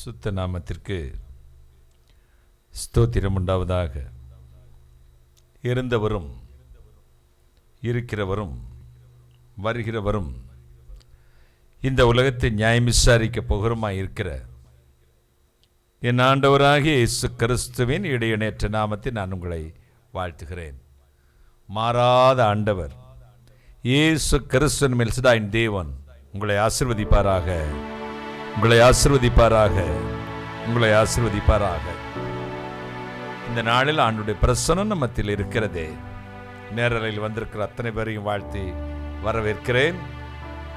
பரிசுத்த நாமத்திற்கு ஸ்தோத்திரம் உண்டாவதாக. இருந்தவரும் இருக்கிறவரும் வருகிறவரும் இந்த உலகத்தை நியாயம் விசாரிக்க போகிறமாய் இருக்கிற என் ஆண்டவராகிய இயேசு கிறிஸ்துவின் இடையணையற்ற நாமத்தை நான் உங்களை வாழ்த்துகிறேன். மாறாத ஆண்டவர் இயேசு கிறிஸ்துவின் மேல் சதாயின் தேவன் உங்களை ஆசீர்வதிப்பாராக, உங்களை ஆசீர்வதிப்பாராக, உங்களை ஆசீர்வதிப்பாராக. இந்த நாளில் ஆண்டுடைய பிரசன்னம் நம்மத்தில் இருக்கிறதே. நேரலையில் வந்திருக்கிற அத்தனை பேரையும் வாழ்த்தி வரவேற்கிறேன்.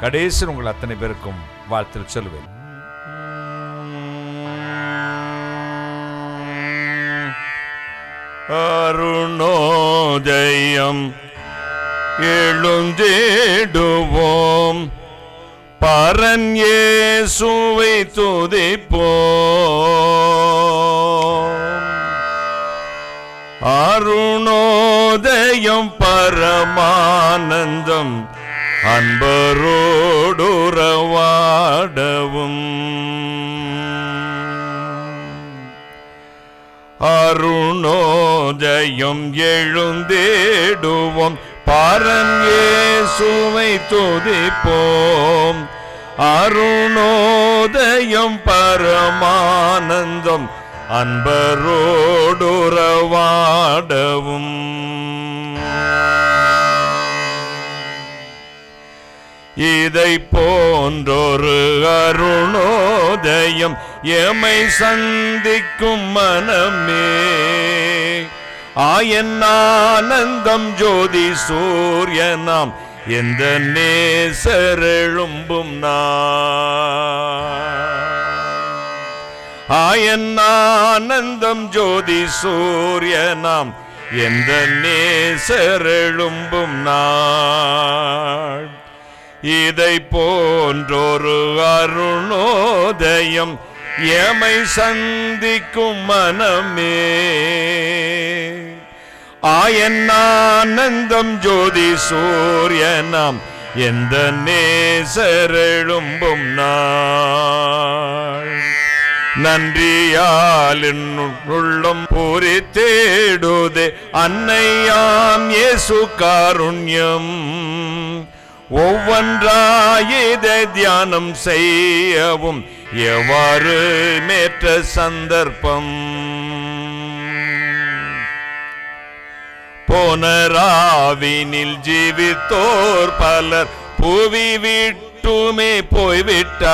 கடைசி உங்கள் அத்தனை பேருக்கும் வாழ்த்து சொல்வேன். அருணோதயம் எழுந்திடுவோம், பரன் இயேசுவை துதிப்போம். அருணோதயம் பரமானந்தம் அன்பரோடுறவாடவும். அருணோதயம் எழுந்திடுவோம், பரன் இயேசுவை துதிப்போம். அருணோதயம் பரமானந்தம் அன்பரோடுறவாடவும். இதை போன்றொரு அருணோதயம் எமை சந்திக்கும் மனமே. ஆயன் ஆனந்தம் ஜோதி சூரியனாம் எந்த நேசரெழும்பும் ஆயன் ஆனந்தம் ஜோதி சூரியனாம் எந்த நேசரெழும்பும் நாள். இதை போன்றொரு அருணோதயம் எமை சந்திக்கும் மனமே. ஆயன் ஆனந்தம் ஜோதி சூரியனாம் எந்த நேசரெழும்பும் நாள். நன்றியால் உள்ளம் பூரி தேடுதே அன்னையாம் இயேசு காருண்யம். ஒவ்வொன்றாயிதை தியானம் செய்யவும் எவ்வாறு மேற்ற சந்தர்ப்பம். போனராவினில் ஜீவித்தோர் பலர் புவி விட்டுமே போய்விட்டார்.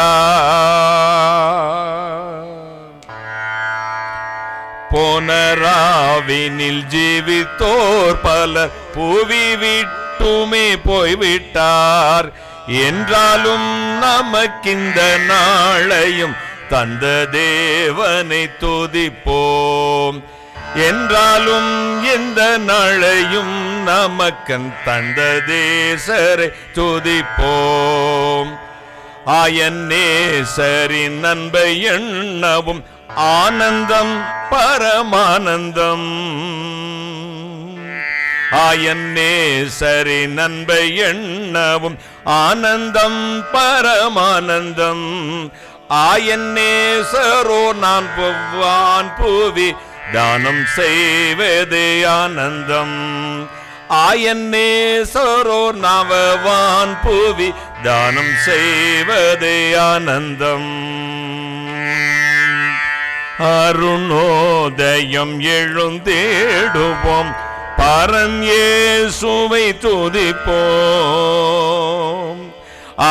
போனராவினில் ஜீவித்தோர் பலர் புவி விட்டுமே போய்விட்டார். என்றாலும் நமக்கிந்த நாளையும் தந்த தேவனை துதிப்போம். என்றாலும் இந்த நாளையும் நமக்கன் தந்த தேசரை துதிப்போம். ஆயன் நேசரின் அன்பை எண்ணவும் ஆனந்தம் பரமானந்தம். ஆயன் நேசரின் அன்பை எண்ணவும் ஆனந்தம் பரமானந்தம். ஆயன் நேசரோ நான் பொவ்வான் பூவி தானம் செய்வதே ஆனந்தம். ஆயன் நேசரோ நவவான் பூவி தானம் செய்வதே ஆனந்தம். அருணோதயம் எழுந்தேடுவோம், பரன் இயேசுவை துதிப்போம்.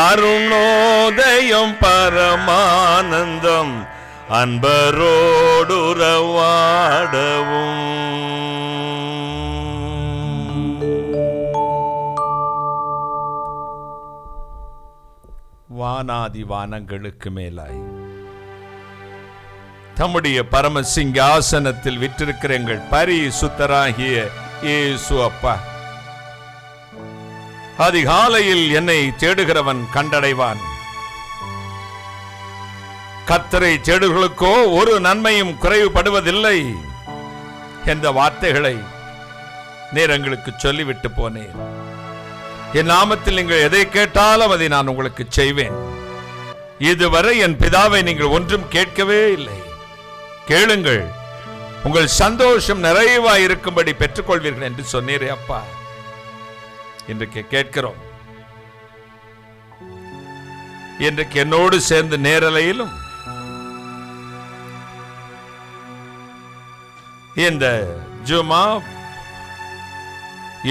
அருணோதயம் பரமானந்தம் அன்பரோடுறவாடவும். வானாதி வானங்களுக்கு மேலாய் தம்முடைய பரம சிங்காசனத்தில் விற்றிருக்கிற எங்கள் பரிசுத்தராகிய இயேசு அப்பா, அதிகாலையில் என்னை தேடுகிறவன் கண்டடைவான். கர்த்தரை தேடுகளுக்கோ ஒரு நன்மையும் குறைவுபடுவதில்லை என்ற வார்த்தைகளை நீர் எங்களுக்கு சொல்லிவிட்டு போனேன். என் நாமத்தில் நீங்கள் எதை கேட்டாலும் அதை நான் உங்களுக்கு செய்வேன். இதுவரை என் பிதாவை நீங்கள் ஒன்றும் கேட்கவே இல்லை. கேளுங்கள், உங்கள் சந்தோஷம் நிறைவாய் இருக்கும்படி பெற்றுக்கொள்வீர்கள் என்று சொன்னீரே அப்பா. இன்றைக்கு கேட்கிறோம். இன்றைக்கு என்னோடு சேர்ந்து நேரலையிலும் இந்த ஜூமா,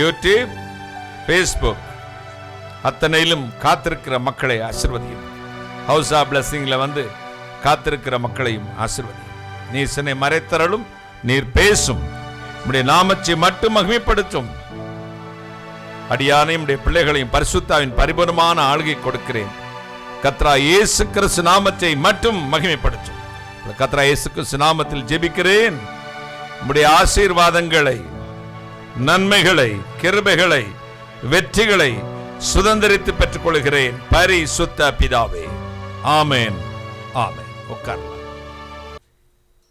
யூடியூப், பேஸ்புக் அத்தனையிலும் காத்திருக்கிற மக்களை ஆசீர்வதியும். ஹவுஸ் ஆஃப் பிளஸிங்ல வந்து காத்திருக்கிற மக்களையும் ஆசீர்வதியும். நீர் சென்னை மறைத்தரலும், நீர் பேசும், உம்முடைய நாமத்தை மட்டும் மகிமைப்படுத்தும். அடியானையும் உடைய பிள்ளைகளையும் பரிசுத்தாவின் பரிபூர்ணமான ஆளுகை கொடுக்கிறேன். கர்த்தரா இயேசு கிறிஸ்து நாமத்தை மட்டும் மகிமைப்படுத்தும். கர்த்தரா இயேசு கிறிஸ்து நாமத்தில் ஜெபிக்கிறேன். உம்முடைய ஆசீர்வாதங்களை, நன்மைகளை, கிருபைகளை, வெற்றிகளை சுதந்திரித்து பெற்றுக் கொள்கிறேன் பரிசுத்த பிதாவே. ஆமென், ஆமென். உட்கார்லாம்.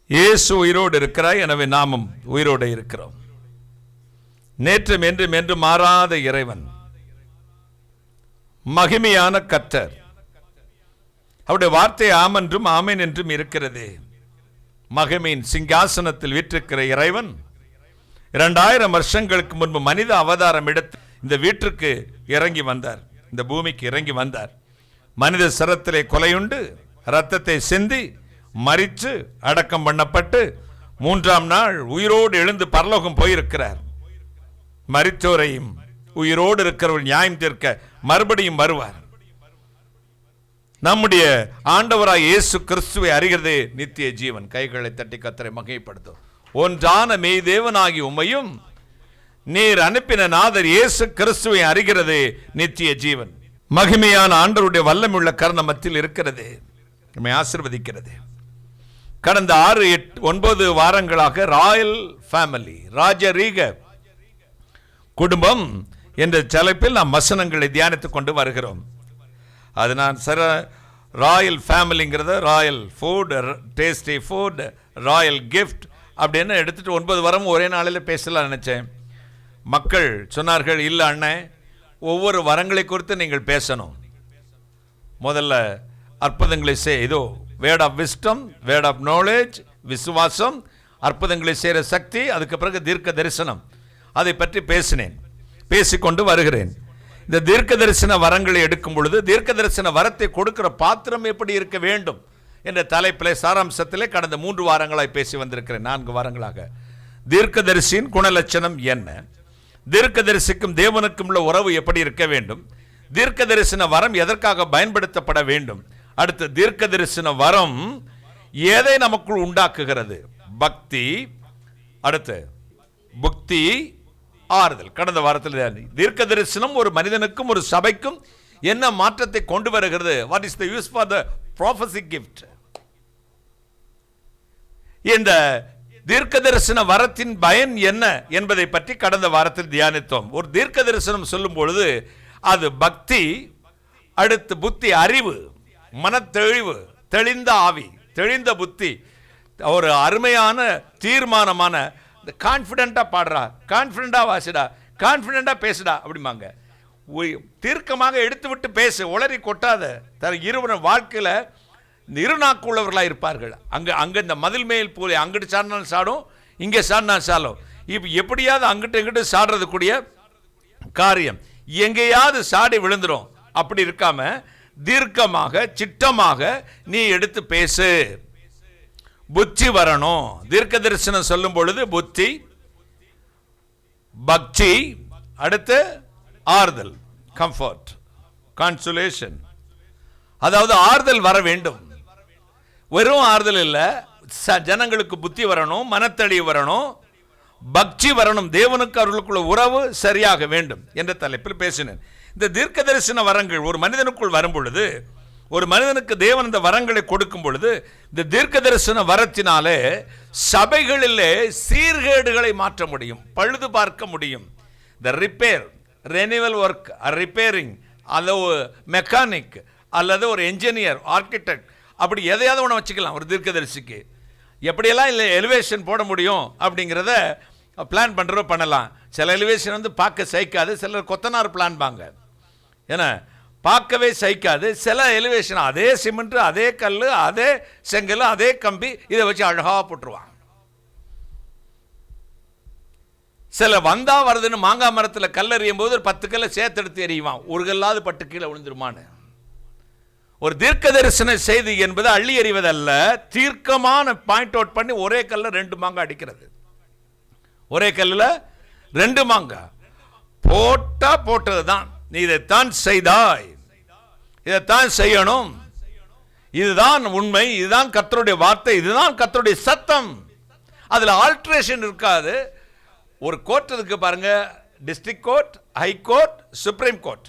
இயேசு உயிரோடு இருக்கிறார், எனவே நாமும் உயிரோடு இருக்கிறோம். நேற்றும் என்றும் என்று மாறாத இறைவன், மகிமையான கர்த்தர், அவருடைய வார்த்தை ஆம் என்றும் ஆமென் என்றும் இருக்கிறது. மகிமையின் சிங்காசனத்தில் வீற்றிருக்கிற இறைவன் 2000 வருஷங்களுக்கு முன்பு மனித அவதாரம் எடுத்து இந்த வீட்டிற்கு இறங்கி வந்தார், இந்த பூமிக்கு இறங்கி வந்தார். மனித சரத்திலே கொலையுண்டு இரத்தத்தை சிந்தி மரித்து அடக்கம் பண்ணப்பட்டு 3ஆம் நாள் உயிரோடு எழுந்து பரலோகம் போயிருக்கிறார். மரித்தோரையும் உயிரோடு இருக்கிறவர் நியாயம் தீர்க்க மறுபடியும் வருவார். நம்முடைய ஆண்டவராய் இயேசு கிறிஸ்துவை அறிகிறதே நித்திய ஜீவன். கைகளை தட்டி கர்த்தரை மகிமைப்படுத்தும். ஒன்றான மெய் தேவனாகி உம்மையும் நீர் அனுப்பின நாதர் இயேசு கிறிஸ்துவை அறிகிறது நித்திய ஜீவன். மகிமையான ஆண்டவருடைய வல்லமையுள்ள கருணை மத்தியில் இருக்கிறது, நம்மை ஆசீர்வதிக்கிறது. கடந்த 6, 8, 9 வாரங்களாக ராயல் ஃபேமிலி, ராஜரீக குடும்பம் என்ற தலைப்பில் நாம் வசனங்களை தியானித்துக் கொண்டு வருகிறோம். அது நான் ராயல் ஃபேமிலிங்கிறத royal food, tasty food, royal gift அப்படின்னு எடுத்துட்டு 9 வாரம் ஒரே நாளில் பேசலாம் நினைச்சேன். மக்கள் சொன்னார்கள், இல்லை அண்ணன், ஒவ்வொரு வரங்களை குறித்து நீங்கள் பேசணும். முதல்ல அற்புதங்களை இதோ word of wisdom, word of knowledge, விசுவாசம், அற்புதங்களை செய்கிற சக்தி, அதுக்கு பிறகு தீர்க்க தரிசனம், அதை பற்றி பேசினேன், பேசிக்கொண்டு வருகிறேன். இந்த தீர்க்க தரிசன வரங்களை எடுக்கும் பொழுது தீர்க்க தரிசன வரத்தை கொடுக்கிற பாத்திரம் எப்படி இருக்க வேண்டும் என்ற தலைப்பிலே சாராம்சத்திலே கடந்த 3 வாரங்களாய் பேசி வந்திருக்கிறேன். 4 வாரங்களாக தீர்க்கதரிசியின் குணலட்சணம் என்ன, தீர்க்கதரிசிக்கும் தேவனுக்கும் உள்ள உறவு எப்படி இருக்க வேண்டும், தீர்க்க தரிசன வரம் எதற்காக பயன்படுத்தப்பட வேண்டும், அடுத்து தீர்க்க தரிசன வரம் எதை நமக்குள் உண்டாக்குகிறது, பக்தி, அடுத்து புக்தி, ஆறுதல். கடந்த வாரத்தில் தீர்க்க தரிசனம் ஒரு மனிதனுக்கும் ஒரு சபைக்கும் என்ன மாற்றத்தை கொண்டு வருகிறது, what is the use for the prophecy gift. இந்த தீர்க்க தரிசன வரத்தின் பயன் என்ன என்பதை பற்றி கடந்த வாரத்தில் தியானித்தோம். ஒரு தீர்க்க தரிசனம் சொல்லும் பொழுது அது பக்தி, அடுத்து புத்தி, அறிவு, மனத்தெளிவு, தெளிந்த ஆவி, தெளிந்த புத்தி, ஒரு அருமையான தீர்மானமான கான்ஃபிடென்ட்டா பாடுறா, கான்ஃபிடென்ட்டா வாசிடா, கான்ஃபிடென்ட்டா பேசுடா அப்படிம்பாங்க. தீர்க்கமாக எடுத்து விட்டு பேசு, உளறி கொட்டாத. இருவரும் வாழ்க்கையில் இருநாக்கு உள்ளவர்களாக இருப்பார்கள். அங்கே இந்த மதில் மேல் போல அங்கிட்டு சாடினாலும் சாடும், இங்கே சாடினா சாலும். இப்போ எப்படியாவது அங்கிட்டு இங்கிட்டு சாடுறது கூடிய காரியம், எங்கேயாவது சாடி விழுந்துடும். அப்படி இருக்காம தீர்க்கமாக சிட்டமாக நீ எடுத்து பேசு. புத்தி வரணும். தீர்க்க தரிசனம் சொல்லும் பொழுது புத்தி, பக்தி, அடுத்து ஆறுதல், கம்ஃபர்ட், கான்சுலேஷன். அதாவது ஆறுதல் வர வேண்டும். வெறும் ஆறுதல் இல்லை, ஜனங்களுக்கு புத்தி வரணும், மனத்தெளிவு வரணும், பக்தி வரணும், தேவனுக்கு அவர்களுக்குள்ள உறவு சரியாக வேண்டும் என்ற தலைப்பில் பேசினேன். இந்த தீர்க்க தரிசன வரங்கள் ஒரு மனிதனுக்குள் வரும் பொழுது, ஒரு மனிதனுக்கு தேவன் இந்த வரங்களை கொடுக்கும் பொழுது, இந்த தீர்க்க தரிசன வரத்தினாலே சபைகளிலே சீர்கேடுகளை மாற்ற முடியும், பழுது பார்க்க முடியும். இந்த ரிப்பேர், ரெனிவல் ஒர்க், ரிப்பேரிங், அல்லது மெக்கானிக், அல்லது ஒரு என்ஜினியர், ஆர்கிடெக்ட், அப்படி எதையாவது ஒன்று வச்சுக்கலாம். ஒரு தீர்க்கதரிசிக்கு எப்படியெல்லாம் இல்லை எலிவேஷன் போட முடியும் அப்படிங்கிறத பிளான் பண்ணுறோம், பண்ணலாம். சில எலிவேஷன் வந்து பார்க்க சைக்காது, சிலர் கொத்தனார் பிளான் பாங்க. ஏன்னா பார்க்கவே சகிக்காது. சில எலிவேஷன் அதே சிமெண்ட், அதே கல், அதே செங்கல், அதே கம்பி, இதை வச்சு அழகாக போட்டுருவான். சில வந்தா வருதுன்னு மாங்காய் மரத்தில் கல் எறியும் போது ஒரு 10 கல்லை சேர்த்தெடுத்து எறிவான், ஒரு கல்லாவது பட்டு கீழே விழுந்துருமான்னு. ஒரு தீர்க்க தரிசன செய்தி என்பது அள்ளி எறிவதல்ல, தீர்க்கமான பாயிண்ட் அவுட் பண்ணி ஒரே கல்ல 2 மாங்காய் அடிக்கிறது. ஒரே கல்லில் 2 மாங்காய் போட்டா போட்டது தான். நீ இதைத்தான் செய்தாய், இதைத்தான் செய்யணும், இதுதான் உண்மை, இதுதான் கர்த்தருடைய வார்த்தை, இதுதான் கர்த்தருடைய சத்தம். அதுல ஆல்ட்ரேஷன் இருக்காது. ஒரு கோர்ட் இருக்கு பாருங்க, district court, high court, supreme court.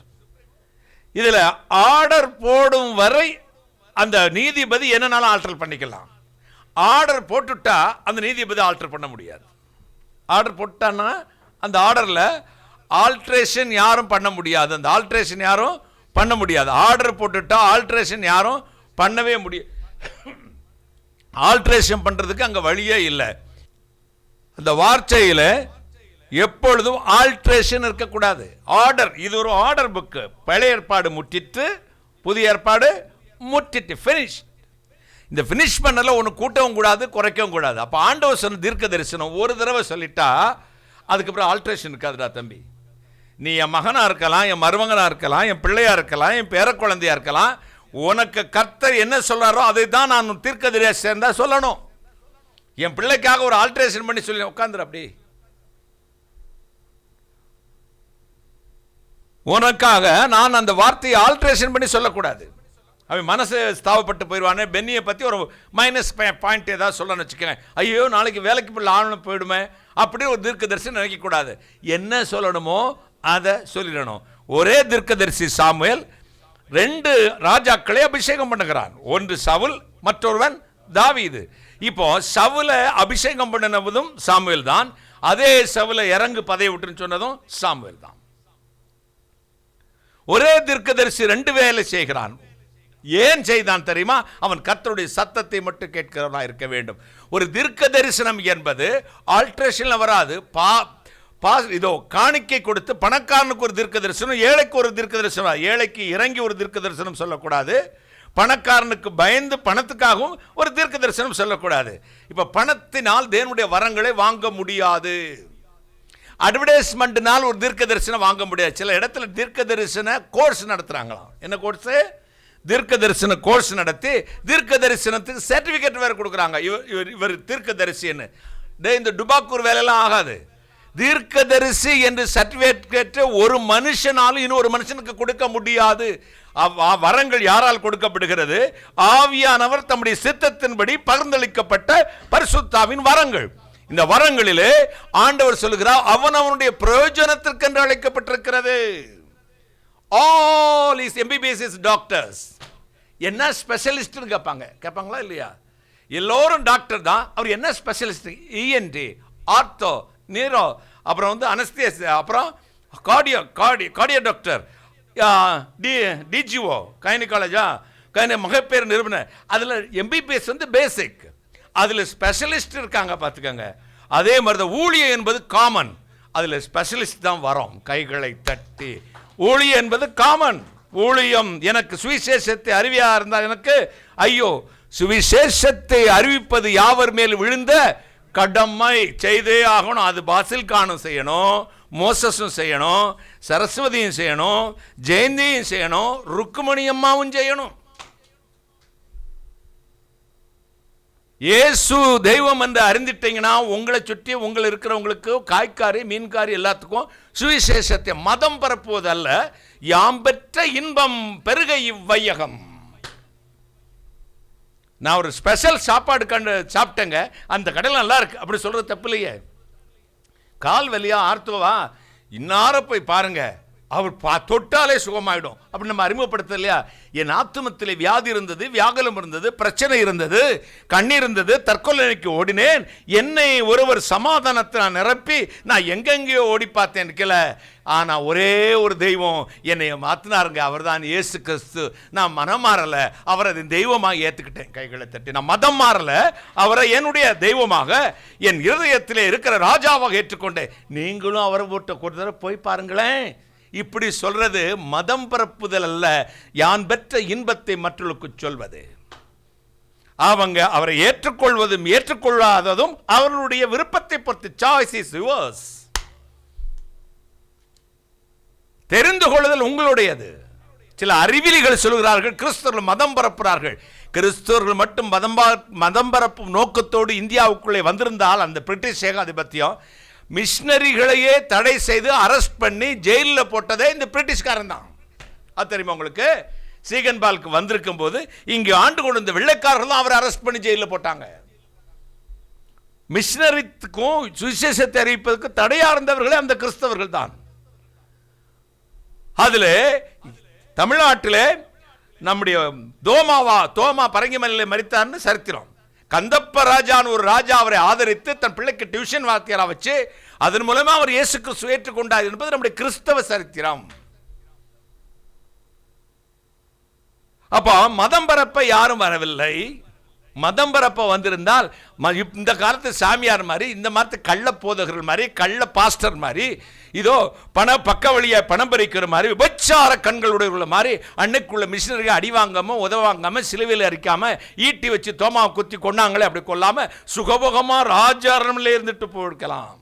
இதுல ஆர்டர் போடும் வரை அந்த நீதிபதி என்னன்னாலும் ஆல்டர் பண்ணிக்கலாம். ஆர்டர் போட்டுட்டா அந்த நீதிபதி ஆல்டர் பண்ண முடியாது. ஆர்டர் போட்டான்னா அந்த ஆர்டர்ல ஆல்ட்ரேஷன் யாரும் பண்ண முடியாது. அந்த ஆல்ட்ரேஷன் யாரும் பண்ண முடியாது. ஆர்டர் போட்டுட்டா ஆல்ட்ரேஷன் யாரும் பண்ணவே முடியாது. ஆல்ட்ரேஷன் பண்றதுக்கு அங்க வழியே இல்லை. அந்த வார்த்தையில் எப்பொழுதும் ஆல்ட்ரேஷன் இருக்கக்கூடாது. ஆர்டர், இது ஒரு ஆர்டர் புக்கு. பழைய ஏற்பாடு முற்றிட்டு, புதிய ஏற்பாடு முற்றிட்டு, ஃபினிஷ். இந்த ஃபினிஷ் பண்ணல ஒன்று கூட்டவும் கூடாது, குறைக்கவும் கூடாது. அப்போ ஆண்டவர் சொன்ன தீர்க்க தரிசனம் ஒரு தடவை சொல்லிட்டா அதுக்கப்புறம் ஆல்ட்ரேஷன் இருக்காதுடா தம்பி. நீ என் மகனாக இருக்கலாம், என் மருமகனாக இருக்கலாம், என் பிள்ளையாக இருக்கலாம், என் பேர குழந்தையாக இருக்கலாம், உனக்கு கர்த்தர் என்ன சொல்றாரோ அதை தான் நான் தீர்க்க தரிசனம் தான் சொல்லணும். என் பிள்ளைக்காக ஒரு ஆல்ட்ரேஷன் பண்ணி சொல்லி உட்காந்துரு. அப்படி உனக்காக நான் அந்த வார்த்தையை ஆல்ட்ரேஷன் பண்ணி சொல்லக்கூடாது. அவன் மனசு ஸ்தாபப்பட்டு போயிடுவானே. பென்னியை பற்றி ஒரு மைனஸ் பாயிண்ட் ஏதாவது சொல்லணும்னு வச்சுக்கேன், ஐயோ நாளைக்கு வேலைக்கு பிள்ளை ஆளுநர் போயிடுமே அப்படின்னு ஒரு தீர்க்கதரிசி நினைக்கக்கூடாது. என்ன சொல்லணுமோ அதை சொல்லிடணும். ஒரே தீர்க்கதரிசி சாமுவேல் 2 ராஜாக்களை அபிஷேகம் பண்ணுகிறான். ஒன்று சவுல், மற்றொருவன் தாவீது. இப்போ சவுலை அபிஷேகம் பண்ணினதும் சாமுவேல் தான், அதே சவுலை இறங்கு பதவி விட்டுன்னு சொன்னதும் சாமுவேல் தான். ஒரே தீர்க்கதரிசி 2 வேலை செய்கிறான். ஏன் செய்தான் தெரியுமா? அவன் கர்த்தருடைய சத்தத்தை மட்டும் கேட்கிறவனா இருக்க வேண்டும். ஒரு தீர்க்க தரிசனம் என்பது ஆல்ட்ரேஷன்ல வராது. இதோ காணிக்கை கொடுத்து பணக்காரனுக்கு ஒரு தீர்க்க தரிசனம், ஏழைக்கு ஒரு தீர்க்க தரிசனம். ஏழைக்கு இறங்கி ஒரு தீர்க்க தரிசனம் சொல்லக்கூடாது. பணக்காரனுக்கு பயந்து பணத்துக்காகவும் ஒரு தீர்க்க தரிசனம் சொல்லக்கூடாது. இப்ப பணத்தினால் தேவனுடைய வரங்களை வாங்க முடியாது. அட்வர்டைஸ்மெண்ட்னால் ஒரு தீர்க்க தரிசனம் வாங்க முடியாது. சில இடத்துல தீர்க்க தரிசன கோர்ஸ் நடத்துறாங்களாம். என்ன கோர்ஸ்? தீர்க்க தரிசன கோர்ஸ் நடத்தி தீர்க்க தரிசனத்துக்கு சர்டிபிகேட் வேற கொடுக்குறாங்க. இவர் தீர்க்க தரிசின்னு. இந்த டுபாக்கூர் வேலையெல்லாம் ஆகாது. தீர்க்க தரிசி என்று சர்டிபிகேட் ஒரு மனுஷனாலும் இன்னொரு மனுஷனுக்கு கொடுக்க முடியாது. வரங்கள் யாரால் கொடுக்கப்படுகிறது? ஆவியானவர் தம்முடைய சித்தத்தின்படி பகிர்ந்தளிக்கப்பட்ட பரிசுத்தாவின் வரங்கள். இந்த வரங்களிலே ஆண்டவர் சொல்லுகிறார், அவனுடைய பிரயோஜனத்திற்கு என்று அழைக்கப்பட்டிருக்கிறது. All is MBBS doctors. என்ன ஸ்பெஷலிஸ்ட் கேட்பாங்களா இல்லையா? எல்லோரும் டாக்டர் தான். அவர் என்ன ஸ்பெஷலிஸ்ட்? ENT, ஆர்த்தோ, நியூரோ, அப்புறம் அனஸ்தேசியா, அப்புறம் கார்டியோ டாக்டர், DGO, கைனகாலஜா, மகப்பேறு நிறுவனர். அதில் MBBS பேசிக். அதில் ஸ்பெஷலிஸ்ட் இருக்காங்க, பார்த்துக்கங்க. அதே மாதிரி தான் ஊழியம் என்பது காமன், அதில் ஸ்பெஷலிஸ்ட் தான் வரும். கைகளை தட்டி ஊழியம் என்பது காமன். ஊழியம் எனக்கு சுவிசேஷத்தை அறிவியா இருந்தால் எனக்கு ஐயோ, சுவிசேஷத்தை அறிவிப்பது யாவர் மேல் விழுந்த கடமை, செய்தே ஆகணும். அது பாசில் கானும் செய்யணும், மோசஸும் செய்யணும், சரஸ்வதியும் செய்யணும், ஜெயந்தியும் செய்யணும், ருக்குமணி அம்மாவும் செய்யணும். இயேசு தெய்வம் என்று அறிந்துட்டீங்கன்னா உங்களை சுற்றி உங்களை இருக்கிறவங்களுக்கு, காய்காரி மீன்காரி எல்லாத்துக்கும் சுவிசேஷத்தை மதம் பரப்புவதல்ல, யாம் பெற்ற இன்பம் பெருக இவ்வையகம். நான் ஒரு ஸ்பெஷல் சாப்பாடு சாப்பிட்டேங்க, அந்த கடையில் நல்லா இருக்கு அப்படி சொல்றது தப்பு இல்லையே. கால் வலியா, ஆர்த்தோவா, இன்னார போய் பாருங்க, அவர் தொட்டாலே சுகமாயிடும் அப்படி நம்ம அறிமுகப்படுத்த இல்லையா? என் ஆத்துமத்திலே வியாதி இருந்தது, வியாகுலம் இருந்தது, பிரச்சனை இருந்தது, கண்ணீர் இருந்தது, தற்கொலைக்கு ஓடினேன். என்னை ஒருவர் சமாதானத்தை நான் நிரப்பி நான் எங்கெங்கேயோ ஓடி பார்த்தேன் இருக்கல. ஆனா ஒரே ஒரு தெய்வம் என்னை மாத்தினாருங்க, அவர் தான் இயேசு கிறிஸ்து. நான் மனம் மாறல, அவரை தெய்வமாக ஏத்துக்கிட்டேன். கைகளை தட்டி. நான் மதம் மாறல, அவரை என்னுடைய தெய்வமாக என் இருதயத்திலே இருக்கிற ராஜாவாக ஏற்றுக்கொண்டேன். நீங்களும் அவரை போட்ட ஒரு தடவை போய் பாருங்களேன். இப்படி சொல்றது மதம் பரப்புதல் அல்ல, யான் பெற்ற இன்பத்தை மற்றவர்களுக்கு சொல்வது. அவங்க அவரை ஏற்றுக்கொள்வதும் ஏற்றுக்கொள்ளாததும் அவர்களுடைய விருப்பத்தை பொறுத்து. Choice is yours. தெரிந்து கொள்ளுதல் உங்களுடையது. சில அறிவிலிகள் சொல்கிறார்கள் கிறிஸ்தவர்கள் மதம் பரப்புகிறார்கள். கிறிஸ்தவர்கள் மட்டும் மதம் பரப்பும் நோக்கத்தோடு இந்தியாவுக்குள்ளே வந்திருந்தால் அந்த பிரிட்டிஷ் ஏகாதிபத்தியம் மிஷனரிகளையே தடை செய்து அரெஸ்ட் பண்ணி ஜெயிலில் போட்டதே இந்த பிரிட்டிஷ்காரன் தான். அது தெரியுமா உங்களுக்கு? சீகன்பாலுக்கு வந்திருக்கும் போது இங்கு ஆண்டு கொண்டு இந்த வெள்ளைக்காரர்கள் அவரை அரெஸ்ட் பண்ணி ஜெயிலில் போட்டாங்க. மிஷனரிக்கும் சுவிசேஷத்தை அறிவிப்பதற்கு தடையா இருந்தவர்களே அந்த கிறிஸ்தவர்கள் தான். அதுல தமிழ்நாட்டிலே நம்முடைய தோமா பரங்கிமலையில் மரித்தார்னு சரித்திரம். கந்தப்ப ராஜான்னு ஒரு ராஜா அவரை ஆதரித்து தன் பிள்ளைக்கு டியூஷன் வாத்தியாரா வச்சு அதன் மூலமா அவர் இயேசு கிறிஸ்துவை ஏற்றுக்கொண்டார் என்பது நம்முடைய கிறிஸ்தவ சரித்திரம். அப்போ மதம் பரப்ப யாரும் வரவில்லை. மதம் பரப்ப வந்திருந்தால் இந்த காலத்து சாமியார் மாதிரி, இந்த மாதிரி கள்ள போதகர்கள் மாதிரி, கள்ள பாஸ்டர் மாதிரி, இதோ பக்க வழியை பணம் பறிக்கிற மாதிரி, விபச்சார கண்களுடைய மாதிரி, அன்னைக்குள்ள மிஷினரியை அடி வாங்காம உதவாங்காம சிலுவையில் அரிக்காம ஈட்டி வச்சு தோமாவை குத்தி கொண்டாங்களே அப்படி கொள்ளாம சுகபோகமா ராஜாரமில் இருந்துட்டு போயிருக்கலாம்.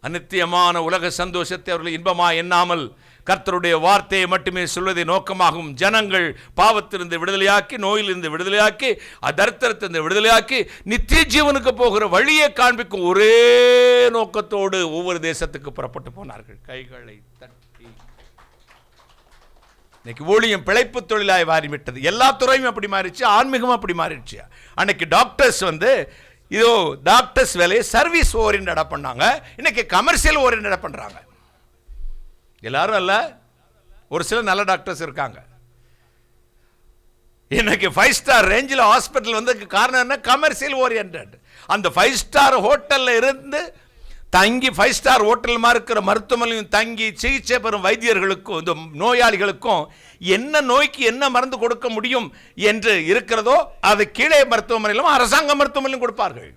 அநித்தியமான உலக சந்தோஷத்தை அவர்கள் இன்பமா எண்ணாமல் கர்த்தருடைய வார்த்தையை மட்டுமே சொல்வதை நோக்கமாகும் ஜனங்கள் பாவத்திலிருந்து விடுதலையாக்கி, நோயிலிருந்து விடுதலையாக்கி, அதர்த்தத்திலிருந்து விடுதலையாக்கி நித்திய ஜீவனுக்கு போகிற வழியை காண்பிக்கும் ஒரே நோக்கத்தோடு ஒவ்வொரு தேசத்துக்கு புறப்பட்டு போனார்கள். கைகளை தட்டி. இன்னைக்கு ஊழியம் பிழைப்பு தொழிலாய் மாறிவிட்டது. எல்லா துறையும் அப்படி மாறிடுச்சு, ஆன்மீகமும் அப்படி மாறிடுச்சு. அன்னைக்கு டாக்டர்ஸ் இதோ டாக்டர்ஸ் வேலையை சர்வீஸ் ஓரியன்டா பண்ணாங்க, இன்னைக்கு கமர்ஷியல் ஓரியன்டா பண்றாங்க. எல்லாரும் அல்ல, ஒரு சில நல்ல டாக்டர்ஸ் இருக்காங்க. இன்னைக்கு 5 ஸ்டார் ரேஞ்சில் ஹாஸ்பிட்டல் வந்ததுக்கு காரணம் என்ன? Commercial orient. அந்த 5 ஸ்டார் ஹோட்டல்ல இருந்து தங்கி 5 ஸ்டார் ஹோட்டல் மாதிரி இருக்கிற மருத்துவமனையும் தங்கி சிகிச்சை பெறும் வைத்தியர்களுக்கும் இந்த நோயாளிகளுக்கும் என்ன நோய்க்கு என்ன மருந்து கொடுக்க முடியும் என்று இருக்கிறதோ அது கீழே மருத்துவமனையிலும் அரசாங்க மருத்துவமனையிலும் கொடுப்பார்கள்.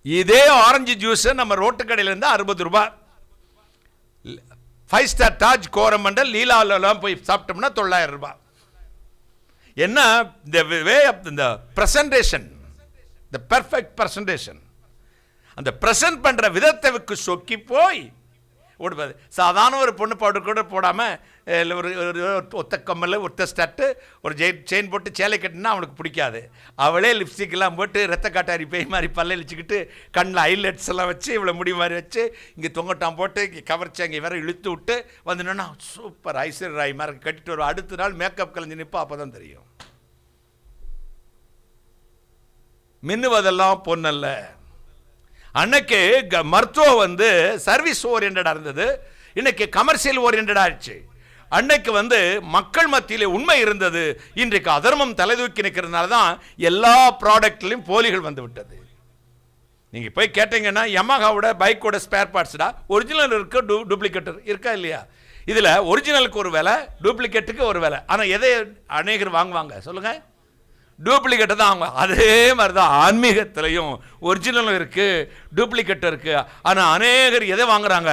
இதே ஆரஞ்சு ஜூஸ் நம்ம ரோட்டு கடையில் இருந்து 60 ரூபாய், 5 ஸ்டார் தாஜ் கோரமண்டல் லீலாலாம் போய் சாப்பிட்டோம்னா 900 ரூபாய். என்ன the way of the presentation, the perfect presentation, அந்த பிரசன்ட் பண்ற விதத்தை சொக்கி போய் ஓடுவது. சாதாரண ஒரு பொண்ணு பவுடர் கூட போடாம ஒரு ஒத்த கம்மல், ஒத்த ஸ்டட்டு, ஒரு செயின் போட்டு சேலை கட்டினா அவனுக்கு பிடிக்காது. அவளே லிப்ஸ்டிக் எல்லாம் போட்டு ரத்த காட்டாரி பேய் மாதிரி பல்ல இழிச்சுக்கிட்டு கண்ணில் ஹைலைட்ஸ் எல்லாம் வச்சு இவ்வளோ முடி மாதிரி வச்சு இங்கே தொங்கட்டான் போட்டு இங்கே கவர்ச்சி அங்கே வேற இழுத்து விட்டு வந்துட்டோன்னா சூப்பர் ஐஸ்வர்யா ராய் மாதிரி கட்டிட்டு வருவோம். அடுத்த நாள் மேக்கப் கலைஞ்சு நிற்பா, அப்போ தான் தெரியும் மின்னுவதெல்லாம் பொண்ணல்ல. அன்னைக்கு மருத்துவம் சர்வீஸ் ஓரியன்டா இருந்தது, இன்னைக்கு கமர்ஷியல் ஓரியன்டா ஆயிடுச்சு. அன்னைக்கு மக்கள் மத்தியிலே உண்மை இருந்தது, இன்றைக்கு அதர்மம் தலைதூக்கி நிற்கிறதுனால தான் எல்லா ப்ராடக்ட்லையும் போலிகள் வந்து விட்டது. நீங்க போய் கேட்டீங்கன்னா யமஹாவோட பைக்கோட ஸ்பேர் பார்ட்ஸ்டா ஒரிஜினல் இருக்கு, டூப்ளிகேட் இருக்கா இல்லையா? இதுல ஒரிஜினலுக்கு ஒரு விலை, டூப்ளிகேட்டுக்கு ஒரு விலை. ஆனா எதை அநேகர் வாங்குவாங்க சொல்லுங்க? டூப்ளிகேட்டை தான் அவங்க. அதே மாதிரி தான் ஆன்மீகத்திலையும் ஒரிஜினலும் இருக்கு, டூப்ளிகேட்டும் இருக்கு. ஆனால் அநேகர் எதை வாங்குறாங்க?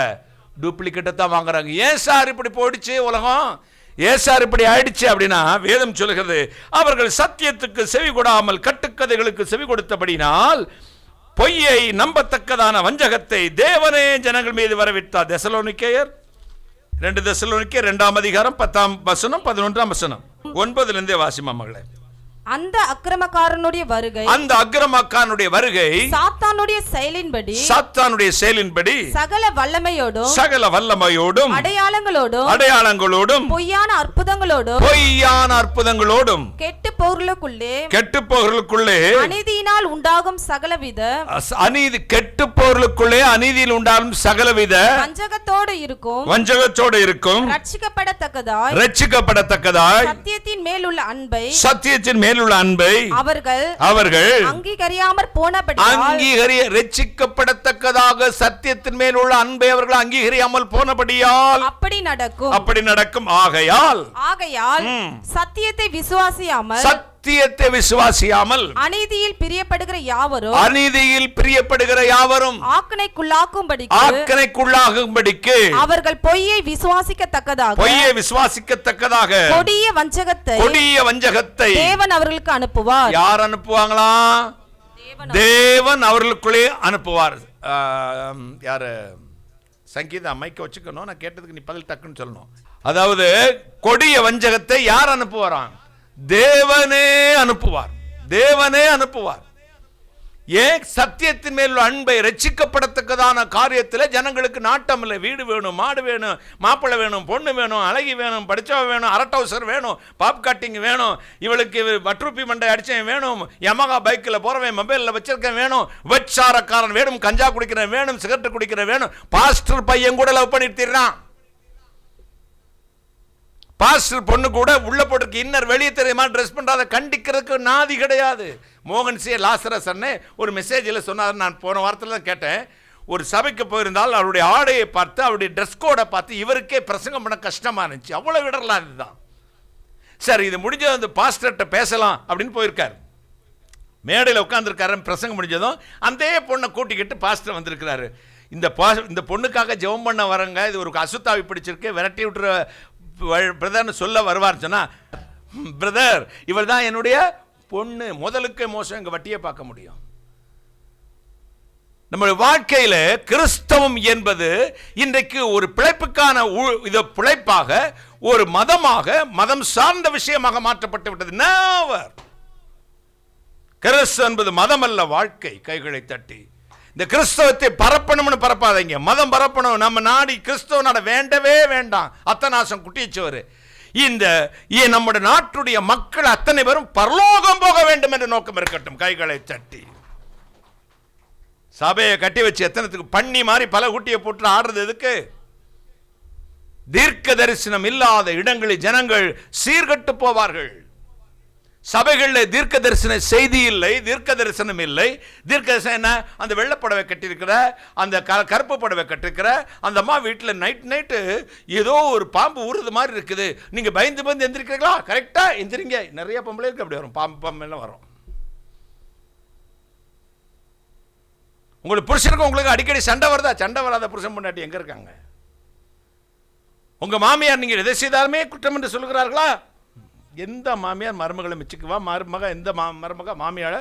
டூப்ளிகேட்டை தான் வாங்குறாங்க. ஏன் சார் இப்படி போயிடுச்சு உலகம்? ஏன் சார் இப்படி ஆயிடுச்சு அப்படின்னா வேதம் சொல்லுகிறது, அவர்கள் சத்தியத்துக்கு செவி கொடாமல் கட்டுக்கதைகளுக்கு செவி கொடுத்தபடினால் பொய்யை நம்பத்தக்கதான வஞ்சகத்தை தேவனே ஜனங்கள் மீது வரவிட்டார். தெசலோனிக்கேயர் 2 தெசலோனிக்கேயர் 2ஆம் அதிகாரம் 10ஆம் வசனம் 11ஆம் வசனம் 9லிருந்தே வாசிமா மகளே. அந்த அக்கிரமக்காரனுடைய வருகை சாத்தானுடைய செயலின்படி சகல வல்லமையோடும் அடையாளங்களோடும் பொய்யான அற்புதங்களோடும் கெட்டு போர்களுக்குள்ளே அநீதியினால் உண்டாகும் சகலவித வஞ்சகத்தோடு இருக்கும் ரட்சிக்கப்படத்தக்கதாய் சத்தியத்தின் மேல் அன்பை அவர்கள் அங்கீகரியாமற் போனபடியால் ரட்சிக்கப்படத்தக்க தக்கதாக சத்தியத்தின் மேல் உள்ள அன்பை அவர்கள் அங்கீகரியாமல் போனபடியால் அப்படி நடக்கும். ஆகையால் சத்தியத்தை விசுவாசியாமல் அநீதியில் பிரியப்படுகிற யாவரும் ஆக்கணைக்குள்ளாகும்படிக்கு அவர்கள் பொய்யை விசுவாசிக்கத்தக்கதாக கொடிய வஞ்சகத்தை தேவன் அவர்களுக்கு அனுப்புவார். யார் அனுப்புவாங்களா? தேவன் அவர்களுக்குள்ளே அனுப்புவார். யாரு? சங்கீதா மைக்க வச்சுக்கணும், நான் கேட்டதுக்கு நீ பதில் டக்குன்னு சொல்லணும். அதாவது கொடிய வஞ்சகத்தை யார் அனுப்புவாராம்? தேவனே அனுப்புவார். தேவனே அனுப்புவார். ஏன்? சத்தியத்தின் மேல் அன்பை ரட்சிக்கப்படத்தக்கதான காரியத்தில் ஜனங்களுக்கு நாட்டம் இல்லை. வீடு வேணும், மாடு வேணும், மாப்பிள்ளை வேணும், பொண்ணு வேணும், அழகி வேணும், படிச்சவ வேணும், அரட்டவுசர் வேணும், பாப் கட்டிங் வேணும், இவளுக்கு வட்ரூப்பி மண்டை அடிச்சவன் வேணும், யமகா பைக்கில் போறவன், மொபைலில் வச்சிருக்கேன் வேணும், வச்சாரக்காரன் வேணும், கஞ்சா குடிக்கிறேன் வேணும், சிகரெட் குடிக்கிறேன் வேணும். பாஸ்டர் பையன் கூட லவ் பண்ணிட்டு பாஸ்டர் பொண்ணு கூட உள்ள போட்டிருக்கு இன்னர் வெளியே தெரியுமா ட்ரெஸ் பண்றாத கண்டிக்கிறதுக்கு நாதி கிடையாது. மோகன் சி லாசரஸ் அண்ணே ஒரு மெசேஜில் சொன்னார், நான் போன வாரத்தில் தான் கேட்டேன். ஒரு சபைக்கு போயிருந்தால் அவருடைய ஆடையை பார்த்து அவருடைய ட்ரெஸ் கோடை பார்த்து இவருக்கே பிரசங்கம் பண்ண கஷ்டமா இருந்துச்சு. அவ்வளோ விடலாம். இதுதான் சார், இது முடிஞ்சது அந்த பாஸ்டர்கிட்ட பேசலாம் அப்படின்னு போயிருக்காரு. மேடையில் உட்காந்துருக்காரு. பிரசங்கம் முடிஞ்சதும் அந்த பொண்ணை கூட்டிக்கிட்டு பாஸ்டர் வந்திருக்கிறாரு. இந்த பொண்ணுக்காக ஜெபம் பண்ண வரங்க, இது ஒரு அசுத்தாவி பிடிச்சிருக்கு, விரட்டி விட்டுற பிரதர்னு சொல்ல வருவார். சொன்னா, பிரதர் இவர் தான் என்னுடைய பொண்ணு. முதலுக்கு மோசம் எங்க வட்டியை பார்க்க முடியும். நம்முடைய வாழ்க்கையில கிறிஸ்தவம் என்பது இன்றைக்கு ஒரு பிழைப்புக்கான பிழைப்பாக, ஒரு மதமாக, மதம் சார்ந்த விஷயமாக மாற்றப்பட்டு விட்டது. நெவர். கிறிஸ்து என்பது மதம் அல்ல, வாழ்க்கை. கைகளை தட்டி இந்த கிறிஸ்தவத்தை பரப்பணும்னு பரப்பாதீங்க. மதம் பரப்பணும், நம்ம நாடி கிறிஸ்தவ நாட வேண்டவே வேண்டாம். அத்தநாசம் குட்டிச்சோரு. இந்த நம்முடைய நாட்டுடைய மக்கள் அத்தனை பேரும் பரலோகம் போக வேண்டும் என்ற நோக்கம் இருக்கட்டும். கைகளை தட்டி சபையை கட்டி வச்சு எத்தனத்துக்கு பண்ணி மாதிரி பல குட்டியை போட்டு ஆடுறது எதுக்கு? தீர்க்க தரிசனம் இல்லாத இடங்களில் ஜனங்கள் சீர்கட்டு போவார்கள். சபைகளில் தீர்க்க தரிசன செய்தி இல்லை, தீர்க்க தரிசனம் இல்லை. தீர்க்க தரிசனம் என்ன? அந்த வெள்ளப்படவை கட்டியிருக்கிற, அந்த கருப்பு படவை கட்டிருக்கிற அந்த அம்மா வீட்டில் நைட்டு ஏதோ ஒரு பாம்பு ஊறுறது மாதிரி இருக்குது, நீங்க பயந்து எந்திரிக்கிறீங்களா? கரெக்டா எந்திரிங்க. நிறைய பொம்பளைக்கு அப்படி வரும், பாம்பு எல்லாம் வரும். உங்களுக்கு புருஷனுக்கு உங்களுக்கு அடிக்கடி சண்டை வருதா? சண்டை வராத புருஷன் பொண்டாட்டி எங்க இருக்காங்க? உங்க மாமியார் நீங்க எதை செய்தாலுமே குற்றம் என்று சொல்லுகிறார்களா? எந்த மாமியார் மருமகளை மெச்சுக்குவா? மருமக எந்த மருமக மாமியார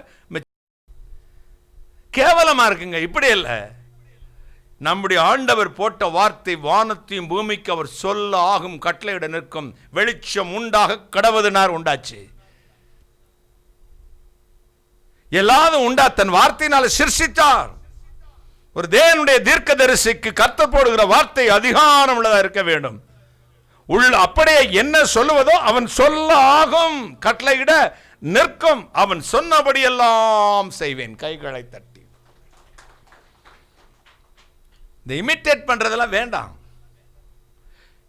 கேவலமா இருக்குங்க. இப்படி இல்ல. நம்முடைய ஆண்டவர் போட்ட வார்த்தை வானத்தையும் பூமிக்கு அவர் சொல்ல ஆகும் கட்டளையிட நிற்கும். வெளிச்சம் உண்டாக கடவுதினார் உண்டாச்சு. எல்லாரும் உண்டா தன் வார்த்தையினால சிருஷ்டித்தார். ஒரு தேவனுடைய தீர்க்கதரிசிக்கு கர்த்தர் போடுகிற வார்த்தை அதிகாரம் உள்ளதா இருக்க வேண்டும். அப்படியே என்ன சொல்லுவதோ அவன் சொல்ல ஆகும், கட்டளையிட நிற்கும். அவன் சொன்னபடி எல்லாம் செய்வேன். கைகளை தட்டி இந்த இமிட்டேட் பண்றதெல்லாம் வேண்டாம்.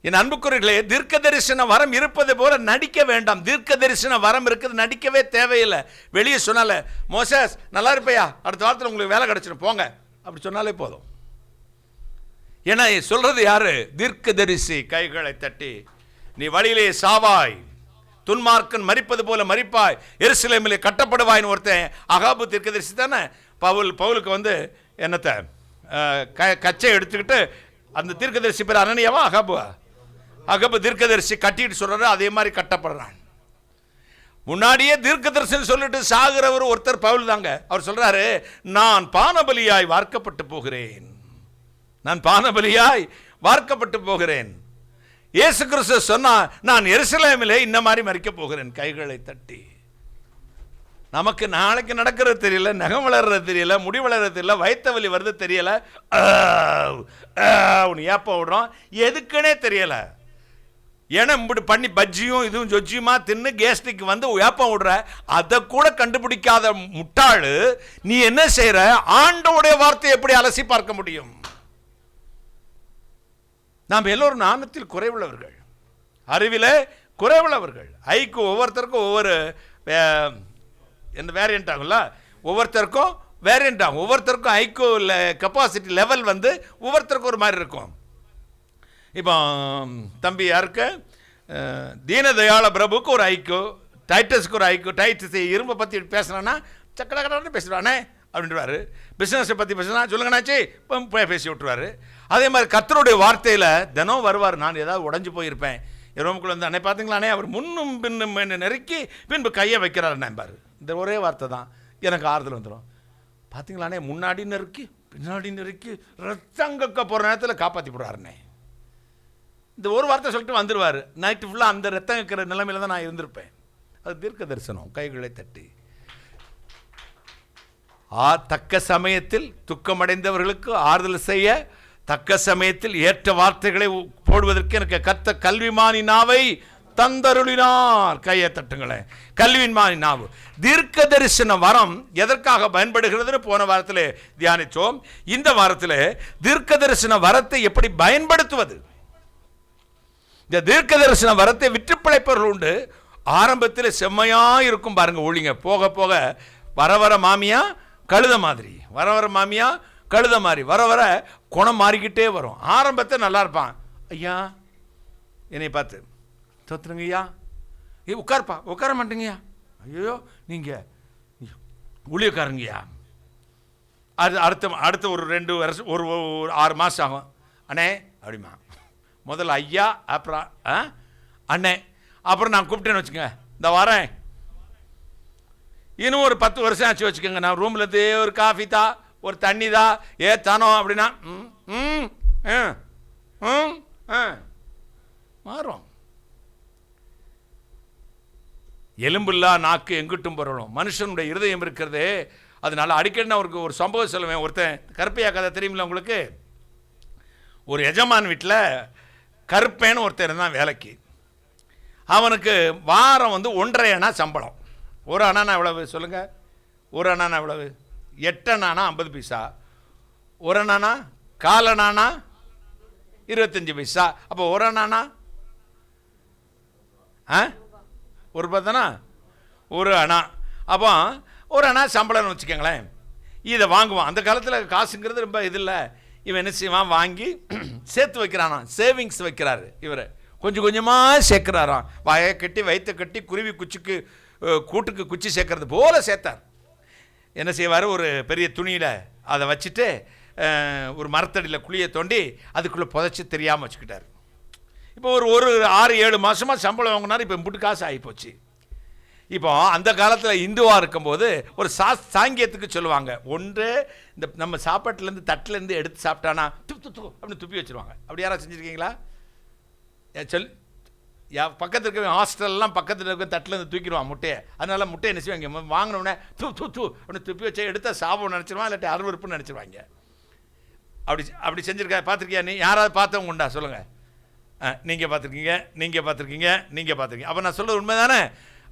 என் அன்புக்குரியர்களே, தீர்க்க தரிசன வரம் இருப்பது போல நடிக்க வேண்டாம். தீர்க்க தரிசன வரம் இருக்குது, நடிக்கவே தேவையில்லை. வெளியே சொன்னால மோசஸ் நல்லா இருப்பையா, அடுத்த வாரத்தில் உங்களுக்கு வேலை கிடைச்சிடும் போங்க அப்படி சொன்னாலே போதும். ஏன்னா சொல்றது யாரு? தீர்க்கதரிசி. கைகளை தட்டி நீ வழியிலே சாவாய், துன்மார்க்கன் மரிப்பது போல மரிப்பாய், எருசலேமிலே கட்டப்படுவாய்னு ஒருத்தன் அகாபு தீர்க்கதரிசி தானே. பவுலுக்கு வந்து என்னத்தை கச்சை எடுத்துக்கிட்டு அந்த தீர்க்கதரிசி பேர் அனனியாவா அகாபுவா? அகாபு தீர்க்கதரிசி கட்டிட்டு சொல்றாரு, அதே மாதிரி கட்டப்படுறான். முன்னாடியே தீர்க்கதரிசனம் சொல்லிட்டு சாகிறவர் ஒருத்தர் பவுல் தாங்க. அவர் சொல்றாரு, நான் பானபலியாய் வார்க்கப்பட்டு போகிறேன், நான் பானபலியாய் வார்க்கப்பட்டு போகிறேன். இயேசு கிறிஸ்து சொன்னா, நான் எருசலேமிலே இந்த மாதிரி மரிக்க போகிறேன். கைகளை தட்டி நமக்கு நாளைக்கு நடக்கிறது தெரியல, நகம் வளர்றது தெரியல, முடி வளர்றது தெரியல, வயிற்று வலி வருது தெரியல, ஏப்ப விடுறோம் எதுக்குன்னே தெரியல. ஏன்னா இப்படி பண்ணி பஜ்ஜியும் இதுவும் சொஜ்ஜியுமா தின்னு கேஸ்ட்ரிக் வந்து ஏப்பம் விடுற, அதை கூட கண்டுபிடிக்காத முட்டாளு நீ என்ன செய்யற? ஆண்டவருடைய வார்த்தையை எப்படி அலசி பார்க்க முடியும்? நாம் எல்லோரும் ஞானத்தில் குறைவுள்ளவர்கள், அறிவிலே குறைவுள்ளவர்கள். ஐக்கு ஒவ்வொருத்தருக்கும் ஒவ்வொரு வேரியன்ட் ஆகும்ல, ஒவ்வொருத்தருக்கும் வேரியண்ட் ஆகும். ஒவ்வொருத்தருக்கும் ஐக்கோ கெப்பாசிட்டி லெவல் வந்து ஒவ்வொருத்தருக்கும் ஒரு மாதிரி இருக்கும். இப்போ தம்பி யாருக்கு தீனதயாள பிரபுக்கு ஒரு ஐக்கோ, டைட்டஸுக்கு ஒரு ஐக்கோ. டைட்டஸ் இரும்பை பற்றி பேசுகிறான்னா சக்கடக்கடன்னு பேசுகிறானே அப்படின்றாரு. பிஸ்னஸை பற்றி பேசுனா சொல்லுங்கண்ணாச்சி இப்போ பேசி விட்டுருவார். அதே மாதிரி கர்த்தருடைய வார்த்தையில் தினம் வருவார். நான் ஏதாவது உடஞ்சி போயிருப்பேன், ரோமுக்குள்ள வந்து அண்ணே பார்த்தீங்களாண்ணே அவர் முன்னும் பின்னும் என்ன நெருக்கி பின்பு கையை வைக்கிறாருண்ணே பாரு. இந்த ஒரே வார்த்தை தான் எனக்கு ஆறுதல் வந்துடும். பார்த்தீங்களாண்ணே முன்னாடி நெருக்கி பின்னாடி நெருக்கி ரத்தங்கக்க போகிற நேரத்தில் காப்பாற்றி போடுறாருண்ணே. இந்த ஒரு வார்த்தை சொல்லிட்டு வந்துடுவார். நைட்டு ஃபுல்லாக அந்த ரத்தம் வைக்கிற நிலைமையில் தான் நான் இருந்திருப்பேன். அது தீர்க்க தரிசனம். கைகளை தட்டி தக்க சமயத்தில் துக்கமடைந்தவர்களுக்கு ஆறுதல் செய்ய, தக்க சமயத்தில் ஏற்ற வார்த்தைகளை போடுவதற்கு எனக்கு கர்த்த கல்விமானி நாவை தந்தருளினார். கையை தட்டுங்களேன். கல்விமானி நாவு. தீர்க்க தரிசன வரம் எதற்காக பயன்படுகிறது போன வாரத்தில் தியானித்தோம். இந்த வாரத்தில் தீர்க்க தரிசன வரத்தை எப்படி பயன்படுத்துவது. இந்த தீர்க்க தரிசன வரத்தை விற்று பிழைப்பவர்கள் உண்டு. ஆரம்பத்தில் செம்மையாக இருக்கும் பாருங்க ஊழிங்க. போக போக வர வர மாமியா கழுத மாதிரி, வர வர மாமியா கழுத மாதிரி, வர வர குணம் மாறிக்கிட்டே வரும். ஆரம்பத்தில் நல்லா இருப்பான். ஐயா என்னை பார்த்து தோத்துருங்க ஐயா, உட்காருப்பா, உட்கார மாட்டேங்கய்யா, ஐயோ நீங்கள் ஊழியக்காரங்கய்யா. அது அடுத்த ஒரு 2 வருஷம் ஒரு 6 மாதம் ஆகும். அண்ணே அப்படிமா முதல்ல ஐயா, அப்புறம் அண்ணே, அப்புறம் நான் கூப்பிட்டேன்னு வச்சுக்கோங்க, இந்த வரேன். இன்னும் ஒரு 10 வருஷம் ஆச்சு வச்சுக்கோங்க, நான் ரூமில் இருந்து ஒரு காஃபி தா, ஒரு தண்ணி தா, தானோ அப்படின்னா மாறும். எலும்பில்லா நாக்கு எங்கிட்டும் பொருளும். மனுஷனுடைய இருதயம் இருக்கிறது. அதனால அடிக்கடி நான் அவருக்கு ஒரு சம்பவம் சொல்லுவேன். ஒருத்தன் கருப்பையா கதை தெரியுமில்ல உங்களுக்கு. ஒரு எஜமான் வீட்டில் கருப்பேன்னு ஒருத்தர் இருந்தான் வேலைக்கு. அவனுக்கு வாரம் வந்து 1.5 அணா சம்பளம். 1 அணானா எவ்வளவு சொல்லுங்கள்? 1 அணானா எவ்வளவு? 8 அணானா 50 பைசா, 1 அணானா 1/4 அணானா 25 பைசா. அப்போ 1 அணானா ₹1 தானா? 1 அணா. அப்போ 1 அணா சம்பளம்னு வச்சுக்கோங்களேன். இதை வாங்குவான். அந்த காலத்தில் காசுங்கிறது ரொம்ப இது இல்லை. இவன் என்ன செய்வான், வாங்கி சேர்த்து வைக்கிறானா, சேவிங்ஸ் வைக்கிறாரு. இவர் கொஞ்சம் கொஞ்சமாக சேர்க்குறாராம். வாயை கட்டி வயிற்றை கட்டி குருவி குச்சிக்கு கூட்டுக்கு குச்சி சேர்க்கறது போல் சேர்த்தார். என்ன செய்வார், ஒரு பெரிய துணியில் அதை வச்சுட்டு ஒரு மரத்தடியில் குழியை தோண்டி அதுக்குள்ளே புதைச்சி தெரியாமல் வச்சுக்கிட்டார். இப்போ ஒரு 6-7 மாதமாக சம்பளம் வாங்கினார். இப்போ முட்டு காசு ஆகிப்போச்சு. இப்போ அந்த காலத்தில் இந்துவாக இருக்கும்போது ஒரு சாங்கியத்துக்கு சொல்லுவாங்க. ஒன்று இந்த நம்ம சாப்பாட்டிலேருந்து தட்டிலேருந்து எடுத்து சாப்பிட்டானா அப்படின்னு துப்பி வச்சுருவாங்க. அப்படி யாராவது செஞ்சுருக்கீங்களா? பக்கத்தில் இருக்க ஹாஸ்டல்லாம் பக்கத்தில் இருக்க தட்டிலேருந்து தூக்கிடுவான் முட்டையை. அதனால முட்டையை என்ன செய்வாங்க, வாங்கினோடனே அப்படின்னு துப்பி வச்சா எடுத்தால் சாப்பிட நினச்சிருவான், இல்லாட்டி அருவருப்புன்னு நினச்சிருவாங்க. அப்படி செஞ்சுருக்கா? பார்த்துருக்கியா நீ? யாராவது பார்த்தவங்க உண்டா சொல்லுங்கள். நீங்கள் பார்த்துருக்கீங்க. அப்போ நான் சொல்கிறது உண்மை தானே?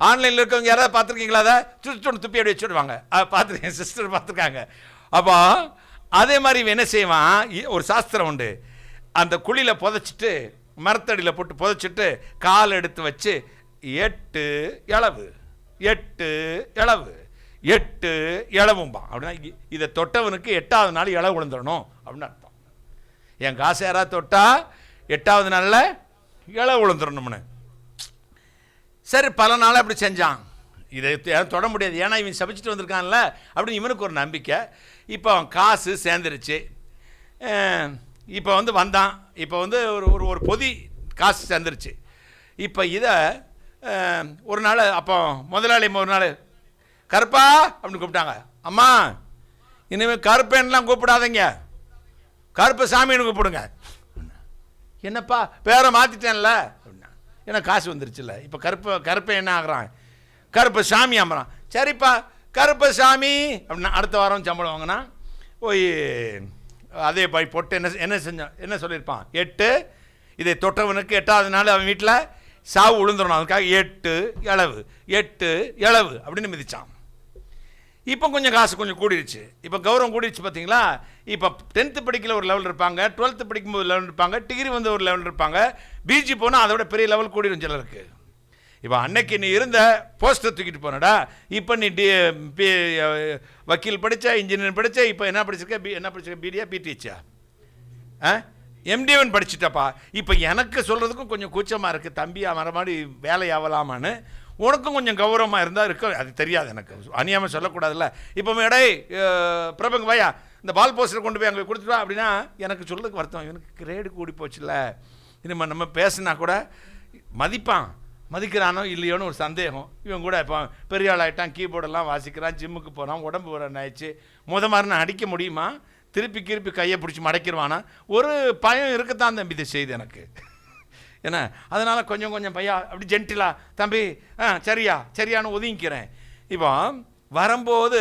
ஆன்லைனில் இருக்கவங்க யாராவது பார்த்துருக்கீங்களா? அதை சுட்டு துப்பி அப்படி வச்சுடுவாங்க. பார்த்துருக்கேன், சிஸ்டர் பார்த்துருக்காங்க. அப்போ அதே மாதிரி என்ன செய்வான், ஒரு சாஸ்திரம் உண்டு. அந்த குழியில் புதைச்சிட்டு மரத்தடியில் போட்டு புதைச்சிட்டு கால் எடுத்து வச்சு 8 இளவும்பா. அப்படின்னா இதை தொட்டவனுக்கு 8ஆவது நாள் இளவு விழுந்துடணும் அப்படின்னு அர்த்தம். என் காசை யாராவது தொட்டா 8ஆவது நாளில் இளவு விழுந்துடணும்னு. சரி, பல நாள் அப்படி செஞ்சான். இதை தொட முடியாது, ஏன்னா இவன் சபிச்சுட்டு வந்திருக்கான்ல அப்படின்னு இவனுக்கு ஒரு நம்பிக்கை. இப்போ அவன் காசு சேர்ந்துருச்சு. இப்போ வந்து வந்தான். இப்போ வந்து ஒரு பொதி காசு சேர்ந்துருச்சு. இப்போ இதை ஒரு நாள் அப்போ முதலாளி ஒரு நாள் கருப்பா அப்படின்னு கூப்பிட்டாங்க. அம்மா இனிமேல் கருப்பேன்லாம் கூப்பிடாதீங்க, கருப்பு சாமின்னு கூப்பிடுங்க. என்னப்பா பேரை மாற்றிட்டேன்ல அப்படின்னா, ஏன்னா காசு வந்துருச்சுல்ல. இப்போ கருப்பை என்ன ஆகுறான், கருப்பு சாமி ஆம்பறான். சரிப்பா கருப்பு சாமி அப்படின்னா அடுத்த வாரம் சம்பளம் வாங்கினா போய் அதே போய் போட்டு என்ன செஞ்சான், என்ன சொல்லியிருப்பான், 8 இதை தொட்டவனுக்கு 8ஆவது நாள் அவன் வீட்டில் சாவு விழுந்துடணும். அதுக்காக 8 இளவு அப்படின்னு மிதிச்சான். இப்போ கொஞ்சம் காசு கொஞ்சம் கூடிருச்சு. இப்போ கௌரவம் கூடிருச்சு பார்த்தீங்களா. இப்போ 10th படிக்கல ஒரு லெவல் இருப்பாங்க, 12th படிக்கும்போது லெவல் இருப்பாங்க, டிகிரி வந்து ஒரு லெவல் இருப்பாங்க, பிஜி போனால் அதோட பெரிய லெவல் கூடிரும் சிலருக்கு. இப்போ அன்னைக்கு நீ இருந்த போஸ்டர் தூக்கிட்டு போனடா, இப்போ நீ வக்கீல் படித்தா, இன்ஜினியர் படித்தா, இப்போ என்ன படிச்சிருக்க பிடியா பிடிச்சா MD1 படிச்சுட்டப்பா. இப்போ எனக்கு சொல்கிறதுக்கும் கொஞ்சம் கூச்சமாக இருக்குது, தம்பியா மர மாதிரி வேலை ஆகலாமான்னு. உனக்கும் கொஞ்சம் கௌரவமாக இருந்தால் இருக்க, அது தெரியாது எனக்கு, அநியாமல் சொல்லக்கூடாதுல்ல. இப்போ மேடை பிரபங்க பையா இந்த பால் போஸ்டர் கொண்டு போய் அங்கே கொடுத்துட்டா அப்படின்னா எனக்கு சொல்றதுக்கு வருத்தம். இவனுக்கு கிரேடு கூடி போச்சுல்ல, இனிமேல் நம்ம பேசினா கூட மதிக்கிறானோ இல்லையோன்னு ஒரு சந்தேகம். இவன் கூட இப்போ பெரிய ஆள் ஆகிட்டான், கீபோர்டெல்லாம் வாசிக்கிறான், ஜிம்முக்கு போகிறான், உடம்பு வரன்னு ஆயிடுச்சு. மாதிரி நான் அடிக்க முடியுமா? திருப்பி கையை பிடிச்சி மடக்கிடுவானா? ஒரு பயம் இருக்கத்தான் தம்பி இதை செய்து எனக்கு. ஏன்னா அதனால் கொஞ்சம் பையா அப்படி ஜென்டிலா தம்பி சரியானு ஒதுங்கிக்கிறேன். இப்போ வரும்போது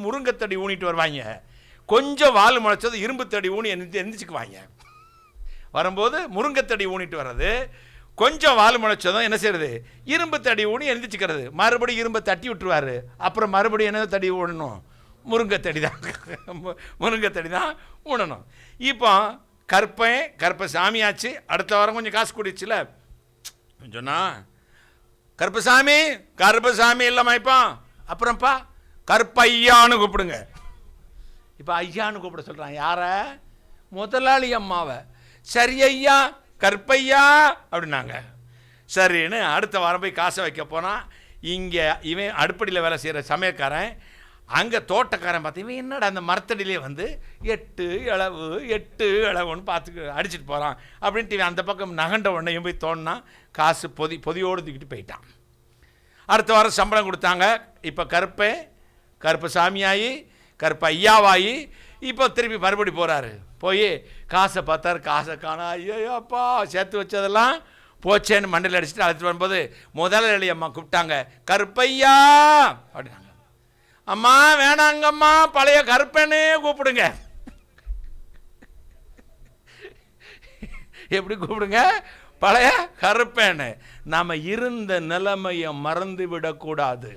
முருங்கைத்தடி ஊனிட்டு வருவாங்க, கொஞ்சம் வால் முளைச்சது இரும்பு தடி ஊனி எந்திரிச்சுக்குவாங்க. வரும்போது முருங்கைத்தடி ஊனிட்டு வர்றது, கொஞ்சம் வால் முளைச்சதும் என்ன செய்யறது, இரும்பு தடி ஊனி எந்திரிச்சுக்கிறது. மறுபடியும் இரும்பை தட்டி விட்டுருவாரு, அப்புறம் மறுபடியும் என்ன தடி ஊனணும், முருங்கைத்தடி தான் ஊனணும். இப்போ கருப்பசாமி ஆச்சு, அடுத்த வாரம் கொஞ்சம் காசு கூடிச்சுல சொன்னா, கருப்பசாமி இல்லைம்மா, இப்போ அப்புறம்ப்பா கருப்பையான்னு கூப்பிடுங்க. இப்போ ஐயான்னு கூப்பிட சொல்கிறான் யார? முதலாளி அம்மாவை. சரி ஐயா, கருப்பையா அப்படின்னாங்க. சரின்னு அடுத்த வாரம் போய் காசை வைக்க போனால், இங்கே இவன் அடுப்படியில் வேலை செய்கிற சமையல்காரன், அங்கே தோட்டக்காரன் பார்த்து இவன் என்னடா அந்த மரத்தடியிலே வந்து 8 இளவுன்னு பார்த்து அடிச்சுட்டு போகிறான் அப்படின்ட்டு இவன் அந்த பக்கம் நகண்ட உடனேயும் போய் தோணுனா காசு பொதியோடு தூக்கிட்டு போயிட்டான். அடுத்த வாரம் சம்பளம் கொடுத்தாங்க. இப்போ கருப்பசாமியாகி கருப்ப ஐயாவாகி இப்போ திருப்பி மறுபடி போகிறாரு. போய் காசை பார்த்தாரு, காசை காணா. ஐயோப்பா சேர்த்து வச்சதெல்லாம் போச்சேன்னு மண்டையில் அடிச்சுட்டு அழைச்சிட்டு வரும்போது முதலாளி அம்மா கூப்பிட்டாங்க, கருப்பையா அப்படின்னாங்க. அம்மா வேணாங்கம்மா, பழைய கருப்பனே கூப்பிடுங்க. எப்படி கூப்பிடுங்க? பழைய கருப்பேன்னு. நாம் இருந்த நிலைமையை மறந்து விடக்கூடாது.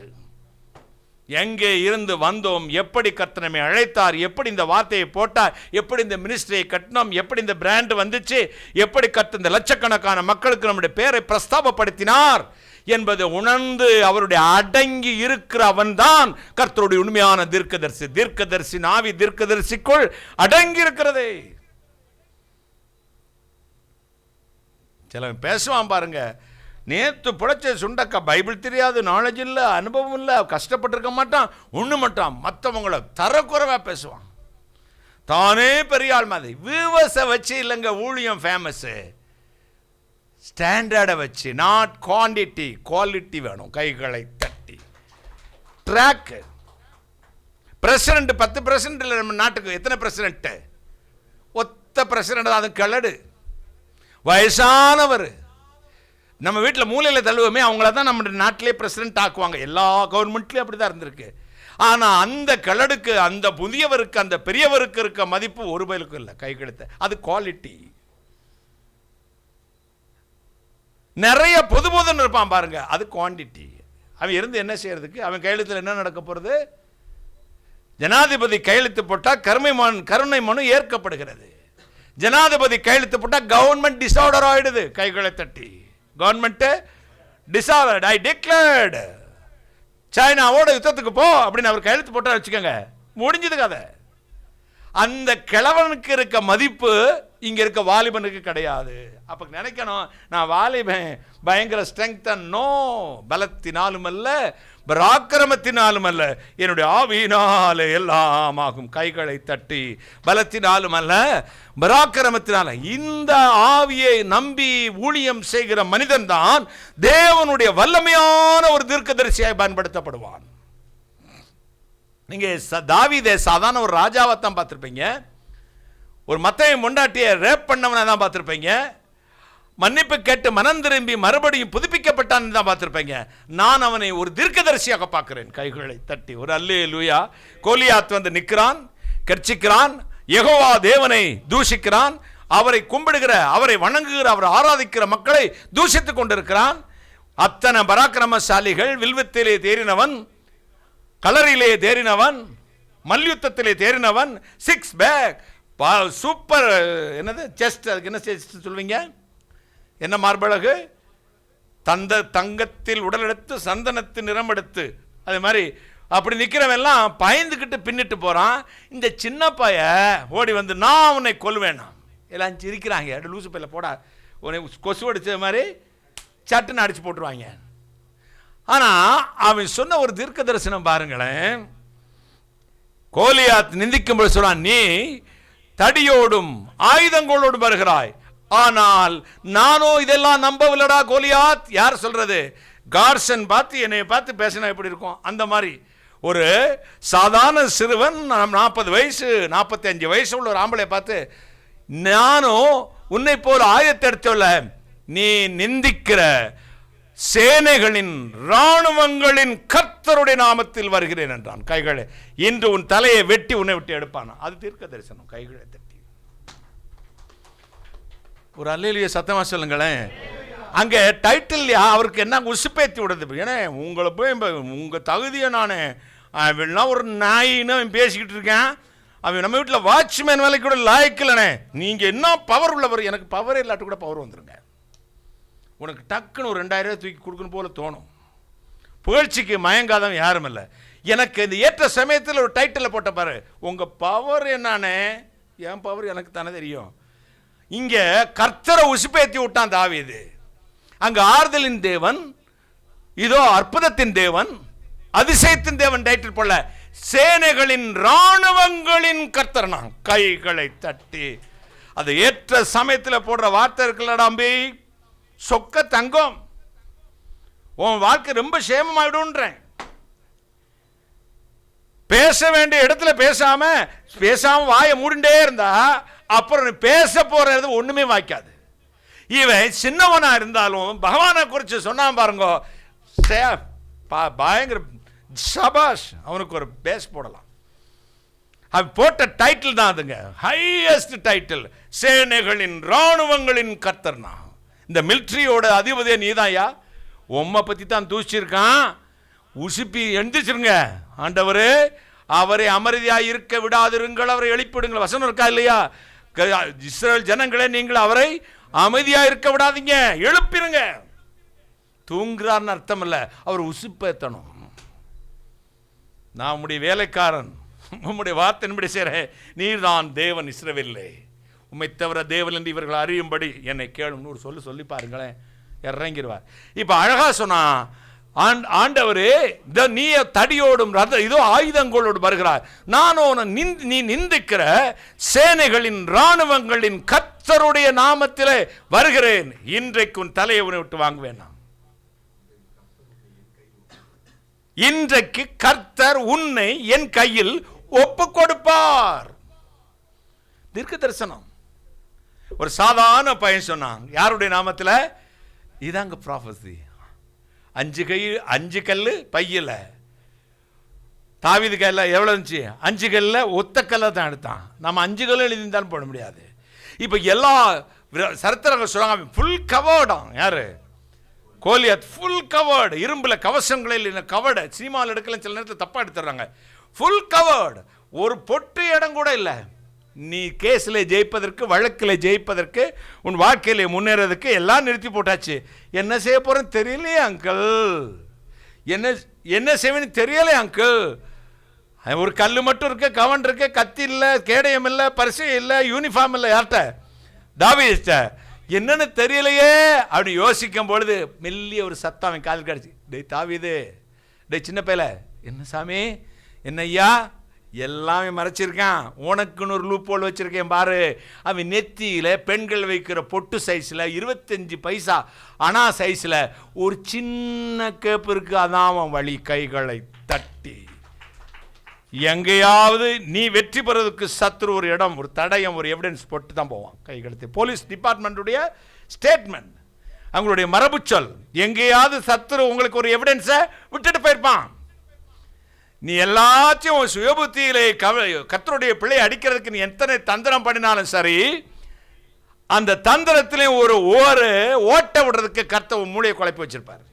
எங்கே இருந்து வந்தோம், எப்படி கர்த்தர் அழைத்தார், எப்படி இந்த வார்த்தையை போட்டார், எப்படி இந்த மினிஸ்ட்ரியை கட்டினோம், எப்படி இந்த பிராண்ட் வந்துச்சு, எப்படி கர்த்தர் இந்த லட்சக்கணக்கான மக்களுக்கு நம்முடைய பேரை பிரஸ்தாபப்படுத்தினார் என்பதை உணர்ந்து அவருடைய அடங்கி இருக்கிற அவன்தான் கர்த்தருடைய உண்மையான தீர்க்கதரிசி. தீர்க்கதரிசி ஆவி தீர்க்கதரிசிக்குள் அடங்கி இருக்கிறதே. சிலவன் பேசுவான் பாருங்க, நேற்று பிழைச்ச சுண்டக்கா, பைபிள் தெரியாது, நாலேஜ் இல்லை, அனுபவம் இல்லை, கஷ்டப்பட்டிருக்க மாட்டான், ஒன்று மாட்டான், மற்றவங்களை தரக்குறைவாக பேசுவான், தானே பெரிய ஆள் மாதிரி. வியூவர்ஸை வச்சு இல்லைங்க ஊழியம் ஃபேமஸ்ஸு, ஸ்டாண்டர்டை வச்சு, நாட் குவான்டிட்டி, குவாலிட்டி வேணும். கைகளை தட்டி ட்ராக்கு. பிரசிடென்ட் 10% இல்லை நம்ம நாட்டுக்கு. எத்தனை பிரசிடென்ட்? ஒத்த பிரசிடென்ட், அது கிளடு, வயசானவர். நம்ம வீட்டில் மூலையில் தள்ளுவோமே, அவங்கள தான் நம்ம நாட்டிலே பிரசிடென்ட் ஆக்குவாங்க. எல்லா கவர்மெண்ட்லேயும் அப்படி தான் இருந்திருக்கு. ஆனால் அந்த கிளடுக்கு, அந்த புதியவருக்கு, அந்த பெரியவருக்கு இருக்க மதிப்பு ஒரு பயிலுக்கும் இல்லை. கை கெடுத்த அது குவாலிட்டி. நிறைய பொதுபோதன் இருப்பான் பாருங்க, அது குவான்டிட்டி. அவன் இருந்து என்ன செய்யறதுக்கு? அவன் கையெழுத்தில் என்ன நடக்க போகிறது? ஜனாதிபதி கையெழுத்து போட்டால் கருணை மனு ஏற்கப்படுகிறது. ஜனாதிபதி கையெழுத்து போட்டால் கவர்மெண்ட் டிசார்டர் ஆயிடுது. கைகளை தட்டி கவர்மெண்ட் டிசார்டர்ட், ஐ டிக்ளேர்டு, சைனாவோட யுத்தத்துக்கு போ அப்படின்னு அவர் கையெழுத்து போட்டா வச்சுக்கோங்க, முடிஞ்சது கதை. அந்த கிழவனுக்கு இருக்க மதிப்பு இங்க இருக்க வாலிபனுக்கு கிடையாது. அப்ப நினைக்கணும், நான் வாலிபன், பயங்கர ஸ்ட்ரெங்த். நோ, பலத்தினாலும் அல்ல, பராக்கிரமத்தினாலும் அல்ல, என்னுடைய ஆவியினாலே எல்லாம் ஆகும். கைகளை தட்டி பலத்தினாலும் அல்ல, பராக்கிரமத்தினால. இந்த ஆவியை நம்பி ஊழியம் செய்கிற மனிதன் தான் தேவனுடைய வல்லமையான ஒரு தீர்க்கதரிசியாய் பயன்படுத்தப்படுவான். நீங்க தாவீதை சாதாரண ஒரு ராஜாவை தான் பார்த்திருப்பீங்க, ஒரு மத்தேயு பொண்டாட்டியை ரேப் பண்ணவனை தான் பார்த்திருப்பீங்க, மன்னிப்பு கேட்டு மனம் திரும்பி மறுபடியும் புதுப்பிக்கப்பட்டான்னு தான் பார்த்திருப்பீங்க. நான் அவனை ஒரு தீர்க்கதரிசியாக பார்க்கிறேன். கைகளை தட்டி ஒரு அல்லேலூயா. கோலியாத் வந்து நிற்கிறான், கர்ச்சிக்கிறான், யெகோவா தேவனை தூஷிக்கிறான், அவரை கும்பிடுகிற, அவரை வணங்குகிற, அவரை ஆராதிக்கிற மக்களை தூஷித்துக் கொண்டிருக்கிறான். அத்தனை பராக்கிரமசாலிகள், வில்வத்திலே தேறினவன், கலரிலே தேறினவன், மல்யுத்தத்திலே தேறினவன், 6 பேக், சூப்பர், என்னது செஸ்ட், அதுக்கு என்ன செஸ்ட் சொல்வீங்க, என்ன மார்பழகு, தங்கத்தில் உடல் எடுத்து சந்தனத்து நிறம் எடுத்து அதே மாதிரி அப்படி நிற்கிறவெல்லாம் பயந்துக்கிட்டு பின்னிட்டு போகிறான். இந்த சின்ன பைய ஓடி வந்து நான் உன்னை கொல்வேனா. எல்லாம் சிரிக்கிறாங்க. லூசு பையில போடா, உன்னை கொசு அடிச்ச மாதிரி சட்டுன்னு அடிச்சு போட்டுருவாங்க. ஆனால் அவன் சொன்ன ஒரு தீர்க்க தரிசனம் பாருங்களேன். கோலியாத் நிந்திக்கும்போது சொல்றான், நீ தடியோடும் ஆயுதங்களோடும் வருகிறாய், ஆனால் நானோ இதெல்லாம் நம்பவில்லடா கோலியாத். யார் சொல்றது? கார்சன் பார்த்து என்னை பார்த்து பேசினா எப்படி இருக்கும் அந்த மாதிரி. ஒரு சாதாரண சிறுவன் 40 வயசு 45 வயசு உள்ள ஒரு ஆம்பளை பார்த்து, நானும் உன்னை போல ஆயத்தை எடுத்துள்ள நீ நிந்திக்கிற சேனைகளின் இராணுவங்களின் கர்த்தருடைய நாமத்தில் வருகிறேன் என்றான். கைகளை இன்று உன் தலையை வெட்டி உன்னை விட்டு எடுப்பான். அது தீர்க்க தரிசனம். கைகளை தட்டி ஒரு அல்லேலூயா சத்தமா சொல்லுங்களேன். அங்க டைட்டில் அவருக்கு என்ன உசுப்பேத்தி விடுறது. ஏன்னா உங்களை போய் உங்க தகுதியை நான் ஒரு நாயின்னு அவன் பேசிக்கிட்டு இருக்கேன். அவன் நம்ம வீட்டில் வாட்ச்மேன் வேலைக்கு கூட லாய்க்கலனே. நீங்க என்ன பவர் உள்ளவர். எனக்கு பவர் இல்லாட்டு கூட பவர் வந்துருங்க. உனக்கு டக்குன்னு ஒரு 2000 ரூபாய் தூக்கி கொடுக்கணும் போல தோணும். புகழ்ச்சிக்கு மயங்காதவன் யாரும் இல்லை. எனக்கு இந்த ஏற்ற சமயத்தில் ஒரு டைட்டில் போட்ட பாரு, உங்க பவர் என்னன்னு. என் பவர் எனக்கு தானே தெரியும். இங்க கர்த்தரை உசுப்பேத்தி விட்டான் தாவீது. அங்க ஆறுதலின் தேவன், இதோ அற்புதத்தின் தேவன், அதிசயத்தின் தேவன் டைட்டில் போல சேனைகளின் இராணுவங்களின் கர்த்தர். நான் கைகளை தட்டி அது ஏற்ற சமயத்தில் போடுற வார்த்தை இருக்கலடாம்பி, சொக்க தங்கம், உன் வாழ்க்கை ரொம்ப சேமமாயிடும்ன்றேன். பேச வேண்டிய இடத்துல பேசாம வாயை மூடிண்டே இருந்தா அப்புறம் பேச போறது ஒண்ணுமே வாய்க்காது. இவன் சின்னவனா இருந்தாலும் பகவானை குறித்து சொன்னான் பாருங்க, பயங்கர சபாஷ். அவனுக்கு ஒரு பேஸ் போடலாம். அவன் போட்ட டைட்டில் தான் அதுங்க, ஹையஸ்ட் டைட்டில், சேனைகளின் இராணுவங்களின் கர்த்தர்னா. இந்த மிலிட்ரியோட அதிபதியே நீதான்யா. உம்மை பத்தி தான் தூசிச்சிருக்கான். உசுப்பி எழுந்திருச்சிருங்க. ஆண்டவரே அவரை அமைதியாக இருக்க விடாதிருங்கள், அவரை எழுப்பிடுங்கள். வசனம் இருக்கா இல்லையா? இஸ்ரவேல் ஜனங்களே நீங்கள் அவரை அமைதியா இருக்க விடாதீங்க, எழுப்பிருங்க. தூங்குறார்னு அர்த்தம் இல்ல, அவர் உசுப்பேத்தணும். நான் உம்முடைய வேலைக்காரன், உம்முடைய வார்த்தையின்படி செய்ற நீர் தான் தேவன் இஸ்ரவேலிலே, உம்மை தவிர தேவன் என்று இவர்கள் அறியும்படி என்னை கேளும் சொல்லி பாருங்களேன், இறங்கிடுவார். இப்ப அழகா சொன்னா, ஆண்டவரே நீ தடியோடும் இதோ ஆயுதங்களோடு வருகிறார், நானும் நீ நிந்திக்கிற சேனைகளின் இராணுவங்களின் கர்த்தருடைய நாமத்திலே வருகிறேன், இன்றைக்கு உன் தலையை உன்னை விட்டு வாங்குவேன். இன்றைக்கு கர்த்தர் உன்னை என் கையில் ஒப்பு கொடுப்பார். தீர்க்க தரிசனம். ஒரு சாதாரண பையன் சொன்னான், யாருடைய நாமத்தில்? இதாங்க ப்ராஃபஸி. 5 கல்லு பையில. தாவீது கையில் எவ்வளோ இருந்துச்சு? 5 கல்லில் ஒத்த கல்லை தான் எடுத்தான். நம்ம 5 கல்லும் எழுதியிருந்தாலும் போட முடியாது. இப்போ எல்லா சரித்திரங்கள் சொல்றாங்க, ஃபுல் கவர்டாம். யாரு? Goliath full covered. இரும்புல கவசங்களில் கவர்டு. சினிமாவில் எடுக்கலாம், சில நேரத்தில் தப்பா எடுத்துறாங்க. ஃபுல் கவர்டு, ஒரு பொட்டு இடம் கூட இல்லை. நீ கேஸில் ஜெயிப்பதற்கு, வழக்கில் ஜெயிப்பதற்கு, உன் வாழ்க்கையில முன்னேறதுக்கு எல்லாம் நிறுத்தி போட்டாச்சு. என்ன செய்ய போறேன்னு தெரியலையே அங்கிள், என்ன செய்வேன்னு தெரியலையே அங்கிள். ஒரு கல் மட்டும் இருக்கு, கவன் இருக்கு, கத்தி இல்லை, கேடயம் இல்லை, பரிசு இல்லை, யூனிஃபார்ம் இல்லை. யார்கிட்ட? தாவீதுட்ட. என்னன்னு தெரியலையே அப்படி யோசிக்கும் பொழுது மெல்லிய ஒரு சத்தம் அவன் கால் கிடச்சி. டேய் தாவீது, டேய் சின்ன பையல, என்ன சாமி, என்ன ஐயா, எல்லாமே மறைச்சிருக்கான், உனக்குன்னு ஒரு லூப் ஹோல் வச்சிருக்கேன் பாரு. அவன் நெத்தியில பெண்கள் வைக்கிற பொட்டு சைஸ்ல 25 பைசா அணா சைஸ்ல ஒரு சின்ன கேப்பு இருக்கு. அதான் அவன் வழி. கைகளை தட்டி எங்கேயாவது நீ வெற்றி பெறதுக்கு சத்ரு ஒரு இடம், ஒரு தடயம், ஒரு எவிடன்ஸ் போட்டு தான் போவான். கைகழுத்து போலீஸ் டிபார்ட்மெண்ட்டுடைய ஸ்டேட்மெண்ட், அவங்களுடைய மரபு சொல். எங்கேயாவது சத்ரு உங்களுக்கு ஒரு எவிடன்ஸை விட்டுட்டு போயிருப்பான். நீ எல்லாத்தையும் சுயபுத்தியிலே கர்த்தருடைய பிள்ளை அடிக்கிறதுக்கு நீ எத்தனை தந்திரம் பண்ணினாலும் சரி, அந்த தந்திரத்திலே ஒரு ஓட்ட விடுறதுக்கு கர்த்தர் மூளையை குழப்பி வச்சிருப்பார்.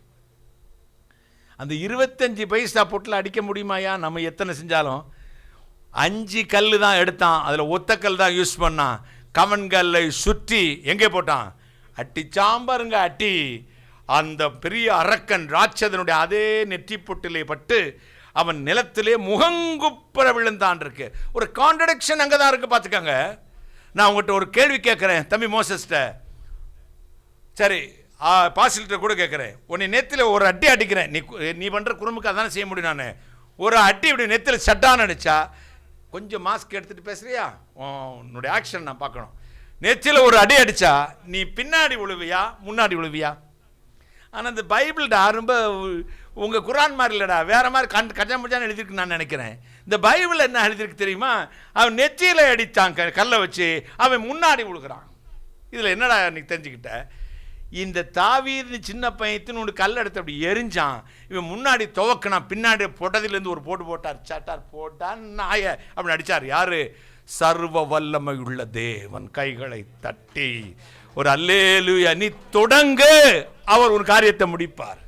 அந்த 25 பைசா பொட்டில் அடிக்க முடியுமாயா? நம்ம எத்தனை செஞ்சாலும். 5 கல் தான் எடுத்தான், அதில் ஒத்த கல் தான் யூஸ் பண்ணான். கவன் கல்லை சுற்றி எங்கே போட்டான்? அட்டி சாம்பாருங்க அட்டி. அந்த பெரிய அரக்கன் ராட்சதனுடைய அதே நெற்றி பொட்டிலே பட்டு அவன் நிலத்திலே முகங்குப்புற விழுந்தான் இருக்கு. ஒரு கான்ட்ரடிக்ஷன் அங்கே தான் இருக்கு. பார்த்துக்கங்க. நான் உங்கள்கிட்ட ஒரு கேள்வி கேட்குறேன் தம்பி மோசஸ்ட்ட, சரி பாசில்கிட்ட கூட கேட்குறேன். உன்னை நெத்தியில் ஒரு அடி அடிக்கிறேன், நீ பண்ணுற குறும்புக்கு அதானே செய்ய முடியும். நான் ஒரு அடி இப்படி நெத்தியில் சட்டான்னு அடித்தா கொஞ்சம் மாஸ்க் எடுத்துகிட்டு பேசுறியா, உன்னுடைய ஆக்ஷன் நான் பார்க்கணும். நெத்தியில் ஒரு அடி அடித்தா நீ பின்னாடி விழுவியா முன்னாடி விழுவியா? ஆனால் இந்த பைபிள்டா ரொம்ப உங்கள் குரான் மாதிரி இல்லைடா, வேறு மாதிரி கஜா முஜான்னு எழுதிருக்கு நான் நினைக்கிறேன். இந்த பைபிள் என்ன எழுதிருக்கு தெரியுமா? அவன் நெற்றியில் அடித்தான் கல்லை வச்சு, அவன் முன்னாடி விழுகிறான். இதில் என்னடா எனக்கு தெரிஞ்சுக்கிட்ட, இந்த தாவீது சின்ன பையத்தின்னு ஒன்று கல் எடுத்து அப்படி எரிஞ்சான், இவன் முன்னாடி துவக்கினான், பின்னாடி போட்டதிலேருந்து ஒரு போட்டு போட்டார், சட்டார் போட்டான், நாய அப்படின்னு அடித்தார். யாரு? சர்வ வல்லமை உள்ள தேவன். கைகளை தட்டி ஒரு அல்லேலூயா. நீ தொடங்கு, அவர் ஒரு காரியத்தை முடிப்பார்.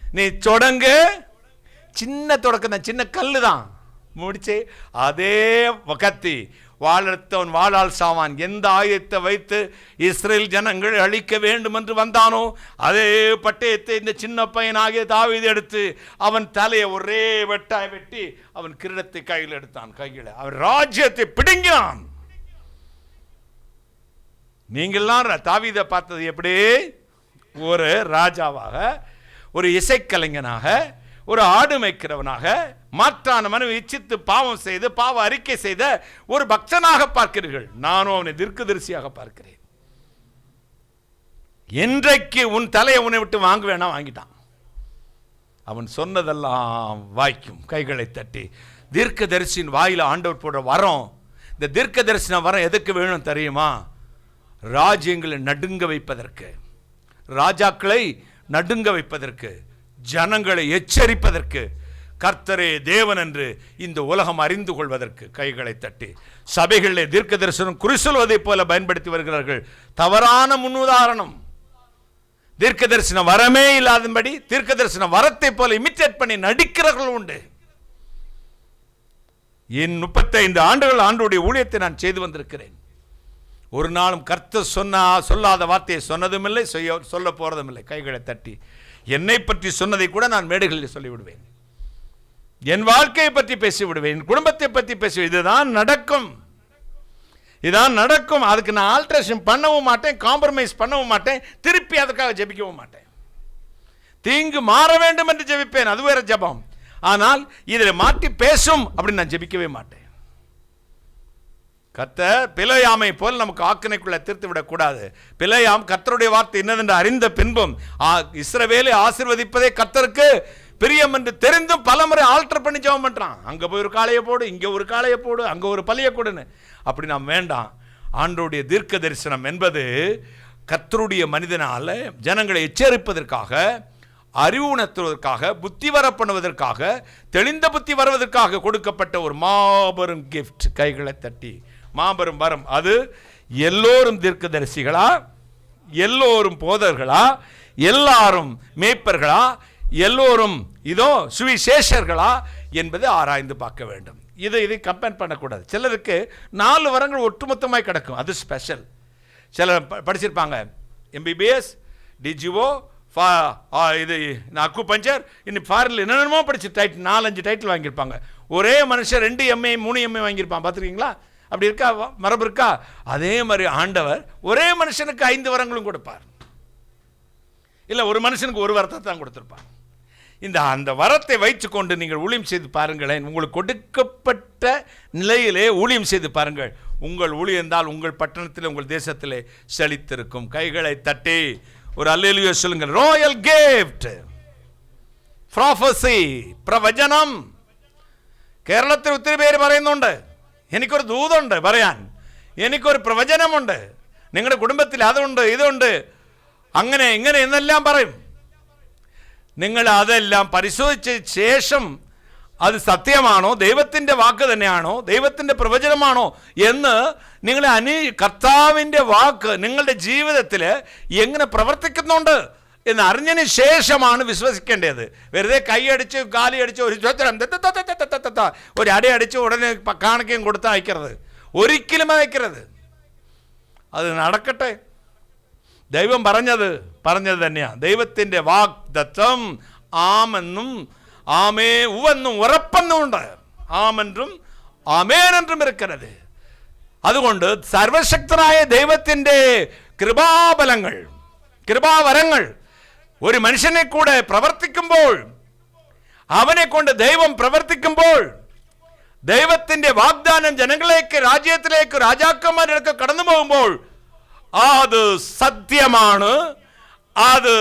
நீ தொடங்கு. சின்ன தொடக்கம் தான், சின்ன கல்லு தான், முடிச்சு அதே கத்தி வாழத்தவன் வாழால் சாவான். எந்த ஆயத்தை வைத்து இஸ்ரேல் ஜனங்கள் அழிக்க வேண்டும் என்று வந்தானோ அதே பட்டயத்தை இந்த சின்ன பையனாகிய தாவீது எடுத்து அவன் தலையை ஒரே வெட்டாய் வெட்டி அவன் கிரீடத்தை கையில் எடுத்தான். கையில் அவன் ராஜ்யத்தை பிடுங்கினான். நீங்கள்லாம் தாவீதை பார்த்தது எப்படி? ஒரு ராஜாவாக, ஒரு இசைக்கலைஞனாக, ஒரு ஆடு மேய்க்கிறவனாக, மாற்றான மனு இச்சித்து பாவம் செய்து பாவ அறிக்கை செய்த ஒரு பக்தனாக பார்க்கிறீர்கள். நானும் அவனை தீர்க்கதரிசியாக பார்க்கிறேன். என்றைக்கு உன் தலையை உன்னை விட்டு வாங்குவேனா வாங்கிட்டான். அவன் சொன்னதெல்லாம் வாய்க்கும். கைகளை தட்டி தீர்க்கதரிசியின் வாயில ஆண்டவர் போடுற வரம். இந்த தீர்க்க தரிசன வரம் எதுக்கு வேணும் தெரியுமா? ராஜ்யங்களை நடுங்க வைப்பதற்கு, ராஜாக்களை நடுங்க வைப்பதற்கு, ஜனங்களை எச்சரிப்பதற்கு, கர்த்தரே தேவன் என்று இந்த உலகம் அறிந்து கொள்வதற்கு. கைகளை தட்டி சபைகளிலே தீர்க்க தரிசனம் குறிசொல்வதை போல பயன்படுத்தி வருகிறார்கள். தவறான முன்னுதாரணம். தீர்க்க தரிசன வரமே இல்லாதபடி தீர்க்க தரிசன வரத்தை போல இமிட்டேட் பண்ணி நடிக்கிறவர்கள் உண்டு. என் 35 ஆண்டுகள் ஆண்டுடைய ஊழியத்தை நான் செய்து வந்திருக்கிறேன். ஒரு நாளும் கர்த்தர் சொல்லாத வார்த்தையை சொன்னதும் இல்லை, சொல்ல போறதும் இல்லை. கைகளை தட்டி என்னை பற்றி சொன்னதை கூட நான் மேடைகளில் சொல்லிவிடுவேன். என் வாழ்க்கையை பற்றி பேசிவிடுவேன், என் குடும்பத்தை பற்றி பேசுவேன். இதுதான் நடக்கும், இதுதான் நடக்கும். அதுக்கு நான் ஆல்ட்ரேஷன் பண்ணவும் மாட்டேன், காம்ப்ரமைஸ் பண்ணவும் மாட்டேன், திருப்பி அதுக்காக ஜெபிக்கவும் மாட்டேன். தீங்கு மாற வேண்டும் என்று ஜெபிப்பேன், அது வேற ஜெபம். ஆனால் இதில் மாற்றி பேசும் அப்படின்னு நான் ஜெபிக்கவே மாட்டேன். கர்த்தர் பிலேயாமை போல் நமக்கு ஆக்கினைக்குள்ள தீர்த்து விடக்கூடாது. பிலேயாம் கர்த்தருடைய வார்த்தை என்னதென்று அறிந்த பின்பும் இஸ்ரவேலை ஆசீர்வதிப்பதே கர்த்தருக்கு பிரியம் என்று தெரிந்தும் பலமுறை ஆல்டர் பண்ணி ஜெபம் பண்றான். அங்க போய் ஒரு காளையை போடு, இங்க ஒரு காளையை போடு, அங்க ஒரு பலியை கொடுன்னு. அப்படி நாம் வேண்டாம். ஆண்டவருடைய தீர்க்க தரிசனம் என்பது கர்த்தருடைய மனிதனால ஜனங்களை எச்சரிப்பதற்காக, அறிவுணர்த்துவதற்காக, புத்தி வர பண்ணுவதற்காக, தெளிந்த புத்தி வருவதற்காக கொடுக்கப்பட்ட ஒரு மாபெரும் கிஃப்ட். கைகளை தட்டி மாபெரும் வரம். அது எல்லோரும் தீர்க்கதரிசிகளா, எல்லோரும் போதர்களா, எல்லாரும் மேய்ப்பர்களா, எல்லோரும் இதோ சுவிசேஷர்களா என்பதை ஆராய்ந்து பார்க்க வேண்டும். இதை கம்பேர் பண்ணக்கூடாது. சிலருக்கு 4 வரங்கள் ஒட்டுமொத்தமாய் கிடக்கும், அது ஸ்பெஷல். சிலர் படிச்சிருப்பாங்க MBBS, DGO, இது அக்கு பஞ்சர், இன்னும் ஃபாரின்ல என்னென்னமோ படிச்சு 4-5 டைட்டில் வாங்கியிருப்பாங்க. ஒரே மனுஷன் 2 MA 3 MA வாங்கியிருப்பான். பார்த்துருக்கீங்களா? அப்படி இருக்கா? மரபு இருக்கா? அதே மாதிரி ஆண்டவர் ஒரே மனுஷனுக்கு 5 வரங்களும் கொடுப்பார். இல்லை, ஒரு மனுஷனுக்கு 1 வரத்தை தான் கொடுத்துருப்பார். அந்த வரத்தை வைத்துக்கொண்டு நீங்கள் ஊழியம் செய்து பாருங்களேன். உங்களுக்கு கொடுக்கப்பட்ட நிலையிலே ஊழியம் செய்து பாருங்கள். உங்கள் ஊழியந்தால் உங்கள் பட்டணத்தில், உங்கள் தேசத்திலே செழித்திருக்கும். கைகளை தட்டி ஒரு அல்லேலூயா சொல்லுங்கள். ராயல் கிஃப்ட், prophecy, പ്രവചനം. കേരളത്തിൽ ഒത്തിരി പേര് പറയുന്നുണ്ട്, എനിക്കൊരു ദൂതുണ്ട് പറയാൻ, എനിക്കൊരു പ്രവചനമുണ്ട്, നിങ്ങളുടെ കുടുംബത്തിൽ അതുണ്ട് ഇതുണ്ട്, അങ്ങനെ ഇങ്ങനെ എന്നെല്ലാം പറയും. നിങ്ങൾ അതെല്ലാം പരിശോധിച്ച ശേഷം അത് സത്യമാണോ, ദൈവത്തിൻ്റെ വാക്ക് തന്നെയാണോ, ദൈവത്തിൻ്റെ പ്രവചനമാണോ എന്ന് നിങ്ങളെ കർത്താവിൻ്റെ വാക്ക് നിങ്ങളുടെ ജീവിതത്തിൽ എങ്ങനെ പ്രവർത്തിക്കുന്നുണ്ട് എന്ന് അറിഞ്ഞതിന് ശേഷമാണ് വിശ്വസിക്കേണ്ടത്. വെറുതെ കൈയടിച്ച് കാലിയടിച്ച് ഒരു അടിയടിച്ച് ഉടനെ കാണിക്കുകയും കൊടുത്ത് അയക്കരുത്. ഒരിക്കലും അയക്കരുത്. അത് നടക്കട്ടെ. ദൈവം പറഞ്ഞത് തന്നെയാ. ദൈവത്തിൻ്റെ വാഗ്ദത്തം ആമെന്നും ആമേ ഉവെന്നും ഉറപ്പെന്നും ഉണ്ട്. ആമെന്നും ആമേനെന്നും ഇരിക്കുന്നത്. അതുകൊണ്ട് സർവശക്തനായ ദൈവത്തിൻ്റെ കൃപാബലങ്ങൾ, കൃപാവരങ്ങൾ ഒരു മനുഷ്യനെ കൂടെ പ്രവർത്തിക്കുമ്പോൾ, അവനെ കൊണ്ട് ദൈവം പ്രവർത്തിക്കുമ്പോൾ, ദൈവത്തിൻ്റെ വാഗ്ദാനം ജനങ്ങളിലേക്ക്, രാജ്യത്തിലേക്ക്, രാജാക്കന്മാരിലേക്ക് കടന്നു പോകുമ്പോൾ അത് സത്യമാണ്. അത്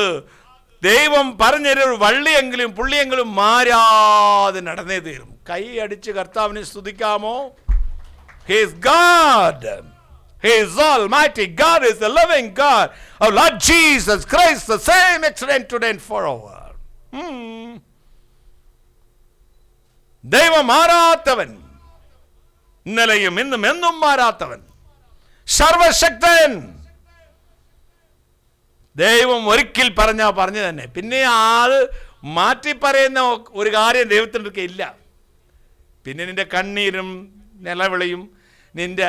ദൈവം പറഞ്ഞൊരു വള്ളിയെങ്കിലും പുള്ളിയെങ്കിലും മാറാതെ നടന്നേ തീരും. കൈ അടിച്ച് കർത്താവിനെ സ്തുതിക്കാമോ? He is God. He is Almighty. God is the living God. Our Lord Jesus Christ, the same yesterday, today and forever. ദൈവം മാറാത്തവൻ, ഇന്നലെയും ഇന്നും എന്നും മാറാത്തവൻ, സർവശക്തൻ. ദൈവം ഒരിക്കൽ പറഞ്ഞു തന്നെ. പിന്നെ അത് മാറ്റി പറയുന്ന ഒരു കാര്യം ദൈവത്തിൻ്റെ ഇല്ല. പിന്നെ നിന്റെ കണ്ണീരും നിലവിളിയും നിന്റെ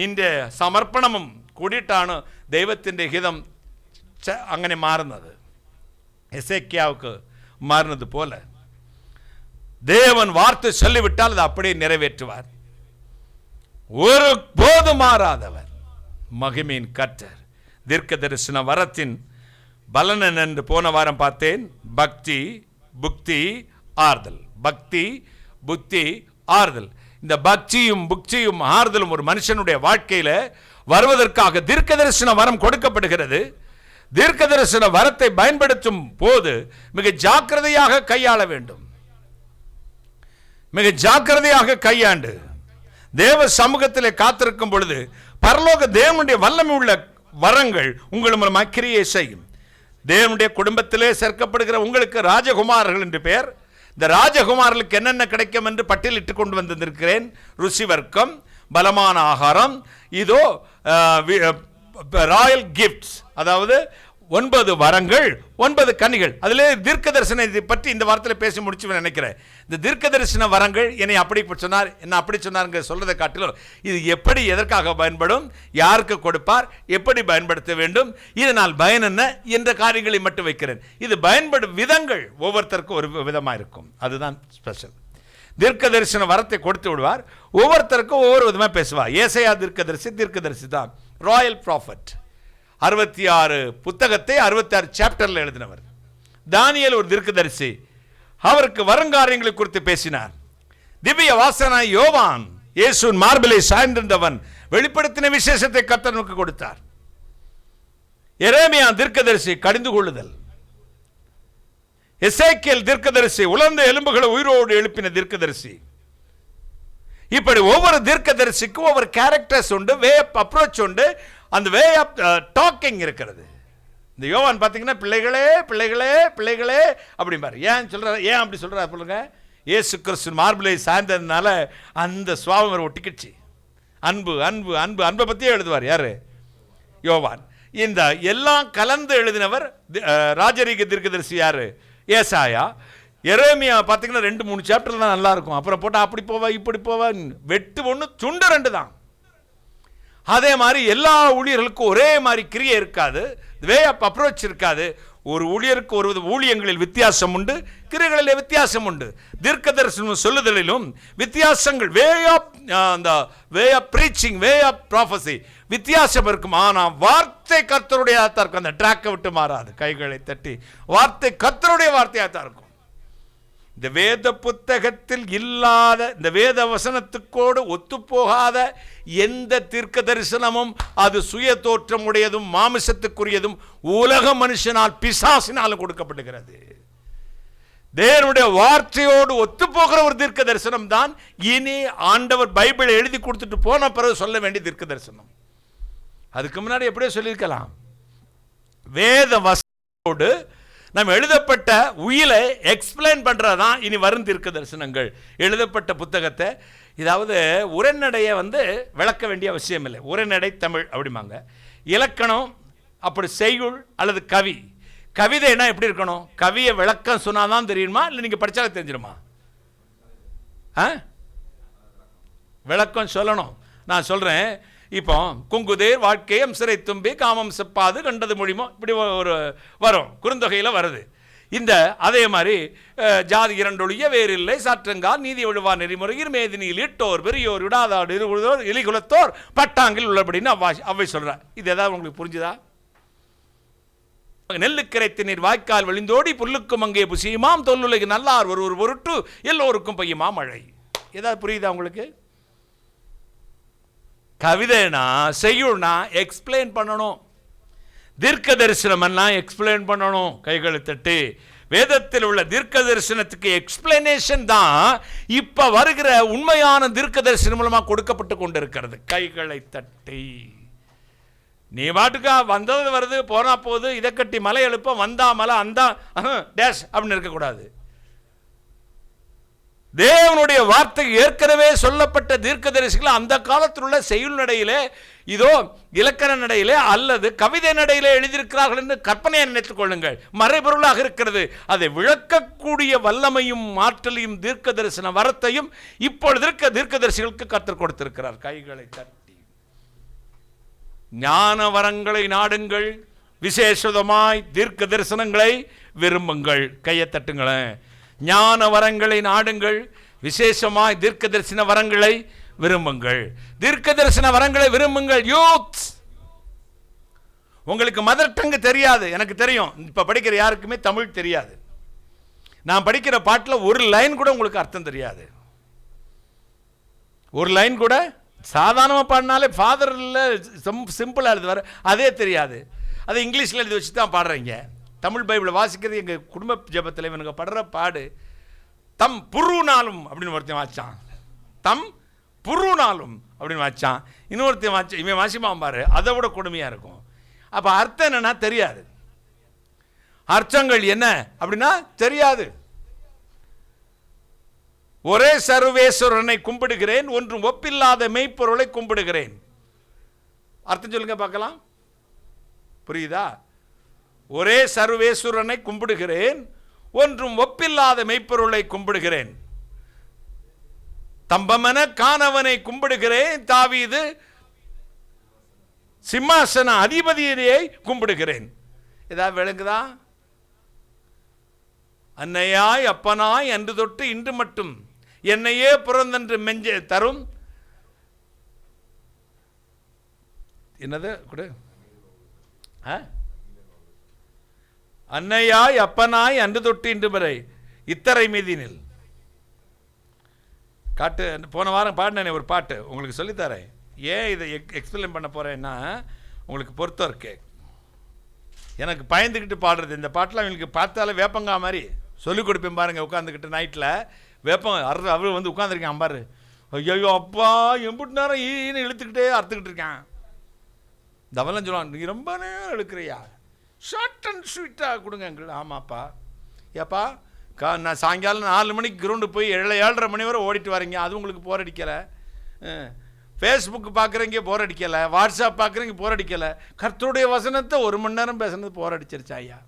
നിന്റെ സമർപ്പണവും കൂടിയിട്ടാണ് ദൈവത്തിൻ്റെ ഹിതം അങ്ങനെ മാറുന്നത്. എസേക്കിയാവുക്ക് മാറുന്നത് പോലെ தேவன் வார்த்தை சொல்லிவிட்டால் அதை அப்படியே நிறைவேற்றுவார். ஒரு போது மாறாதவர், மகிமையின் கர்த்தர். தீர்க்க தரிசன வரத்தின் பலன் என்று போன வாரம் பார்த்தேன். பக்தி, புக்தி, ஆறுதல். பக்தி, புத்தி, ஆறுதல். இந்த பக்தியும் புக்தியும் ஆறுதலும் ஒரு மனுஷனுடைய வாழ்க்கையில வருவதற்காக தீர்க்க தரிசன வரம் கொடுக்கப்படுகிறது. தீர்க்க தரிசன வரத்தை பயன்படுத்தும் போது மிக ஜாக்கிரதையாக கையாள வேண்டும். மிக ஜாக்கிரதையாக கையாண்டு தேவ சமூகத்திலே காத்திருக்கும் பொழுது பரலோக தேவனுடைய வல்லமை உள்ள வரங்கள் உங்கள் மூலமாக கிரியை செய்யும். தேவனுடைய குடும்பத்திலே சேர்க்கப்படுகிற உங்களுக்கு ராஜகுமாரர்கள் என்று பெயர். இந்த ராஜகுமாரர்களுக்கு என்னென்ன கிடைக்கும் என்று பட்டியலிட்டு கொண்டு வந்திருக்கிறேன். ருசி வர்க்கம், பலமான ஆகாரம், இதோ ராயல் கிஃப்ட்ஸ், அதாவது 9 வரங்கள், 9 கனிகள். அதிலே தீர்க்க தரிசனத்தை பற்றி இந்த வாரத்தில் பேசி முடிச்சு நினைக்கிறேன். இந்த தீர்க்க தரிசன வரங்கள் என்னை அப்படி சொன்னார், என்ன அப்படி சொன்னாருங்க சொல்றதை காட்டிலும் இது எப்படி எதற்காக பயன்படும், யாருக்கு கொடுப்பார், எப்படி பயன்படுத்த வேண்டும், இதனால் பயன் என்ன என்ற காரியங்களை மட்டும் வைக்கிறேன். இது பயன்படும் விதங்கள் ஒவ்வொருத்தருக்கும் ஒரு விதமாக இருக்கும். அதுதான் ஸ்பெஷல். தீர்க்க தரிசன வரத்தை கொடுத்து விடுவார். ஒவ்வொருத்தருக்கும் ஒவ்வொரு விதமாக பேசுவார். ஏசாயா தீர்க்கதரிசி தான் ராயல் ப்ராஃபட். 66 புத்தகத்தை 66 சாப்டர்ல எழுதினவர். தானியேல் ஒரு தீர்க்கதரிசி. அவருக்கு வருங்காரியங்களை குறித்து பேசினார். திவ்ய வாசனாய் யோவான் இயேசுவின் மார்பிலை சாய்ந்திருந்தவன் வெளிப்படுத்தின விசேஷத்தை கர்த்தர் நமக்கு கொடுத்தார். எரேமியா தீர்க்கதரிசி கடிந்து கொள்ளுதல். எசேக்கியேல் தீர்க்கதரிசி உலர்ந்த எலும்புகளை உயிரோடு எழுப்பின தீர்க்கதரிசி. இப்படி ஒவ்வொரு தீர்க்கதரிசிக்கும் ஒவ்வொரு கேரக்டர்ஸ் உண்டு, வே ஆஃப் அப்ரோச் உண்டு, அந்த வே ஆஃப் டாக்கிங் இருக்கிறது. இந்த யோவான் பார்த்தீங்கன்னா பிள்ளைகளே பிள்ளைகளே பிள்ளைகளே அப்படிம்பார். ஏன் சொல்கிறார், ஏன் அப்படி சொல்கிறார் சொல்லுங்க? இயேசு கிறிஸ்து மார்பிலை சாய்ந்ததுனால அந்த சுவாபம் ஒட்டிக்கிடுச்சு. அன்பு அன்பு அன்பு அன்பை பற்றியே எழுதுவார். யார்? யோவான். இந்த எல்லாம் கலந்து எழுதினவர் ராஜரீக தீர்க்கதரிசி யார்? ஏசாயா. எரேமியா பார்த்தீங்கன்னா 2-3 சாப்டர் தான் நல்லா இருக்கும். அப்புறம் போட்டால் அப்படி போவா இப்படி போவா, வெட்டு 1 துண்டு 2 தான். அதே மாதிரி எல்லா ஊழியர்களுக்கும் ஒரே மாதிரி கிரியை இருக்காது, வே ஆஃப் அப்ரோச் இருக்காது. ஒரு ஊழியருக்கு ஒரு ஊழியங்களில் வித்தியாசம் உண்டு, கிரியைகளிலே வித்தியாசம் உண்டு. தீர்க்க தரிசனம் சொல்லுதலிலும் வித்தியாசங்கள், way of preaching, way of prophecy வித்தியாசம் இருக்கும். ஆனால் வார்த்தை கர்த்தருடையதாக தான் இருக்கும். அந்த ட்ராக்கை விட்டு மாறாது. கைகளை தட்டி வார்த்தை கர்த்தருடைய வார்த்தையாக தான் இருக்கும். இந்த வேத புத்தகத்தில் இல்லாத, இந்த வேத வசனத்துக்கோடு ஒத்துப்போகாத எந்த தீர்க்க தரிசனமும் அது சுய தோற்றமுடையதும் மாமிசத்துக்குரியதும் உலக மனுஷனால் பிசாசினாலும் கொடுக்கப்படுகிறது. தேவனுடைய வார்த்தையோடு ஒத்துப்போகிற ஒரு தீர்க்க தரிசனம் தான் இனி ஆண்டவர் பைபிளை எழுதி கொடுத்துட்டு போன பிறகு சொல்ல வேண்டிய தீர்க்க தரிசனம். அதுக்கு முன்னாடி எப்படியோ சொல்லியிருக்கலாம். வேத வசனத்தோடு நம்ம எழுதப்பட்ட உயிலை எக்ஸ்பிளைன் பண்ணுறதான் இனி வரும் தீர்க்க தரிசனங்கள். எழுதப்பட்ட புத்தகத்தை, இதாவது உரைநடையை விளக்க வேண்டிய அவசியம் இல்லை. உரைநடை தமிழ் அப்படிம்பாங்க. இலக்கணம் அப்படி செய்யுள் அல்லது கவி. கவிதைனா எப்படி இருக்கணும்? கவியை விளக்கம் சொன்னாதான் தெரியுமா, இல்லை நீங்கள் படித்தாலே தெரிஞ்சிடுமா? விளக்கம் சொல்லணும். நான் சொல்கிறேன், இப்போ குங்குதேர் வாழ்க்கையம் சிறை தும்பி காமம் செப்பாது கண்டது மொழிமோ இப்படி ஒரு வரும், குறுந்தொகையில் வருது. இந்த அதே மாதிரி ஜாதி இரண்டொழிய வேறில்லை சாற்றங்கால் நீதி ஒழுவார் நெறிமுறையில் மேதினியில் இட்டோர் பெரியோர் விடாதாடு இருகுலத்தோர் இலிகுலத்தோர் பட்டாங்கில் உள்ளபடின்னு அவ்வை சொல்கிறார். இது ஏதாவது உங்களுக்கு புரிஞ்சுதா? நெல்லுக்கரைத்து நீர் வாய்க்கால் வெளிந்தோடி புல்லுக்கும் அங்கே புசியுமாம் தொல்லுலகு நல்லார் ஒரு பொருட்டு எல்லோருக்கும் பெய்யுமா மழை. ஏதாவது புரியுதா உங்களுக்கு? கவிதைனா செய்யுள்னா எக்ஸ்பிளைன் பண்ணணும், தீர்க்க தரிசனம்னா எக்ஸ்பிளைன் பண்ணணும். கைகளை தட்டி வேதத்தில் உள்ள தீர்க்க தரிசனத்துக்கு எக்ஸ்பிளனேஷன் தான் இப்ப வருகிற உண்மையான தீர்க்க தரிசனம் மூலமா கொடுக்கப்பட்டு கொண்டிருக்கிறது. கைகளை தட்டி நீ பாட்டுக்கா வந்தது வருது போனா போது இதை கட்டி மலை எழுப்ப வந்தா மலை அந்த டேஷ் அப்படின்னு இருக்கக்கூடாது. தேவனுடைய வார்த்தை ஏற்கனவே சொல்லப்பட்ட தீர்க்கதரிசிகள் அந்த காலத்தில் உள்ள செய்யுள் நடையிலே இதோ இலக்கண நடையிலே அல்லது கவிதை நடையிலே எழுதியிருக்கிறார்கள் என்று கற்பனையை நினைத்துக் கொள்ளுங்கள். மறைபொருளாக இருக்கிறது. அதை விளக்கக்கூடிய வல்லமையும் ஆற்றலையும் தீர்க்க தரிசன வரத்தையும் இப்பொழுது இருக்க தீர்க்கதரிசிகளுக்கு கற்றுக் கொடுத்திருக்கிறார். கைகளை தட்டி ஞான வரங்களை நாடுங்கள், விசேஷமாய் தீர்க்க தரிசனங்களை விரும்புங்கள். கையை தட்டுங்களேன். ஞான வரங்களை நாடுங்கள், விசேஷமாய் தீர்க்க தரிசன வரங்களை விரும்புங்கள். தீர்க்க தரிசன வரங்களை விரும்புங்கள். யூத், உங்களுக்கு மதர் டங்கு தெரியாது, எனக்கு தெரியும். இப்ப படிக்கிற யாருக்குமே தமிழ் தெரியாது. நான் படிக்கிற பாட்டில் ஒரு லைன் கூட உங்களுக்கு அர்த்தம் தெரியாது. ஒரு லைன் கூட சாதாரணமாக பாடினாலே ஃபாதர் இல்லை சிம்பிளாக எழுது வர அதே தெரியாது. அதை இங்கிலீஷில் எழுதி வச்சு தான் பாடுறீங்க. தமிழ் பைபிளை வாசிக்கிறது எங்கள் குடும்ப ஜபத்தில் இவனுக்கு படுற பாடு. தம் புருநாளும் அப்படின்னு ஒருத்தன் வாச்சான், தம் புருநாளும் அப்படின்னு வாச்சான். இன்னொருத்தன் வாச்சா இவன் வாசிமான் பாரு, அதை விட கொடுமையாக இருக்கும். அப்போ அர்த்தம் என்னன்னா தெரியாது, அர்த்தங்கள் என்ன அப்படின்னா தெரியாது. ஒரே சர்வேஸ்வரனை கும்பிடுகிறேன், ஒன்றும் ஒப்பில்லாத மெய்ப்பொருளை கும்பிடுகிறேன். அர்த்தம் சொல்லுங்க பார்க்கலாம். புரியுதா? ஒரே சர்வேஸ்வரனை கும்பிடுகிறேன், ஒன்றும் ஒப்பில்லாத மெய்ப்பொருளை கும்பிடுகிறேன். தம்பமன காணவனை கும்பிடுகிறேன், தாவீது சிம்மாசன அதிபதியை கும்பிடுகிறேன். ஏதாவது விளங்குதா? அன்னையாய் அப்பனாய் அன்று தொட்டு இன்று மட்டும் என்னையே புறந்தன்று மெஞ்ச தரும் என்னது கூட அன்னையாய் அப்பனாய் அன்று தொட்டு இன்று வரை இத்தரை மீதினில் காட்டு. போன வாரம் பாடினேன் ஒரு பாட்டு, உங்களுக்கு சொல்லித்தரேன். ஏன் இதை எக்ஸ்பிளைன் பண்ண போறேன்னா உங்களுக்கு பொறுத்த இருக்கு. எனக்கு பயந்துக்கிட்டு பாடுறது இந்த பாட்டெலாம் இவங்களுக்கு பார்த்தாலே வேப்பங்கா மாதிரி சொல்லிக் கொடுப்பேன் பாருங்க. உட்காந்துக்கிட்டு நைட்டில் வேப்பம் அவர் வந்து உட்காந்துருக்கேன் பாரு. ஐயோ அப்பா எம்பிட்டு நேரம் ஈன்னு இழுத்துக்கிட்டே அறுத்துக்கிட்டு இருக்கேன். தவெல்லாம் சொல்லுவான், நீ ரொம்ப நேரம் இழுக்கிறியா, ஷார்ட் அண்ட் ஸ்வீட்டாக கொடுங்க எங்களுக்கு. ஆமாப்பா. ஏப்பா நான் சாயங்காலம் 4 மணிக்கு கிரவுண்டு போய் 7:30 மணி வரை ஓடிட்டு வரீங்க, அது உங்களுக்கு போர் அடிக்கலை. ஃபேஸ்புக் பார்க்குறீங்க போர் அடிக்கலை, வாட்ஸ்அப் பார்க்குறீங்க போர் அடிக்கலை. கர்த்தருடைய வசனத்தை 1 மணி நேரம் பேசுனது போர் அடிச்சிருச்சு ஐயா.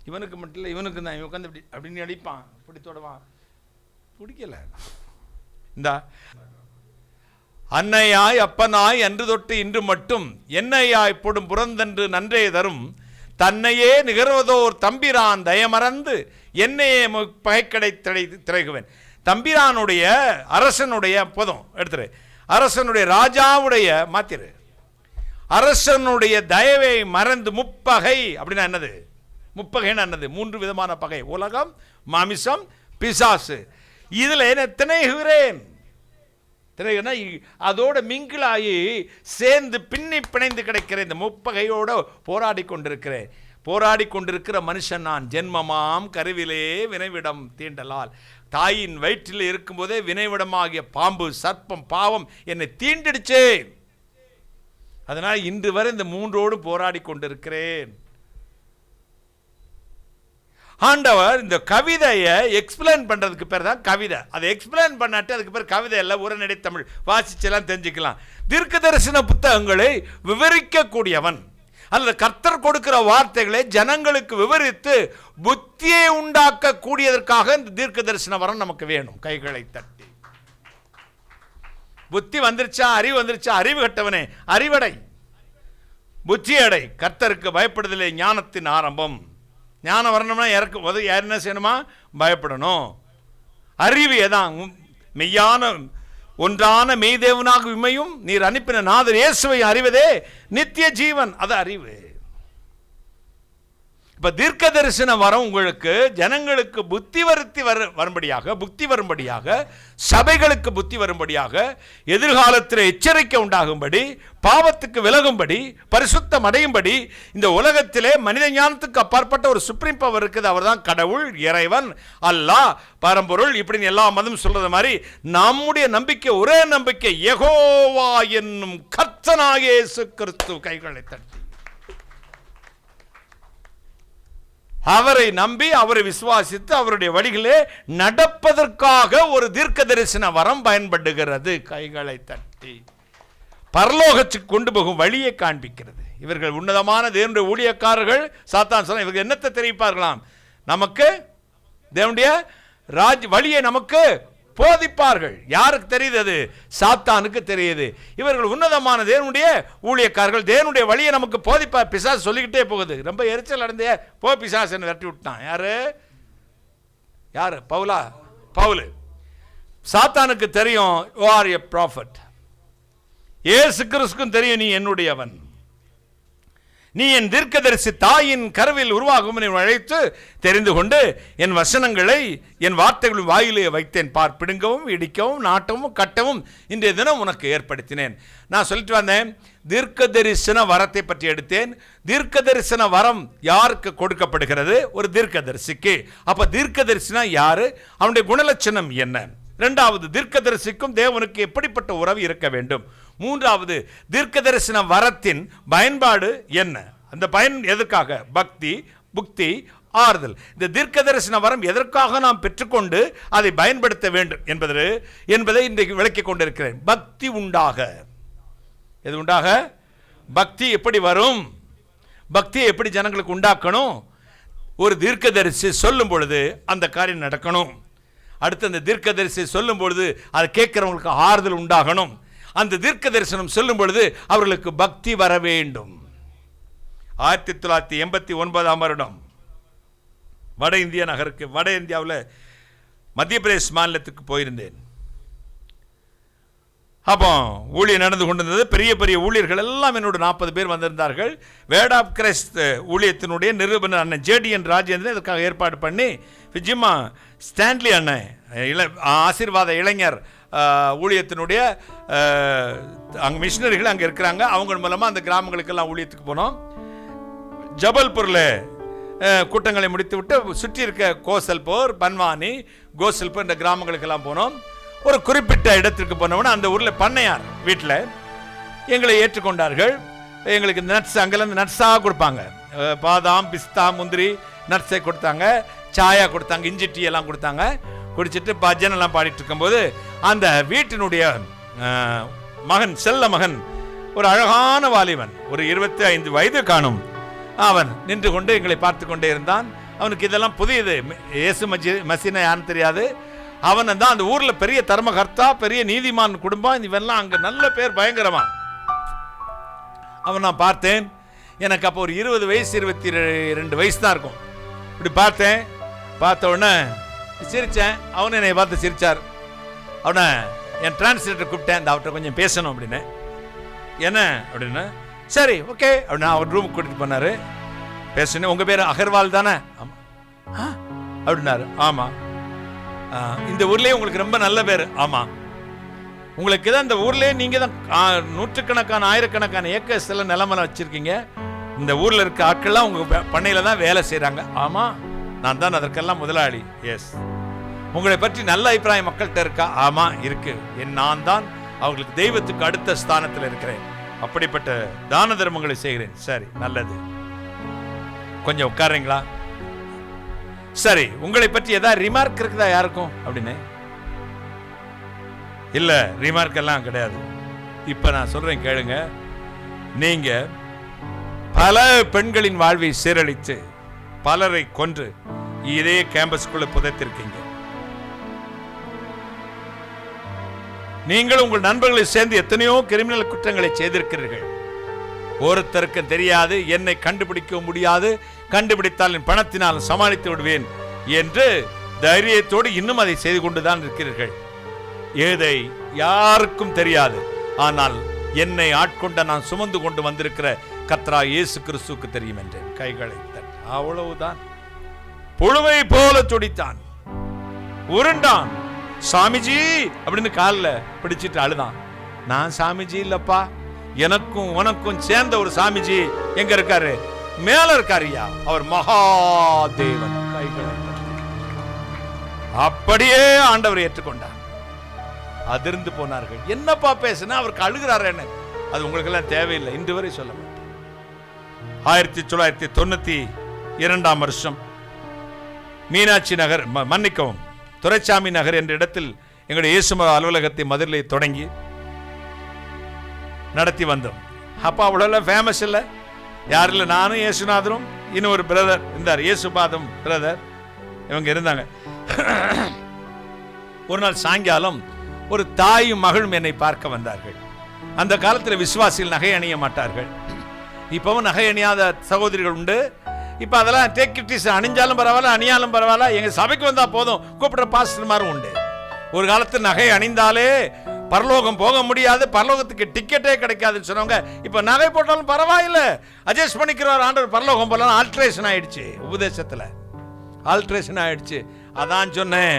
இவனுக்கு மட்டும் இல்லை, இவனுக்கு தான். இவன் உட்காந்து இப்படி அப்படின்னு அடிப்பான், இப்படி தொடுவான், பிடிக்கலை. இந்தா அன்னையாய் அப்பனாய் அன்று தொட்டு இன்று மட்டும் என்னையாய் போடும் புறந்தன்று நன்றே தரும் தன்னையே நிகழ்வதோர் தம்பிரான் தயமறந்து என்னையே பகைக்கடை திரைகுவேன். தம்பிரானுடைய அரசனுடைய போதும் எடுத்துரு, அரசனுடைய ராஜாவுடைய மாத்திரு, அரசனுடைய தயவை மறந்து முப்பகை அப்படின்னா என்னது? முப்பகைன்னு என்னது? 3 விதமான பகை, உலகம், மாமிசம், பிசாசு. இதில் என்ன திணைகிறேன், அதோட மிங்கிளாகி சேர்ந்து பின்னி பிணைந்து கிடைக்கிற இந்த முப்பகையோடு போராடி கொண்டிருக்கிறேன். போராடி கொண்டிருக்கிற மனுஷன் நான். ஜென்மமாம் கருவிலே வினைவிடம் தீண்டலால், தாயின் வயிற்றில் இருக்கும்போதே வினைவிடமாகிய பாம்பு சர்ப்பம் பாவம் என்னை தீண்டிடுச்சே. அதனால் இன்று வரை இந்த 3ஓடு போராடி கொண்டிருக்கிறேன். ஆண்டவர் இந்த கவிதையை எக்ஸ்பிளைன் பண்றதுக்கு பேர் தான் கவிதை. அதை எக்ஸ்பிளைன் பண்ணாட்டு அதுக்கு பேர் கவிதை இல்லை, உரைநடை தமிழ். வாசிச்செல்லாம் தெரிஞ்சுக்கலாம். தீர்க்க தரிசன புத்தகங்களை விவரிக்கக்கூடியவன் அல்லது கர்த்தர் கொடுக்கிற வார்த்தைகளை ஜனங்களுக்கு விவரித்து புத்தியை உண்டாக்க கூடியதற்காக இந்த தீர்க்க தரிசன வரம் நமக்கு வேணும். கைகளை தட்டி புத்தி வந்துருச்சா, அறிவு வந்துருச்சா, அறிவு கட்டவனே அறிவடை, புத்தி அடை. கர்த்தருக்கு பயப்படுதலே ஞானத்தின் ஆரம்பம். ஞானம் வரணும்னா யார் என்ன செய்யணுமா? பயப்படணும். அறிவு ஏதான்? மெய்யான ஒன்றான மெய்தேவனாக உம்மையும் நீர் அனுப்பின நாதர் இயேசுவை அறிவதே நித்திய ஜீவன். அது அறிவு. இப்ப தீர்க்க தரிசன வரம் உங்களுக்கு ஜனங்களுக்கு புத்தி வரும்படியாக, சபைகளுக்கு புத்தி வரும்படியாக, எதிர்காலத்தில் எச்சரிக்கை உண்டாகும்படி, பாவத்துக்கு விலகும்படி, பரிசுத்தம் அடையும்படி, இந்த உலகத்திலே மனித ஞானத்துக்கு அப்பாற்பட்ட ஒரு சுப்ரீம் பவர் இருக்குது. அவர் தான் கடவுள், இறைவன், அல்லாஹ், பரம்பொருள். இப்படின்னு எல்லா மதமும் சொல்றது மாதிரி நம்முடைய நம்பிக்கை ஒரே நம்பிக்கை, யெகோவா என்னும் கர்த்தனாகிய இயேசு கிறிஸ்து. கைகளை தட்டி அவரை நம்பி, அவரை விசுவாசித்து, அவருடைய வழிகளே நடப்பதற்காக ஒரு தீர்க்க தரிசன வரம் பயன்படுகிறது. கைகளை தட்டி பரலோகத்துக்கு கொண்டு போகும் வழியை காண்பிக்கிறது. இவர்கள் உன்னதமான தேவனுடைய ஊழியக்காரர்கள். சாத்தான் சொன்ன இவர்கள் என்னத்தை தெரிவிப்பார்களாம்? நமக்கு தேவனுடைய வழியை நமக்கு போதிப்பார்கள். யாருக்கு தெரியுது? அது சாத்தானுக்கு தெரியுது. இவர்கள் உன்னதமான தேவனுடைய ஊழியக்காரர்கள். தேவனுடைய வழியை நமக்கு போதிப்பார். பிசாசு சொல்லிக்கிட்டே போகுது. ரொம்ப எரிச்சல் அடைந்தே போ பிசாசுன்னு விரட்டி விட்டான். யாரு? பவுல். சாத்தானுக்கு தெரியும் you are a prophet. இயேசு கிறிஸ்துவுக்கும் தெரியும் நீ என்னுடையவன், நீ என் தீர்க்கதரிசி, தாயின் கருவில் உருவாகும் அழைத்து தெரிந்து கொண்டு என் வசனங்களை என் வார்த்தைகளின் வாயிலே வைத்தேன். பார், பிடுங்கவும் இடிக்கவும் நாட்டவும் கட்டவும் இன்றைய தினம் உனக்கு ஏற்படுத்தினேன். நான் சொல்லிட்டு வந்தேன், தீர்க்க தரிசன வரத்தை பற்றி எடுத்தேன். தீர்க்க தரிசன வரம் யாருக்கு கொடுக்கப்படுகிறது? ஒரு தீர்க்கதரிசிக்கு. அப்ப தீர்க்கதரிசினா யாரு? அவனுடைய குணலட்சணம் என்ன? இரண்டாவது, தீர்க்கதரிசிக்கும் தேவனுக்கு எப்படிப்பட்ட உறவு இருக்க வேண்டும்? மூன்றாவது, தீர்க்க தரிசன வரத்தின் பயன்பாடு என்ன? அந்த பயன் எதற்காக? பக்தி, புக்தி, ஆறுதல். இந்த தீர்க்க தரிசன வரம் எதற்காக நாம் பெற்றுக்கொண்டு அதை பயன்படுத்த வேண்டும் என்பதை இன்றைக்கு விளக்கிக் கொண்டிருக்கிறேன். பக்தி உண்டாக. எது உண்டாக? பக்தி எப்படி வரும்? பக்தியை எப்படி ஜனங்களுக்கு உண்டாக்கணும்? ஒரு தீர்க்கதரிசி சொல்லும் பொழுது அந்த காரியம் நடக்கணும். அடுத்து அந்த தீர்க்கதரிசி சொல்லும் பொழுது அதை கேட்கிறவங்களுக்கு ஆறுதல் உண்டாகணும். அந்த தீர்க்க தரிசனம் சொல்லும் பொழுது அவர்களுக்கு பக்தி வர வேண்டும். 1989 வருடம் வட இந்திய நகருக்கு, வட இந்தியாவில் மத்திய பிரதேஷ் மாநிலத்துக்கு போயிருந்தேன். அப்போ ஊழியர் நடந்து கொண்டிருந்தது. பெரிய பெரிய ஊழியர்கள் எல்லாம் என்னோட 40 பேர் வந்திருந்தார்கள். வேர்ட் ஆஃப் கிரைஸ்ட் ஊழியத்தினுடைய நிரூபணர் அண்ணன் ஜேடிஎன் ராஜேந்திரன் இதற்காக ஏற்பாடு பண்ணி, விஜயமா ஸ்டான்லி அண்ணன் ஆசீர்வாத இளைஞர் ஊழியத்தினுடைய அங்கே மிஷினரிகள் அங்கே இருக்கிறாங்க. அவங்க மூலமாக அந்த கிராமங்களுக்கெல்லாம் ஊழியத்துக்கு போனோம். ஜபல்பூரில் கூட்டங்களை முடித்து விட்டு சுற்றி இருக்க கோசல்பூர், பன்வானி, கோசல்பூர் இந்த கிராமங்களுக்கெல்லாம் போனோம். ஒரு குறிப்பிட்ட இடத்திற்கு போனோம்னா அந்த ஊரில் பண்ணையார் வீட்டில் எங்களை ஏற்றுக்கொண்டார்கள். எங்களுக்கு நட்ஸ் அங்கேருந்து நட்ஸாக கொடுப்பாங்க. பாதாம், பிஸ்தா, முந்திரி நட்ஸை கொடுத்தாங்க. சாயா கொடுத்தாங்க, இஞ்சி டீ எல்லாம் கொடுத்தாங்க. குடிச்சிட்டு பஜனெல்லாம் பாடிட்டு இருக்கும்போது அந்த வீட்டினுடைய மகன், செல்ல மகன், ஒரு அழகான வாலிபன், ஒரு 25 வயது காணும், அவன் நின்று கொண்டு எங்களை பார்த்து கொண்டே இருந்தான். அவனுக்கு இதெல்லாம் புதியது. இயேசு மசீனா யாருன்னு தெரியாது. அவன் தான் அந்த ஊர்ல பெரிய தர்மகர்த்தா, பெரிய நீதிமான் குடும்பம். இவெல்லாம் அங்க நல்ல பேர், பயங்கரமா. அவன் நான் பார்த்தேன். எனக்கு அப்போ ஒரு 20 வயசு 22 வயசு தான் இருக்கும். இப்படி பார்த்தேன். பார்த்த உடனே சிரிச்சேன். அவனு என்னை பார்த்து சிரிச்சார். அவனை என் டிரான்ஸ்லேட்டர் கூப்பிட்டேன், இந்த அவர்கிட்ட கொஞ்சம் பேசணும் அப்படின்னு. என்ன அப்படின்னு, சரி ஓகே அப்படின்னா அவர் ரூமுக்கு கூட்டிட்டு போனாரு. பேசுனேன். உங்க பேர் அகர்வால் தானே? ஆமா. அப்படின்னாரு. ஆமா. இந்த ஊர்லயே உங்களுக்கு ரொம்ப நல்ல பேர்? ஆமா. உங்களுக்கு தான் இந்த ஊர்லயே நீங்க தான் நூற்றுக்கணக்கான ஆயிரக்கணக்கான ஏக்கர்ஸ் எல்லாம் நிலமெல்லாம் வச்சிருக்கீங்க. இந்த ஊர்ல இருக்க ஆட்கள்லாம் உங்க பண்ணையில தான் வேலை செய்யறாங்க. ஆமா, நான் தான் அதற்கெல்லாம் முதலாளி. எஸ். உங்களை பற்றி நல்ல அபிப்பிராயம் மக்கள்கிட்ட இருக்கா? ஆமா இருக்கு. நான் தான் அவங்களுக்கு தெய்வத்துக்கு அடுத்த ஸ்தானத்தில் இருக்கிறேன். அப்படிப்பட்ட தான தர்மங்களை செய்கிறேன். சரி, நல்லது. கொஞ்சம் உட்காருங்களா? சரி, உங்களை பற்றி ஏதாவது ரிமார்க் இருக்குதா யாருக்கும் அப்படின்னு? இல்ல, ரிமார்க் எல்லாம் கிடையாது. இப்ப நான் சொல்றேன் கேளுங்க. நீங்க பல பெண்களின் வாழ்வை சீரழித்து பலரை கொன்று இதே கேம்பஸ்குள்ள புதைத்திருக்கீங்க. நீங்கள் உங்கள் நண்பர்களை சேர்ந்து எத்தனையோ கிரிமினல் குற்றங்களை செய்திருக்கிறீர்கள். ஒருத்தருக்கு தெரியாது, என்னை கண்டுபிடிக்க முடியாது, கண்டுபிடித்தால் என் பணத்தினால் சமாளித்து விடுவேன் என்று தைரியத்தோடு இன்னும் அதை செய்து கொண்டுதான் இருக்கிறீர்கள். ஏதை யாருக்கும் தெரியாது, ஆனால் என்னை ஆட்கொண்ட நான் சுமந்து கொண்டு வந்திருக்கிற கர்த்தராகிய இயேசு கிறிஸ்துவுக்கு தெரியும் என்றேன். கைகளை தட்டி அவ்வளவுதான். புழுவை போல துடித்தான், உருண்டான். சாமிஜி அப்படின்னு காலில் பிடிச்சிட்டு அழுதான். நான் சாமிஜி இல்லப்பா, எனக்கும் உனக்கும் சேர்ந்த ஒரு சாமிஜி எங்க இருக்காரு? மேல இருக்காருயா, அவர் மகாதேவன். கைகளை அப்படியே ஆண்டவர் ஏற்றுக்கொண்டார். அதிர்ந்து போனார்கள். என்னப்பா பேசுனா? அவருக்கு அழுகிறாரு. என்ன அது உங்களுக்கு எல்லாம் தேவையில்லை, இன்று வரை சொல்ல மாட்டேன். 1992 வருஷம் மீனாட்சி நகர், மன்னிக்கவும், துரைசாமி நகர் என்ற இடத்தில் எங்களுடைய இயேசுமத அலுவலகத்தை மதுரையிலே தொடங்கி நடத்தி வந்தோம். அப்போ அவ்வளோ ஃபேமஸ் இல்லை, யாரும் இல்லை. நானும் இயேசுநாதரும் இன்னும் ஒரு பிரதர் இருந்தார், இயேசுபாதம் பிரதர், இவங்க இருந்தாங்க. ஒரு நாள் சாயங்காலம் ஒரு தாயும் மகளும் என்னை பார்க்க வந்தார்கள். அந்த காலத்தில் விசுவாசிகள் நகை அணிய மாட்டார்கள். இப்பவும் நகை அணியாத சகோதரிகள் உண்டு. இப்போ அதெல்லாம் டேக்கிட்டிஸ், அணிஞ்சாலும் பரவாயில்ல, அணியாலும் பரவாயில்ல, எங்கள் சபைக்கு வந்தால் போதும் கூப்பிடுற பாஸ்டர்மாரும் உண்டு. ஒரு காலத்தில் நகை அணிந்தாலே பரலோகம் போக முடியாது, பரலோகத்துக்கு டிக்கெட்டே கிடைக்காதுன்னு சொன்னவங்க இப்போ நகை போட்டாலும் பரவாயில்ல, அட்ஜஸ்ட் பண்ணிக்கிறவர் ஆண்டவர் பரலோகம் போலாம். ஆல்ட்ரேஷன் ஆயிடுச்சு, உபதேசத்தில் ஆல்ட்ரேஷன் ஆயிடுச்சு. அதான் சொன்னேன்,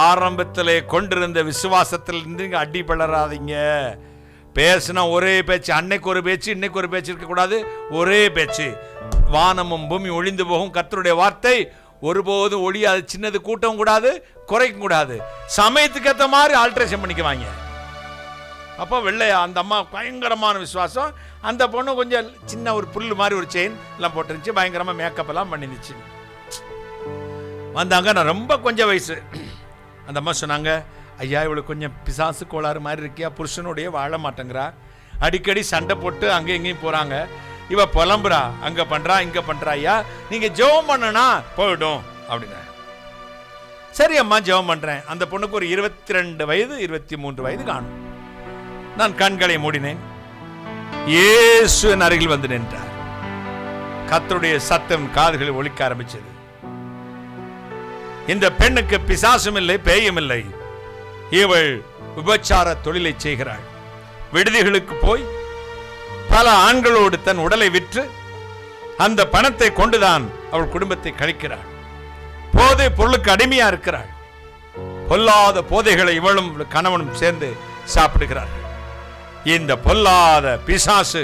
ஆரம்பத்தில் கொண்டிருந்த விசுவாசத்தில் இருந்து நீங்கள் அடி பலராதீங்க. பேசுனா ஒரே பேச்சு, அன்னைக்கு ஒரு பேச்சு இன்னைக்கு ஒரு பேச்சு இருக்கக்கூடாது, ஒரே பேச்சு. வானமும் பூமி ஒழிந்து போகும், கர்த்தருடைய வார்த்தை ஒருபோதும் ஒழியாது. சின்னது கூட்டவும் கூடாது, குறைக்கும் கூடாது. சமயத்துக்கு ஏற்ற மாதிரி ஆல்ட்ரேஷன் பண்ணிக்குவாங்க. அப்போ வெள்ளையா அந்த அம்மா பயங்கரமான விசுவாசம். அந்த பொண்ணு கொஞ்சம் சின்ன ஒரு புல்லு மாதிரி ஒரு செயின் எல்லாம் போட்டுருந்துச்சு, பயங்கரமாக மேக்கப் எல்லாம் பண்ணிருந்துச்சு. வந்தாங்க, நான் ரொம்ப கொஞ்சம் வயசு. அந்த அம்மா சொன்னாங்க, ஐயா இவளுக்கு கொஞ்சம் பிசாசு கோளாறு மாதிரி இருக்கியா, புருஷனுடைய வாழ மாட்டேங்கிறா, அடிக்கடி சண்டை போட்டு அங்கே எங்கேயும் போகிறாங்க, இவ புலம்புறா, அங்கே பண்ணுறா இங்கே பண்ணுறா, ஐயா நீங்கள் ஜெபம் பண்ணனா போயிடும் அப்படின்னா. சரி அம்மா ஜெபம் பண்ணுறேன். அந்த பொண்ணுக்கு ஒரு 22 வயது 23 வயது காணும். நான் கண்களை மூடினேன். இயேசு என் அருகில் வந்து நின்றார். கர்த்தருடைய சத்தம் காதுகளில் ஒலிக்க ஆரம்பிச்சது. இந்த பெண்ணுக்கு பிசாசும் இல்லை, பேயும் இல்லை. இவள் விபச்சார தொழிலை செய்கிறாள். விடுதிகளுக்கு போய் பல ஆண்களோடு தன் உடலை விற்று அந்த பணத்தை கொண்டுதான் அவள் குடும்பத்தை கழிக்கிறாள். போதை பொருளுக்கு அடிமையா இருக்கிறாள். பொல்லாத போதைகளை இவளும் கணவனும் சேர்ந்து சாப்பிடுகிறார்கள். இந்த பொல்லாத பிசாசு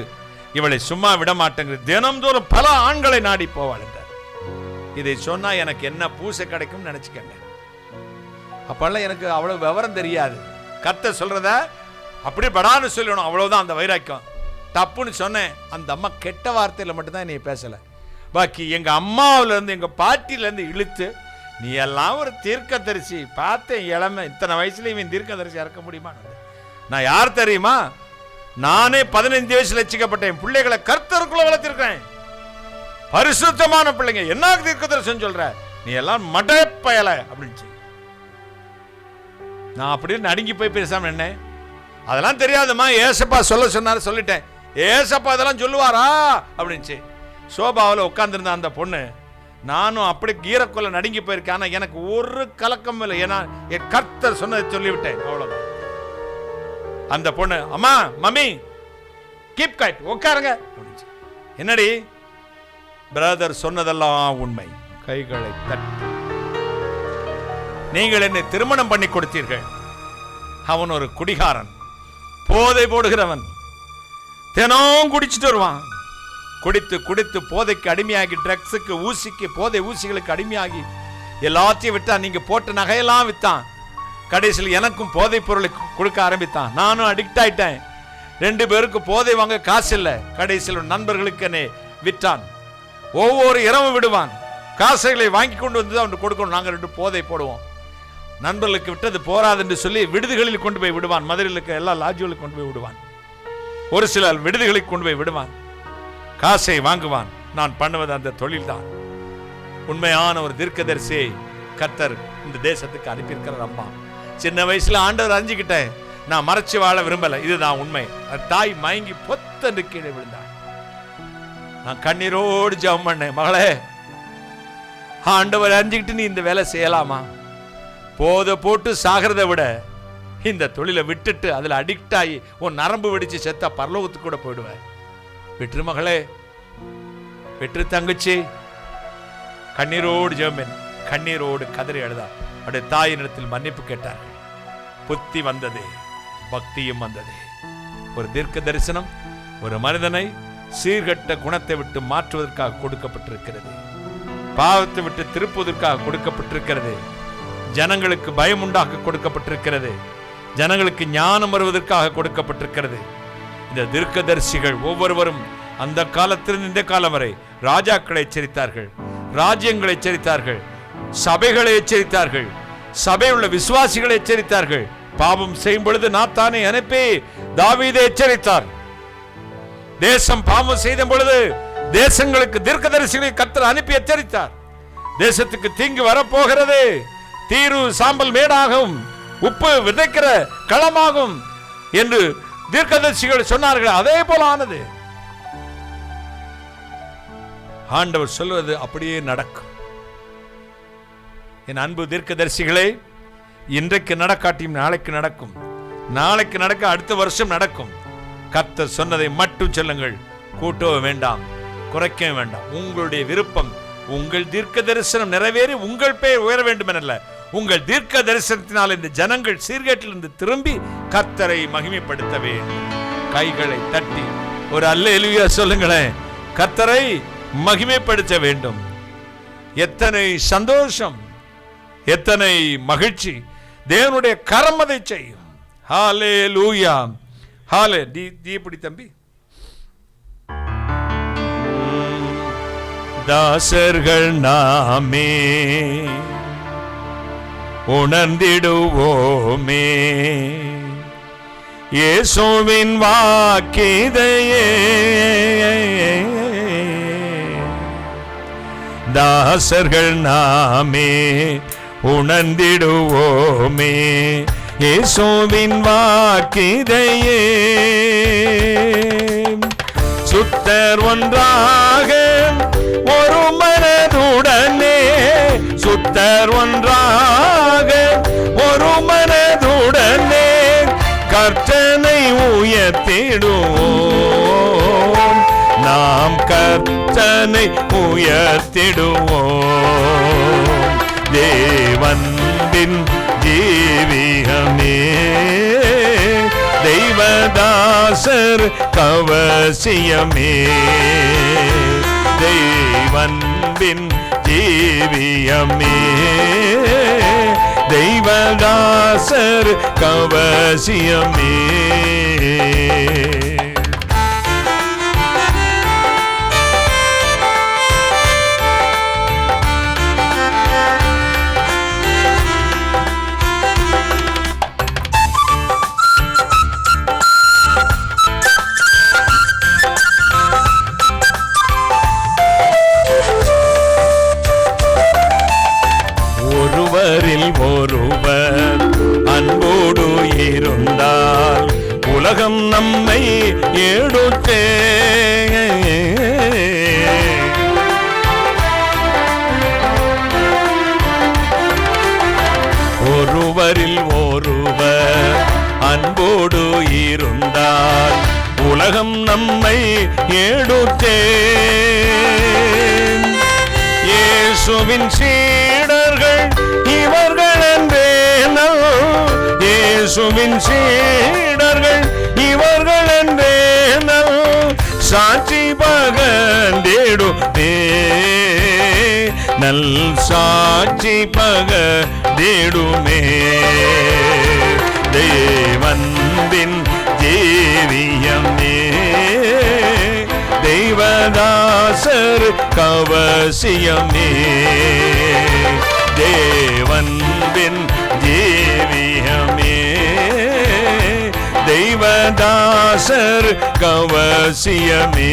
இவளை சும்மா விட மாட்டேங்கிறது. தினம்தோறும் பல ஆண்களை நாடி போவாள் என்றார். இதை சொன்னா எனக்கு என்ன பூசை கிடைக்கும் நினைச்சுக்கங்க. அப்பெல்லாம் எனக்கு அவ்வளவு விவரம் தெரியாது. கர்த்தர் சொல்றத அப்படி படான்னு சொல்லணும், அவ்வளவுதான் அந்த வைராக்கியம். தப்புன்னு சொன்னேன். அந்த அம்மா கெட்ட வார்த்தையில மட்டும்தான் நீ பேசல, பாக்கி எங்க அம்மாவில இருந்து எங்க பாட்டில இருந்து இழுத்து, நீ எல்லாம் ஒரு தீர்க்கதரிசி, பார்த்தேன் இளமை, இத்தனை வயசுல இவன் தீர்க்கதரிசி இறக்க முடியுமா? நான் யார் தெரியுமா? நானே 15 வயசுல ரட்சிக்கப்பட்டேன். பிள்ளைகளை கர்த்தருக்குள்ள வளர்த்திருக்கேன், பரிசுத்தமான பிள்ளைங்க. என்ன தீர்க்கதரிசனம் சொல்ற நீ எல்லாம் மடப்பயல அப்படின்னு. நான் அப்படியே நடுங்கி போய் பேசாம என்ன, அதெல்லாம் தெரியாதுமா, ஏசப்பா சொல்ல சொன்னாரு, சொல்லிட்டேன். ஏசப்பா அதெல்லாம் சொல்லுவாரா அப்படின்ச்சு. சோபாவில் உட்கார்ந்துருந்த அந்த பொண்ணு, நானும் அப்படி கீரக்குள்ள நடுங்கி போயிருக்கேன். ஆனால் எனக்கு ஒரு கலக்கம் இல்லை, ஏன்னா என் கர்த்தர் சொன்னதை சொல்லிவிட்டேன், அவ்வளோதான். அந்த பொண்ணு, அம்மா மம்மி கீப் கைட், உட்காருங்க அப்படின்ச்சு. என்னடி பிரதர் சொன்னதெல்லாம் உண்மை. கைகளை தட்டி, நீங்கள் என்னை திருமணம் பண்ணி கொடுத்தீர்கள். அவன் ஒரு குடிகாரன், போதை போடுகிறவன், தினம் குடிச்சிட்டு வருவான். குடித்து குடித்து போதைக்கு அடிமையாகி, ட்ரக்ஸுக்கு, ஊசிக்கு, போதை ஊசிகளுக்கு அடிமையாகி எல்லாத்தையும் விட்டான். நீங்க போட்ட நகையெல்லாம் வித்தான். கடைசியில் எனக்கும் போதை பொருளை கொடுக்க ஆரம்பித்தான். நானும் அடிக்ட் ஆயிட்டேன். 2 பேருக்கு போதை வாங்க காசு இல்லை. கடைசியில் நண்பர்களுக்கு என்னை விற்றான். ஒவ்வொரு இரவும் விடுவான். காசுகளை வாங்கி கொண்டு வந்து அவனுக்கு கொடுக்கணும். நாங்கள் 2 போதை போடுவோம். நண்பர்களுக்கு விட்டது போராது என்று சொல்லி விடுதிகளில் கொண்டு போய் விடுவான். மதுரையில் இருக்க எல்லா லாட்ஜுகளுக்கு கொண்டு போய் விடுவான். ஒரு சில விடுதிகளுக்கு கொண்டு போய் விடுவான். காசை வாங்குவான். நான் பண்ணுவது அந்த தொழில் தான். உண்மையான ஒரு தீர்க்கதரிசியை கர்த்தர் இந்த தேசத்துக்கு அனுப்பியிருக்கிறார். அம்மா சின்ன வயசுல ஆண்டவர் அறிஞ்சுக்கிட்டேன். நான் மறைச்சு வாழ விரும்பல, இதுதான் உண்மை. தாய் மயங்கி பொத்தென்று கீழே விழுந்தாள். நான் கண்ணீரோடு ஜெபம் பண்ணேன், மகளே ஆண்டவர் அறிஞ்சுக்கிட்டு நீ இந்த வேலை செய்யலாமா? போத போட்டு சாகிறத விட இந்த தொழிலை விட்டுட்டு அதுல அடிக்ட் ஆகி உன் நரம்பு வெடிச்சு செத்தா பரலோகத்துக்கு கூட போயிடுவேன். விட்டுரு மகளே, விட்டுரு தங்கச்சி. கண்ணீரோடு ஜெபம், கண்ணீரோடு கதறி அழுதா. அவருடைய தாயினிடத்தில் மன்னிப்பு கேட்டார்கள். புத்தி வந்தது, பக்தியும் வந்தது. ஒரு தீர்க்க தரிசனம் ஒரு மனிதனை சீர்கட்ட குணத்தை விட்டு மாற்றுவதற்காக கொடுக்கப்பட்டிருக்கிறது. பாவத்தை விட்டு திருப்புவதற்காக கொடுக்கப்பட்டிருக்கிறது. ஜனங்களுக்கு பயம் உண்டாக கொடுக்கப்பட்டிருக்கிறது. ஜனங்களுக்கு ஞானம் வருவதற்காக கொடுக்கப்பட்டிருக்கிறது. இந்த தீர்க்கதரிசிகள் ஒவ்வொருவரும் அந்த காலத்திலிருந்து இந்த காலம் வரை ராஜாக்களை எச்சரித்தார்கள், ராஜ்யங்களை எச்சரித்தார்கள், சபைகளை எச்சரித்தார்கள், சபையுள்ள விசுவாசிகளை எச்சரித்தார்கள். பாவம் செய்யும் பொழுது நாத்தானை அனுப்பி தாவீதை எச்சரித்தார். தேசம் பாவம் செய்த பொழுது தேசங்களுக்கு தீர்க்கதரிசிகளை கர்த்தர் அனுப்பி எச்சரித்தார். தேசத்துக்கு தீங்கு வரப்போகிறது, தீரு சாம்பல் மேடாகும், உப்பு விதைக்கிற களமாகும் என்று தீர்க்கதரிசிகள் சொன்னார்கள். அதே போல ஆனது. ஆண்டவர் சொல்வது அப்படியே நடக்கும். என் அன்பு தீர்க்கதரிசிகளே, இன்றைக்கு நடக்காட்டியும் நாளைக்கு நடக்கும், நாளைக்கு நடக்க அடுத்த வருஷம் நடக்கும். கர்த்தர் சொன்னதை மட்டும் சொல்லுங்கள், கூட்டவும் வேண்டாம், குறைக்கவும் வேண்டாம். உங்களுடைய விருப்பம், உங்கள் தீர்க்க தரிசனம் நிறைவேறி உங்கள் பெயர் உயர வேண்டும் எனல்ல, உங்கள் தீர்க்க தரிசனத்தினால் இந்த ஜனங்கள் சீர்கேட்டிலிருந்து திரும்பி கர்த்தரை மகிமைப்படுத்த வேண்டும். கைகளை தட்டி ஒரு அல்லேலூயா சொல்லுங்களேன். கர்த்தரை மகிமைப்படுத்த வேண்டும். எத்தனை சந்தோஷம், எத்தனை மகிழ்ச்சி. தேவனுடைய கரம் அதை செய்யும். ஹல்லேலூயா. ஹாலே தீபடி தம்பி. தாசர்கள் நாமே உணர்ந்திடுவோமே இயேசுவின் வாக்கிதையே. தாசர்கள் நாமே உணர்ந்திடுவோமே இயேசுவின் வாக்கிதையே. சுத்தர் ஒன்றாக ஒரு மனதுடனே, சுத்தர் ஒன்றாக ஒரு மனதுடனே கர்த்தனை உயர்த்திடுவோம். நாம் கர்த்தனை உயர்த்திடுவோம். தேவன்பின் ஜீவியமே, தெய்வதாசர் கவசியமே. தெய்வன்பின் ஜீவியமே, தெய்வதாசர் கவசியமே. ஒருவர் அன்போடு இருந்தால் உலகம் நம்மை எடுத்தே. ஒருவரில் ஒருவர் அன்போடு இருந்தால் உலகம் நம்மை எடுத்தே. இயேசுவின் சீடர்கள் இவர்கள் என்றே, இயேசுவின் சீடர்கள் இவர்கள் என்றே சாட்சி பகந்திடுமே. நல் சாட்சி பகந்திடுமே. தேவன்பின் ஜீவியமே, தெய்வதாசர் கவசியமே. தேவன்பின் ஜீவியமே, தெய்வதாசர் கவசியமே.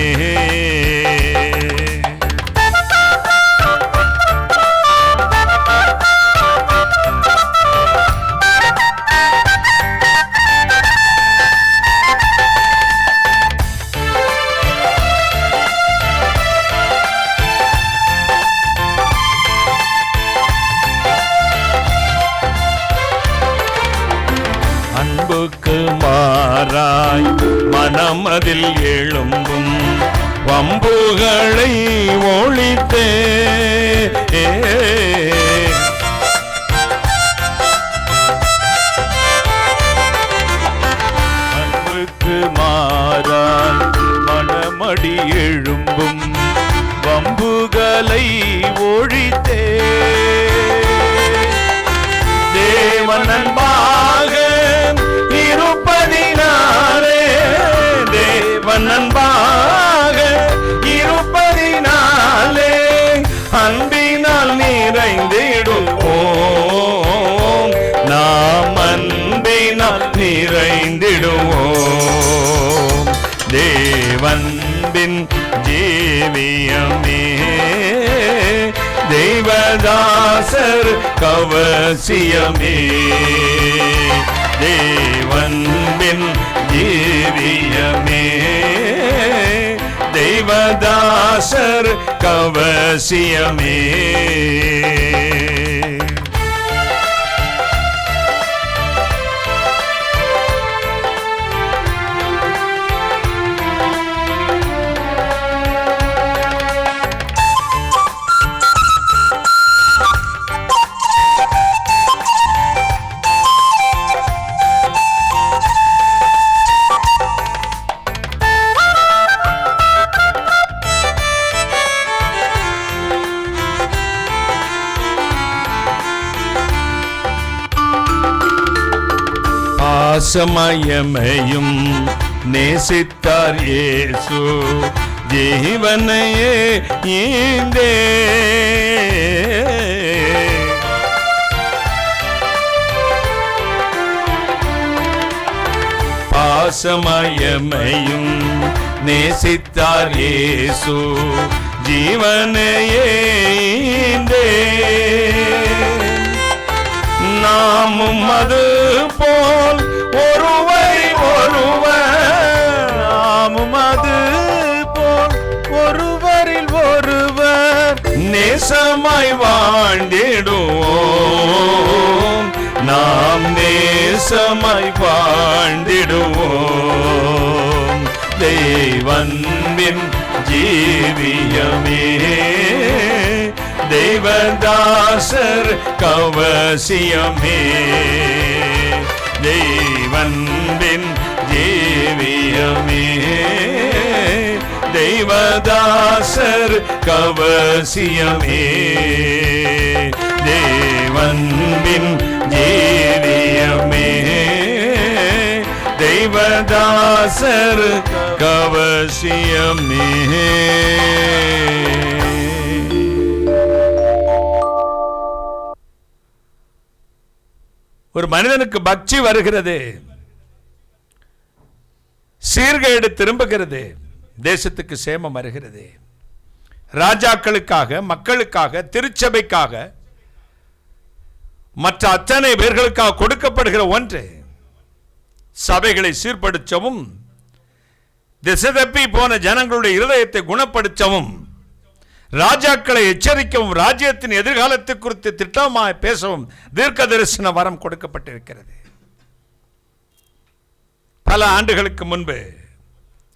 மனமதில் எழும்பும் வம்புகளை ஒழித்தே. அன்புக்கு மாறால் மனமடி எழும்பும் வம்புகளை ஒழித்தே. தேவன் அன்பாக இருப்பதினாலே, தேவன் அன்பாக இருப்பதினாலே அன்பினால் நிறைந்திடுவோம். நாம் அன்பினால் நிறைந்திடுவோம். தேவன்பின் ஜீவியமே தேவதாசர் கவசியமே. தேவன்பின் ஜீவியமே தேவதாசர் கவசியமே. பாசமயமையும் நேசித்தார் இயேசு ஜீவனையே ஈந்தே. பாசமயமையும் நேசித்தார் இயேசு ஜீவனையே ஈந்தே. நாமும் அது போல் ஒருவரை ஒருவர், நாமும் அது போல் ஒருவரில் ஒருவர் நேசமாய் வாழ்ந்திடுவோம். நாம் நேசமாய் வாழ்ந்திடுவோம். தேவன்பின் ஜீவியமே தேவதாசர் கவசியமே. தேவன்பின் ஜீவியமே தேவதாசர் கவசியமே. தேவன்பின் ஜீவியமே தேவதாசர் கவசியமே. ஒரு மனிதனுக்கு பக்தி வருகிறது, சீர்கேடு திரும்புகிறது, தேசத்துக்கு சேமம் வருகிறது. ராஜாக்களுக்காக, மக்களுக்காக, திருச்சபைக்காக, மற்ற அத்தனை பேர்களுக்காக கொடுக்கப்படுகிற ஒன்று. சபைகளை சீர்படுத்தவும், திசை தப்பி போன ஜனங்களுடைய இருதயத்தை குணப்படுத்தவும், ராஜாக்களை எச்சரிக்கவும், ராஜ்யத்தின் எதிர்காலத்தை குறித்து திட்டமாய் பேசவும் தீர்க்க தரிசன வரம் கொடுக்கப்பட்டிருக்கிறது. பல ஆண்டுகளுக்கு முன்பு,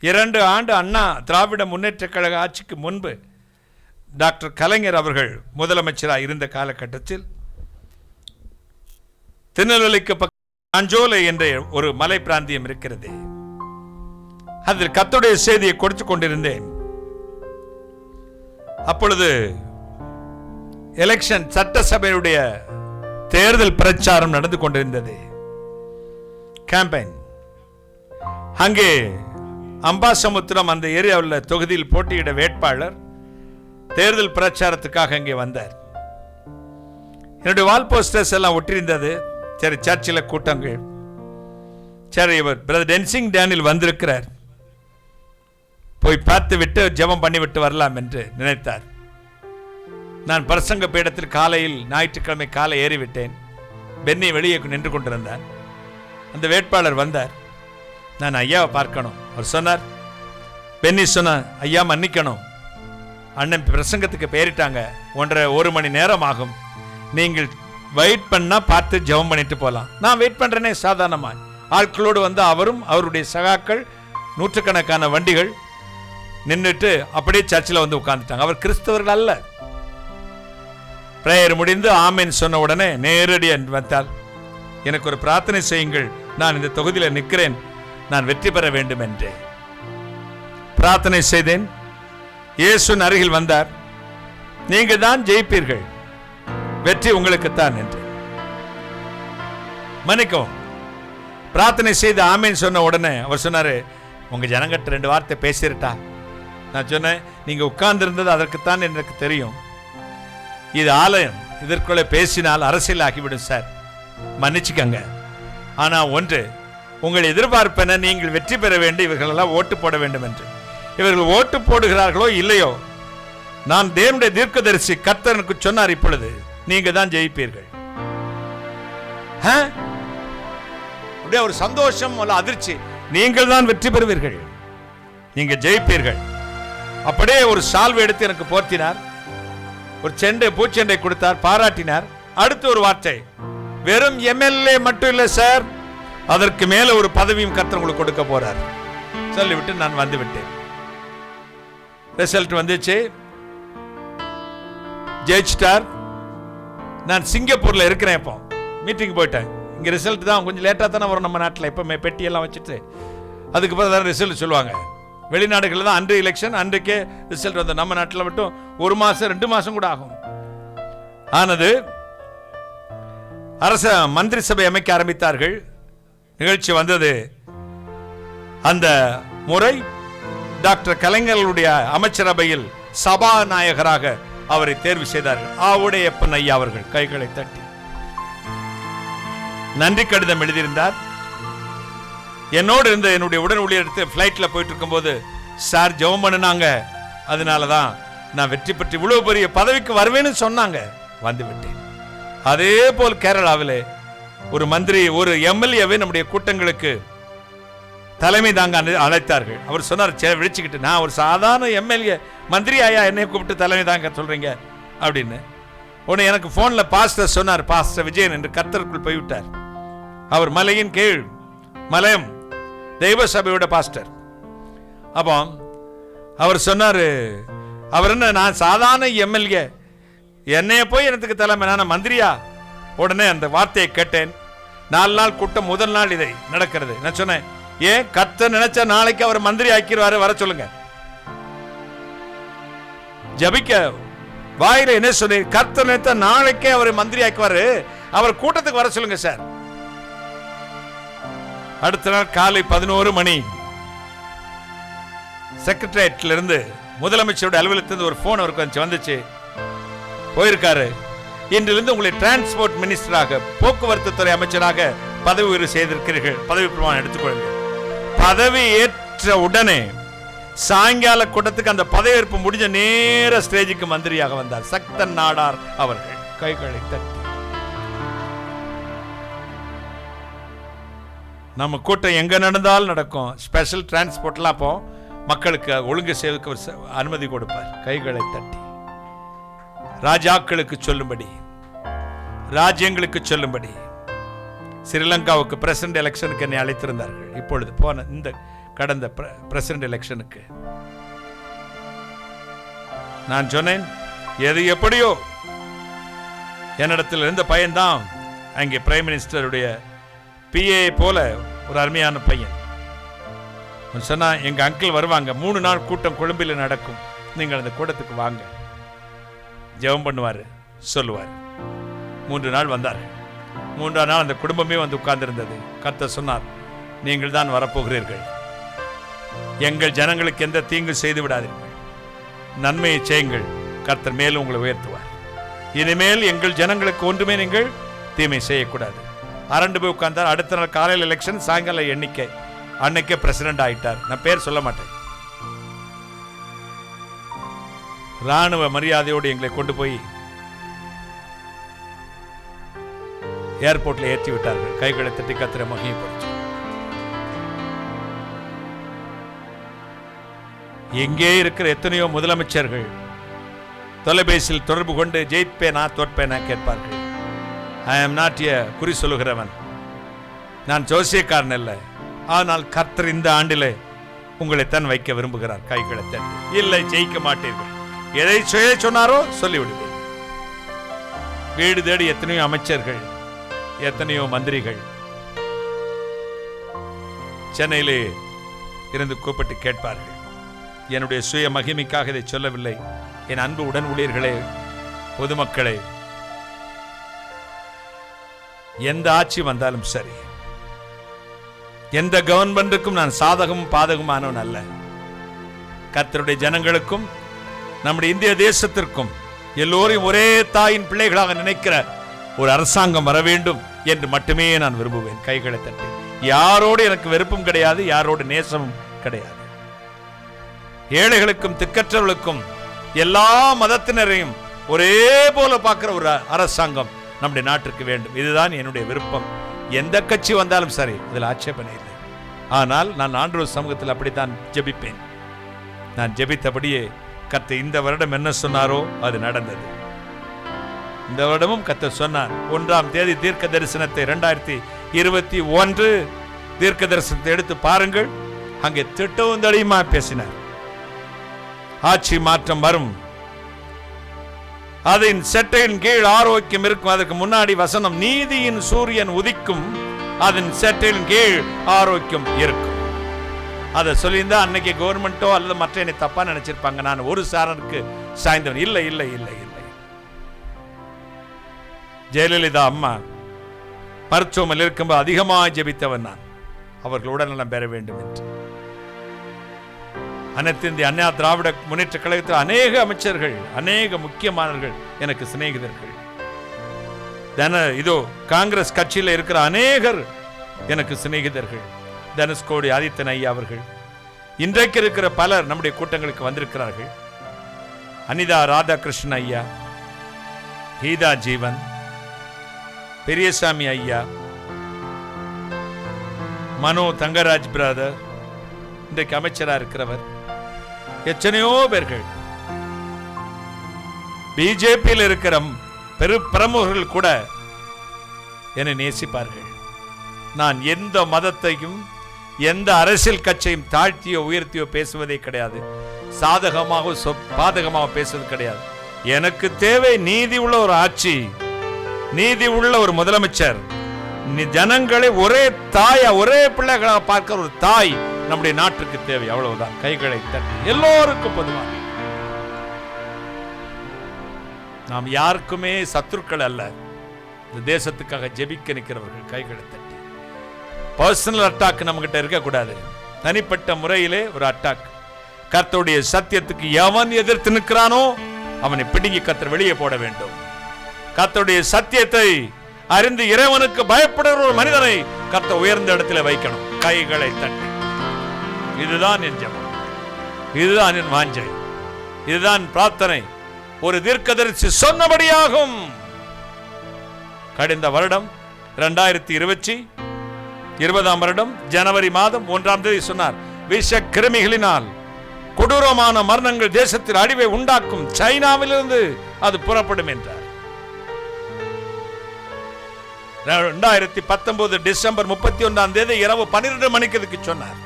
2 ஆண்டு அண்ணா திராவிட முன்னேற்ற கழக ஆட்சிக்கு முன்பு டாக்டர் கலைஞர் அவர்கள் முதலமைச்சராக இருந்த காலகட்டத்தில் திருநெல்வேலிக்கு பக்கம் அஞ்சோலை என்ற ஒரு மலை பிராந்தியம் இருக்கிறது. அதில் கர்த்தருடைய செய்தியை கொடுத்து கொண்டிருந்தேன். அப்பொழுது எலெக்ஷன், சட்டசபையுடைய தேர்தல் பிரச்சாரம் நடந்து கொண்டிருந்தது, கேம்பெயின். அங்கே அம்பாசமுத்திரம் அந்த ஏரியாவில் தொகுதியில் போட்டியிட வேட்பாளர் தேர்தல் பிரச்சாரத்துக்காக அங்கே வந்தார். என்னுடைய வால் போஸ்டர்ஸ் எல்லாம் ஒட்டியிருந்தது. சரி, சர்ச்சில் கூட்டங்கள். சரி, இவர் பிரதர் டென்சிங் டேனியல் வந்திருக்கிறார், போய் பார்த்து விட்டு ஜெபம் பண்ணி விட்டு வரலாம் என்று நினைத்தார். நான் பிரசங்க பீடத்தில் காலையில் ஞாயிற்றுக்கிழமை காலை ஏறிவிட்டேன். பென்னி வெளியே நின்று கொண்டிருந்தார். அந்த வேட்பாளர் வந்தார். நான் ஐயாவை பார்க்கணும். அவர் சொன்னார், பென்னி சொன்னார், ஐயா மன்னிக்கணும், அண்ணன் பிரசங்கத்துக்கு பெயரிட்டாங்க, 1.5 மணி நேரம் ஆகும், நீங்கள் வெயிட் பண்ணா பார்த்து ஜெபம் பண்ணிட்டு போகலாம். நான் வெயிட் பண்றேனே சாதாரணமாக. ஆட்களோடு வந்து அவரும் அவருடைய சகாக்கள் நூற்றுக்கணக்கான வண்டிகள் நின்றுட்டு அப்படியே சர்ச்சில் வந்து உட்கார்ந்துட்டாங்க. அவர் கிறிஸ்தவர்கள் அல்ல. பிரேயர் முடிந்து ஆமென் சொன்ன உடனே நேரடியாக வந்தால், எனக்கு ஒரு பிரார்த்தனை செய்யுங்கள், நான் இந்த தொகுதியில் நிற்கிறேன், நான் வெற்றி பெற வேண்டும் என்று பிரார்த்தனை செய்தேன். இயேசுவின் அருகில் வந்தார். நீங்க தான் ஜெயிப்பீர்கள், வெற்றி உங்களுக்குத்தான் என்று. மன்னிக்கும். பிரார்த்தனை செய்து ஆமீன் சொன்ன உடனே அவர் சொன்னாரு, உங்க ஜனங்கிட்ட 2 வார்த்தை பேசிருட்டா? நான் சொன்னேன், நீங்க உட்கார்ந்து இருந்தது அதற்குத்தான் எனக்கு தெரியும். இது ஆலயம், இதற்குள்ள பேசினால் அரசியல் ஆகிவிடும் சார், மன்னிச்சுக்கங்க. ஆனா ஒன்று, உங்கள் எதிர்பார்ப்பென நீங்கள் வெற்றி பெற வேண்டும், இவர்களெல்லாம் ஓட்டு போட வேண்டும் என்று. இவர்கள் ஓட்டு போடுகிறார்களோ இல்லையோ, நான் தேவனுடைய தீர்க்கதரிசி கர்த்தருக்கு சொன்னார், இப்பொழுது நீங்க தான் ஜெயிப்பீர்கள். அப்படியே ஒரு சந்தோஷம், அதிர்ச்சி. நீங்கள் தான் வெற்றி பெறுவீர்கள், நீங்க ஜெயிப்பீர்கள். அப்படியே ஒரு சால்வை எடுத்து எனக்கு போர்த்தினார், ஒரு செண்டை பூச்செண்டை கொடுத்தார், பாராட்டினார். அடுத்து ஒரு வார்த்தை, வெறும் எம்எல்ஏ மட்டும் இல்லை சார், அதற்கு மேல ஒரு பதவியும் கர்த்தர் உங்களுக்கு கொடுக்க போறார் சொல்லிவிட்டு நான் வந்து விட்டேன். ரிசல்ட் வந்துச்சு, ஜெயிச்சிட்டார். நான் சிங்கப்பூர்ல இருக்கிறேன், இப்போ மீட்டிங் போயிட்டேன். இங்க ரிசல்ட் தான் கொஞ்சம் லேட்டா தானே வரும் நம்ம நாட்டில். எப்பவுமே பெட்டியெல்லாம் வச்சுட்டு அதுக்கு பிறகு தான் ரிசல்ட் சொல்லுவாங்க. வெளிநாடுகளில் தான் அன்று எலெக்ஷன், அன்றைக்கே ரிசல்ட் வந்து. நம்ம நாட்டில் மட்டும் 1 மாசம் 2 மாசம் கூட ஆகும். ஆனது அரச மந்திரி சபை அமைக்க ஆரம்பித்தார்கள். நிகழ்ச்சி வந்தது. அந்த முறை டாக்டர் கலைஞர்களுடைய அமைச்சரவையில் சபாநாயகராக அவரை தேர்வு செய்தார்கள். ஆவுடையப்பன் ஐயா அவர்கள் கைகளை தட்டி நன்றி கடிதம் எழுதியிருந்தார். என்னோடு இருந்த என்னுடைய உடன் ஊழியர் பிளைட்ல போயிட்டு இருக்கும்போது, சார் ஜெபம் பண்ணுனாங்க, அதனாலதான் நான் வெற்றி பெற்று இவ்வளவு பெரிய பதவிக்கு வருவேன்னு சொன்னாங்க, வந்து விட்டேன். அதே போல் கேரளாவில் ஒரு மந்திரி, ஒரு எம்எல்ஏவை நம்முடைய கூட்டங்களுக்கு தலைமை தாங்க அழைத்தார்கள். அவர் சொன்னார், விழிச்சுக்கிட்டு, நான் ஒரு சாதாரண எம்எல்ஏ, மந்திரி ஐயா என்னை கூப்பிட்டு தலைமை தாங்க சொல்றீங்க அப்படின்னு. உடனே எனக்கு போன்ல பாஸ்டர் சொன்னார், பாஸ்டர் விஜயன் என்று கர்த்தருக்குள் போய்விட்டார். அவர் மலையின் கீழ் மலையம் தெய்வ சபையோட பாஸ்டர். அப்போ அவர் சொன்னாரு, அவர் என்ன, நான் சாதாரண எம்எல்ஏ, என்னைய போய் எனக்கு தலைமை, நான் மந்திரியா? உடனே அந்த வார்த்தையை கேட்டேன். 4 நாள் கூட்டம், முதல் நாள் இதை நடக்கிறது. நான் சொன்னேன், ஏன் கர்த்தர் நினைச்சா நாளைக்கு அவர் மந்திரி ஆக்கிடுவாரு, வர சொல்லுங்க. ஜபிக்க வாயில என்ன சொல்லி, கர்த்தர் நினைத்தா நாளைக்கே அவர் மந்திரி ஆக்குவாரு, அவர் கூட்டத்துக்கு வர சொல்லுங்க சார். அடுத்த நாள் காலை 11 மணி செக்ரட்டரியேட்ல இருந்து, முதலமைச்சருடைய அலுவலகத்திலிருந்து ஒரு போன் அவருக்கு வந்துச்சு. போயிருக்காரு, இன்றிலிருந்து உங்களை டிரான்ஸ்போர்ட் மினிஸ்டராக, போக்குவரத்து துறை அமைச்சராக பதவி உயர்வு செய்திருக்கிறீர்கள், பதவி பிரமாணம் எடுத்துக்கொள்ளுங்கள். பதவி ஏற்ற உடனே சாயங்கால கூட்டத்துக்கு அந்த பதவியேற்பு முடிஞ்ச நேர ஸ்டேஜுக்கு மந்திரியாக வந்தார் சக்தன் நாடார் அவர்கள். கைகளை தட்டி. நம்ம கூட்டம் எங்க நடந்தாலும் நடக்கும். ஸ்பெஷல் டிரான்ஸ்போர்ட்லாம் அப்போ மக்களுக்கு ஒழுங்கு செய்வதற்கு அனுமதி கொடுப்பார். கைகளை தட்டி. ராஜாக்களுக்கு சொல்லும்படி, ராஜ்யங்களுக்கு சொல்லும்படி ஸ்ரீலங்காவுக்கு பிரசிடென்ட் எலெக்ஷனுக்கு என்னை அழைத்திருந்தார்கள். இப்பொழுது போன இந்த கடந்த பிரசிடென்ட் எலெக்ஷனுக்கு நான் சொன்னேன், எது எப்படியோ என்னிடத்தில் இருந்த பையன்தான் அங்கே பிரைம் மினிஸ்டருடைய பிஏ போல ஒரு அருமையான பையன். சொன்னா, எங்க அங்கிள் வருவாங்க, 3 நாள் கூட்டம் கொழும்பில் நடக்கும், நீங்கள் அந்த கூட்டத்துக்கு வாங்க, ஜெபம் பண்ணுவார் சொல்லுவார். 3 நாள் வந்தார்கள். 3ஆம் நாள் அந்த குடும்பமே வந்து உட்கார்ந்திருந்தது. கர்த்தர் சொன்னார், நீங்கள் தான் வரப்போகிறீர்கள், எங்கள் ஜனங்களுக்கு எந்த தீங்கு செய்து விடாதீர்கள், நன்மையை செய்யுங்கள், கர்த்தர் மேலும் உங்களை உயர்த்துவார். இனிமேல் எங்கள் ஜனங்களுக்கு ஒன்றுமே நீங்கள் தீமை செய்யக்கூடாது. அரண்டு போய் உட்கார்ந்தார். அடுத்த நாள் காலையில் எலெக்ஷன், சாயங்கால எண்ணிக்கை. அன்னைக்கே பிரசிடென்ட் ஆயிட்டார். நான் பேர் சொல்ல மாட்டேன். ராணுவ மரியாதையோடு எங்களை கொண்டு போய் ஏர்போர்ட்ல ஏற்றி விட்டார்கள். கைகளை தட்டி கர்த்தரை மகிமைப்படுத்தி. எங்கே இருக்கிற எத்தனையோ முதலமைச்சர்கள் தொலைபேசியில் தொடர்பு கொண்டு ஜெயிப்பேனா தோற்பேனா கேட்பார்கள். ஐ ஆம் நாட் எ குறி சொல்லுகிறவன், நான் ஜோசியக்காரன் அல்ல. ஆனால் கர்த்தர் இந்த ஆண்டிலே உங்களைத்தான் வைக்க விரும்புகிறார். கைகளை தட்டி. இல்லை, ஜெயிக்க மாட்டீர்கள். எதை சொன்னாரோ சொல்லிவிடுவேன். வீடு தேடி எத்தனையோ அமைச்சர்கள், எத்தனையோ மந்திரிகள் சென்னையிலே இருந்து கூப்பிட்டு கேட்பார்கள். என்னுடைய சுய மகிமைக்காக இதை சொல்லவில்லை. என் அன்பு உடன் ஊழியர்களே, பொதுமக்களே, எந்த ஆட்சி வந்தாலும் சரி, எந்த கவர்மெண்ட்டுக்கும் நான் சாதகமும் பாதகமானவன் அல்ல. கர்த்தருடைய ஜனங்களுக்கும் நம்முடைய இந்திய தேசத்திற்கும் எல்லோரையும் ஒரே தாயின் பிள்ளைகளாக நினைக்கிற ஒரு அரசாங்கம் வர வேண்டும் என்று மட்டுமே நான் விரும்புவேன். கைகளை தட்டி. யாரோடு எனக்கு வெறுப்பும் கிடையாது, யாரோடு நேசமும் கிடையாது. ஏழைகளுக்கும் திக்கற்றவர்களுக்கும் எல்லா மதத்தினரையும் ஒரே போல பார்க்கிற ஒரு அரசாங்கம் நம்முடைய நாட்டிற்கு வேண்டும். இதுதான் என்னுடைய விருப்பம். எந்த கட்சி வந்தாலும் சரி, அதில் ஆட்சேபனை இல்லை. ஆனால் நான் ஆண்டவர் சமூகத்தில் அப்படித்தான் ஜெபிப்பேன். நான் ஜெபித்தபடியே கர்த்தர் இந்த வருடம் என்ன சொன்னாரோ அது நடந்தது. இந்த வருடமும் கர்த்தர் சொன்னார். 1ஆம் தேதி தீர்க்க தரிசனத்தை 2021 தீர்க்க தரிசனத்தை எடுத்து பாருங்கள். அங்கே திட்டவும் தடியுமா பேசினார். ஆட்சி மாற்றம் வரும், அதன் செட்டையின் கீழ் ஆரோக்கியம் இருக்கும். அதற்கு முன்னாடி வசனம், நீதியின் சூரியன் உதிக்கும், அதன் செட்டையின் கீழ் ஆரோக்கியம் இருக்கும். அதை சொல்லியிருந்தா அன்னைக்கு கவர்மெண்டோ அல்லது மற்ற என்னை தப்பா நினைச்சிருப்பாங்க. நான் ஒரு சாரனுக்கு சாய்ந்தவன். இல்லை இல்லை இல்லை இல்லை. ஜெயலலிதா அம்மா மருத்துவமனையில் இருக்கும்போது அதிகமாக ஜெபித்தவன் நான், அவர்கள் உடல்நலம் பெற வேண்டும் என்று. அனைத்து இந்திய அண்ணா திராவிட முன்னேற்ற கழகத்தில் அநேக அமைச்சர்கள், அநேக முக்கியமானவர்கள் எனக்கு சிநேகிதர்கள். இதோ காங்கிரஸ் கட்சியில் இருக்கிற அநேகர் எனக்கு சிநேகிதர்கள். தனுஷ்கோடி ஆதித்தன் ஐயா அவர்கள், இன்றைக்கு இருக்கிற பலர் நம்முடைய கூட்டங்களுக்கு வந்திருக்கிறார்கள். அனிதா ராதாகிருஷ்ணன் ஐயா, கீதா ஜீவன், பெரியசாமி ஐயா, மனோ தங்கராஜ் பிரதர், இன்றைக்கு அமைச்சராக இருக்கிறவர், எத்தனையோ பேர்கள், பிஜேபியில் இருக்கிற பிரமுகர்கள் கூட என்னை நேசிப்பார்கள். நான் எந்த மதத்தையும் எந்த அரசியல் கட்சியும் தாழ்த்தியோ உயர்த்தியோ பேசுவதே கிடையாது. சாதகமாக பாதகமாக பேசுவது கிடையாது. எனக்கு தேவை நீதி உள்ள ஒரு ஆட்சி, நீதி உள்ள ஒரு முதலமைச்சர், ஜனங்களை ஒரே தாயா ஒரே பிள்ளைகளாக பார்க்கிற ஒரு தாய் நம்முடைய நாட்டுக்கு தேவை. அவ்வளவுதான். கைகளை தட்டி எல்லோருக்கும் பொதுவாக. நாம் யாருக்குமே சத்துருக்கள் அல்ல. இந்த தேசத்துக்காக ஜெபிக்க நிற்கிறவர்கள். கைகளை தட்டி. பர்சனல் அட்டாக் நம்ம கிட்ட இருக்கக்கூடாது. தனிப்பட்ட முறையிலே ஒரு அட்டாக். கர்த்தருடைய சத்தியத்துக்கு எவன் எதிர்த்து நிற்கிறானோ அவனை பிடுங்கி கர்த்தர் வெளியே போட வேண்டும். கர்த்தருடைய சத்தியத்தை அறிந்து இறைவனுக்கு பயப்படுகிற ஒரு மனிதனை கர்த்தர் உயர்ந்த இடத்துல வைக்கணும். கைகளை தட்டி. இதுதான் என் ஜெபம், இதுதான் என் வாஞ்சை, இதுதான் பிரார்த்தனை. ஒரு தீர்க்கதரிசி சொன்னபடியாகும். கடந்த வருடம் 2020 வருடம் ஜனவரி மாதம் 1ஆம் தேதி சொன்னார், விஷ கிருமிகளினால் கொடூரமான மரணங்கள் தேசத்தில் அழிவை உண்டாக்கும், சைனாவிலிருந்து அது புறப்படும் என்றார். 2019 டிசம்பர் 31ஆம் தேதி இரவு 12 மணிக்கு இதுக்கு சொன்னார்.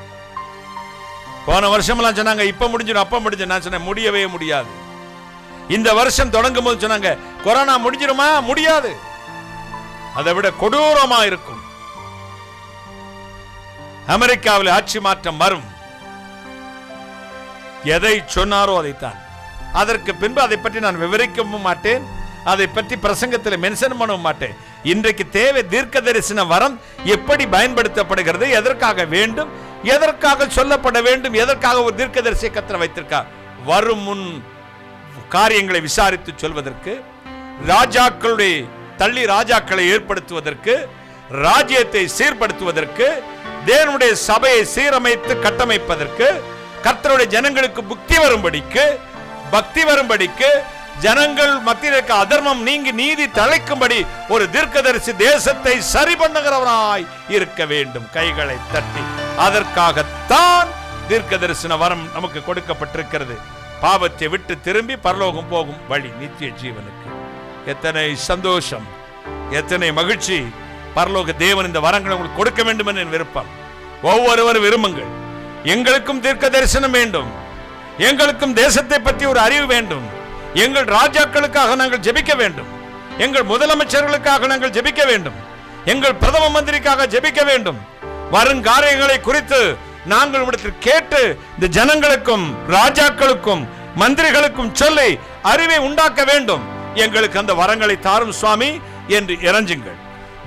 போன வருஷம் சொன்னாங்க இப்ப முடிஞ்சிடும் அப்ப முடிஞ்சு. நான் சொன்னேன் முடியவே முடியாது. இந்த வருஷம் தொடங்கும் போது சொன்னாங்க கொரோனா முடிஞ்சிருமா? முடியாது, அதை விட கொடூரமா இருக்கும். அமெரிக்காவில் ஆட்சி மாற்றம் வரும். எதை சொன்னாரோ அதைத்தான். அதற்கு பின்பு அதை பற்றி நான் விவரிக்கவும் மாட்டேன், அதை பற்றி பிரசங்கத்தில் மென்ஷன் பண்ணவும் மாட்டேன். இன்றைக்கு தேவை தீர்க்க தரிசன வரம் எப்படி பயன்படுத்தப்படுகிறது, எதற்காக வேண்டும், எதற்காக சொல்லப்பட வேண்டும், எதற்காக ஒரு தீர்க்க தரிசியை கர்த்தர் வைத்திருக்கார். வரும் முன் காரியங்களை விசாரித்து சொல்வதற்கு, ராஜாக்களுடைய தள்ளி ராஜாக்களை ஏற்படுத்துவதற்கு, ராஜ்யத்தை சீர்படுத்துவதற்கு, தேவனுடைய சபையை சீரமைத்து கட்டமைப்பதற்கு, கர்த்தருடைய ஜனங்களுக்கு பக்தி வரும்படிக்கு, ஜனங்கள் மத்தியில் அதர்மம் நீங்கி நீதி தழைக்கும்படி ஒரு தீர்க்கதரிசி தேசத்தை சரி பண்ணுகிறவராய் இருக்க வேண்டும். கைகளை தட்டி. அதற்காகத்தான் தீர்க்க தரிசன வரம் நமக்கு கொடுக்கப்பட்டிருக்கிறது. பாவத்தை விட்டு திரும்பி பரலோகம் போகும் வழி நித்திய ஜீவனுக்கு. எத்தனை சந்தோஷம், எத்தனை மகிழ்ச்சி. பரலோக தேவன் இந்த வரங்களை உங்களுக்கு கொடுக்க வேண்டும் என்ற விருப்பம். ஒவ்வொருவரும் விரும்புங்கள். எங்களுக்கும் தீர்க்க தரிசனம் வேண்டும், எங்களுக்கும் தேசத்தை பற்றி ஒரு அறிவு வேண்டும். எங்கள் ராஜாக்களுக்காக நாங்கள் ஜெபிக்க வேண்டும், எங்கள் முதலமைச்சர்களுக்காக நாங்கள் ஜெபிக்க வேண்டும், எங்கள் பிரதம மந்திரிக்காக ஜெபிக்க வேண்டும். வருங்காரியங்களை குறித்து நாங்கள் இடத்தில் கேட்டு இந்த ஜனங்களுக்கும் ராஜாக்களுக்கும் மந்திரிகளுக்கும் சொல்லி அறிவை உண்டாக்க வேண்டும். எங்களுக்கு அந்த வரங்களை தாரும் சுவாமி என்று இறஞ்சுங்கள்.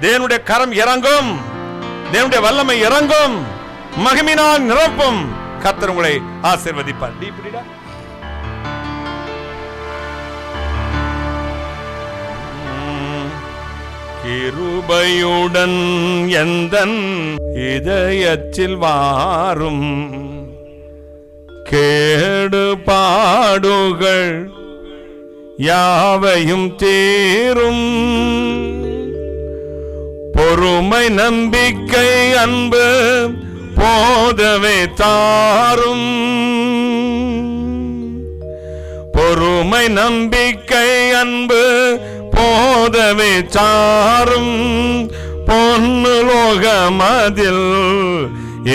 தேவனுடைய கரம் இறங்கும், தேவனுடைய வல்லமை இறங்கும், மகிமையினால் நிரப்பும். கர்த்தர் உங்களை ஆசீர்வதிப்பார். கிருபையுடன் எந்தன் இதயத்தில் வாரும், கேடு பாடுகள் யாவையும் தீரும். பொறுமை நம்பிக்கை அன்பு போதவே தாரும். பொறுமை நம்பிக்கை அன்பு போதவே சாரும். பொன்னு லோகமதில்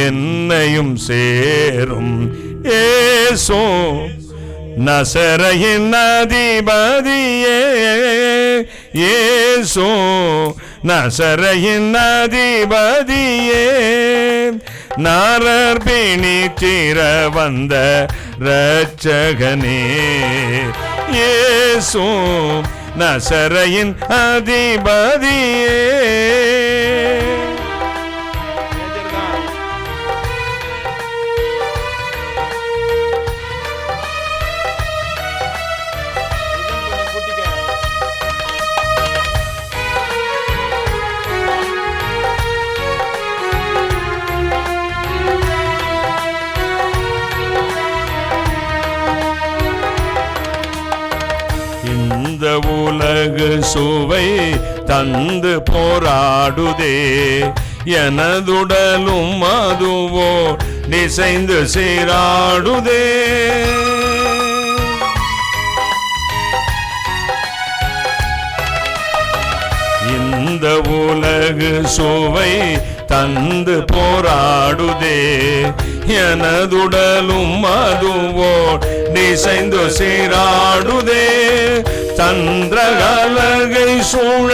என்னையும் சேரும். ஏசோ நசரயின் அதிபதியே, ஏசோ நசரயின் அதிபதியே, நரர்பிணி தீர வந்த இரட்சகனே, ஏசோ நசரயின் அதிபதியே. இந்த உலகு சுவை தந்து போராடுதே, எனதுடலும் அதுவோ நிசைந்து சீராடுதே. இந்த உலகு சுவை தந்து போராடுதே, எனதுடலும் அதுவோ நிசைந்து சீராடுதே. சந்திரகலகை சூழ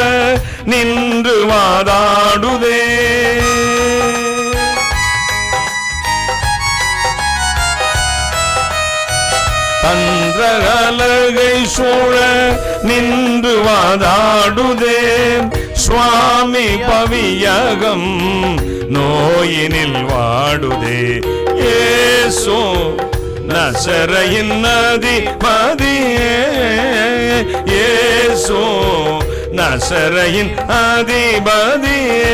நின்று வாதாடுதே, சந்திரகலகை சூழ நின்று வாதாடுதே. சுவாமி பவியகம் நோயினில் வாடுதே, ஏசோ நசரயின் அதிபதியே, ஏசோ நசரயின் அதிபதியே.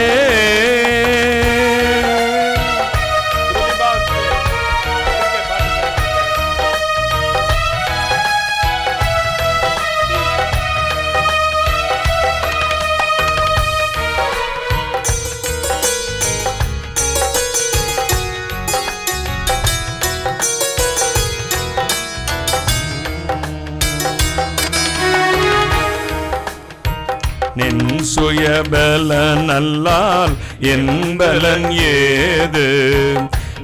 நின் சுயபலன் அல்லால் என் பலன் ஏது,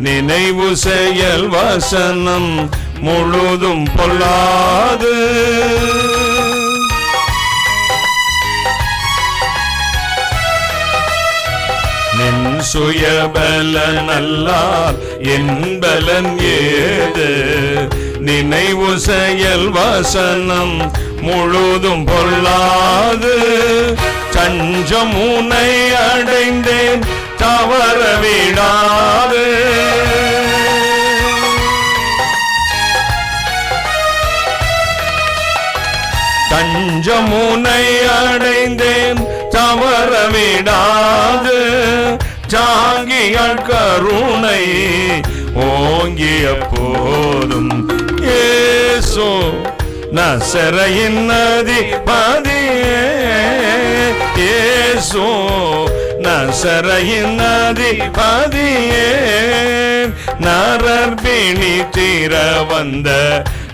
நினைவு செயல் வசனம் முழுதும் பொல்லாது. நின் சுயபலன் அல்லால் என் பலன் ஏது, நினைவு செயல் வசனம் முழுதும் பொல்லாது. சஞ்சம் உனை அடைந்தேன் தவற விடாது, தஞ்சம் உனை அடைந்தேன் தவற விடாது. சாங்கியல் கருணை ஓங்கிய போதும், ஏசோ நசரயின் அதிபதியே, ஏசோ நசரயின் அதிபதியே. நரர்பிணி தீர வந்த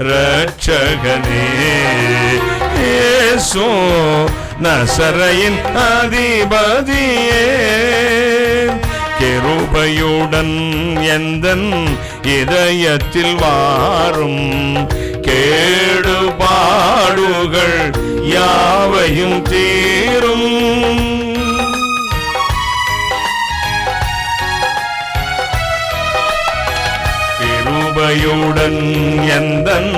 இரட்சகனே, ஏசோ நசரயின் அதிபதியே. கிருபையுடன் எந்தன் இதயத்தில் வாரும், கேடுபாடுகள் யாவையும் தீரும். கிருபையுடன் எந்தன்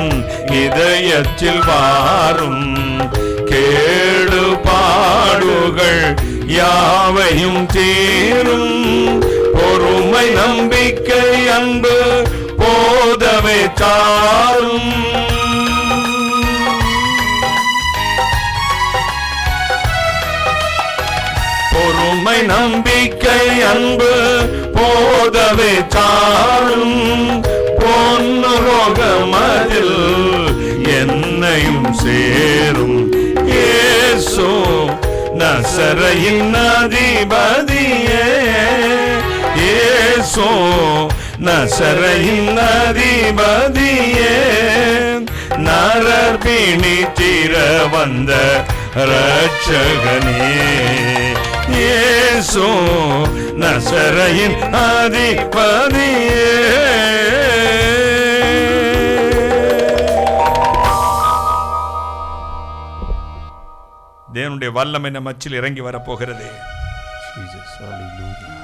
இதயத்தில் வாரும், கேடுபாடுகள் யாவையும் தீரும். பொறுமை நம்பிக்கை அன்பு போதவே தாரும். பொறுமை நம்பிக்கை அன்பு போதவே தாரும். பொன்னுலோகமதில் என்னையும் சேரும். இயேசு நசரேயின் அதிபதியே, இயேசு நசரேயின் அதிபதியே, நரபிணி தீர வந்த ரட்சகனே, இயேசு நசரேயின் அதிபதியே. தேவனுடைய வல்லமை நம் மத்தியில் இறங்கி வரப்போகிறது.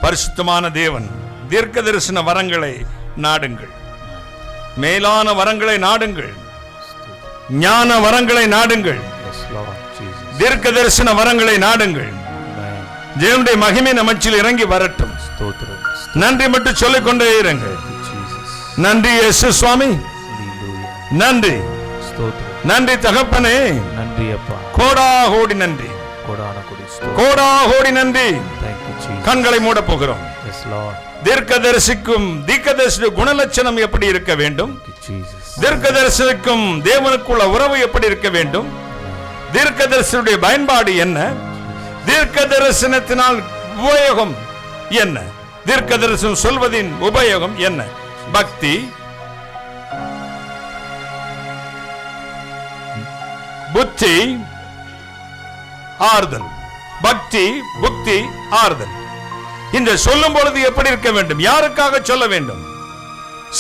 பரிசுத்தமான தேவன், தீர்க்க தரிசன வரங்களை நாடுங்கள், மேலான வரங்களை நாடுங்கள், ஞான வரங்களை நாடுங்கள், தீர்க்க தரிசன வரங்களை நாடுங்கள். தேவனுடைய மகிமை நம் மத்தியில் இறங்கி வரட்டும். நன்றி மட்டும் சொல்லிக் கொண்டே இருங்கள். நன்றி இயேசு சுவாமி, நன்றி நன்றி தகப்பனே, நன்றி அப்பா, கோடா கோடி நன்றி, கோடா கோடி நன்றி. கண்களை மூட போகிறோம். தீர்க்கதரிசிக்கும் தீர்க்கதரிசி குணலட்சணம் எப்படி இருக்க வேண்டும், தீர்க்கதரிசிக்கும் தேவனுக்குள்ள உறவு எப்படி இருக்க வேண்டும், தீர்க்கதரிசனுடைய பயன்பாடு என்ன, தீர்க்க தரிசனத்தினால் உபயோகம் என்ன, தீர்க்க தரிசனம் சொல்வதின் உபயோகம் என்ன. பக்தி, புத்தி, ஆறுதல். பக்தி, புத்தி, ஆறுதல். இந்த சொல்லும் பொழுது எப்படி இருக்க வேண்டும், யாருக்காக சொல்ல வேண்டும்?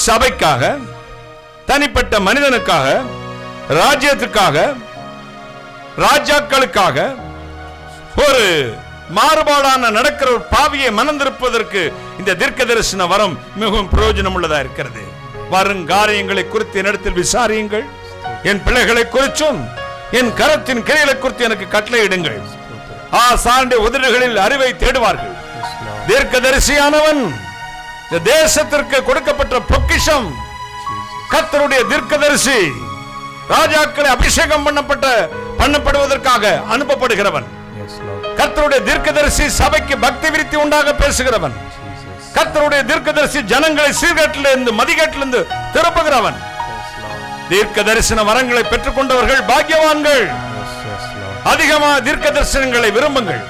சபைக்காக, தனிப்பட்ட மனிதனுக்காக, ராஜ்யத்துக்காக, ராஜாக்களுக்காக, ஒரு மாறுபாடான நடக்கிற ஒரு பாவியை மனந்திருப்பதற்கு இந்த தீர்க்க தரிசன வரம் மிகவும் பிரயோஜனம் உள்ளதா இருக்கிறது. வருங்காரியங்களை குறித்து என்னிடத்தில் விசாரியுங்கள், என் பிள்ளைகளை குறித்தும் என் கரத்தின் கிரைகளை குறித்து எனக்கு கட்டளையிடுங்கள். ஆசானுடைய உதடுகளில் அறிவை தேடுவார்கள். தீர்க்கதரிசியானவன் இந்த தேசத்திற்கு கொடுக்கப்பட்ட பொக்கிஷம். கர்த்தருடைய தீர்க்கதரிசி ராஜாக்களை அபிஷேகம் பண்ணப்படுவதற்காக அனுப்பப்படுகிறவன். கர்த்தருடைய தீர்க்கதரிசி சபைக்கு பக்தி விருத்தி உண்டாக பேசுகிறவன். கர்த்தருடைய தீர்க்கதரிசி ஜனங்களை சீர்கேட்டிலிருந்து மதிகேட்டிலிருந்து திருப்புகிறவன். தீர்க்க தரிசன வரங்களை பெற்றுக் கொண்டவர்கள் பாக்கியவான்கள். அதிகமாக தீர்க்க தரிசனங்களை விரும்புங்கள்.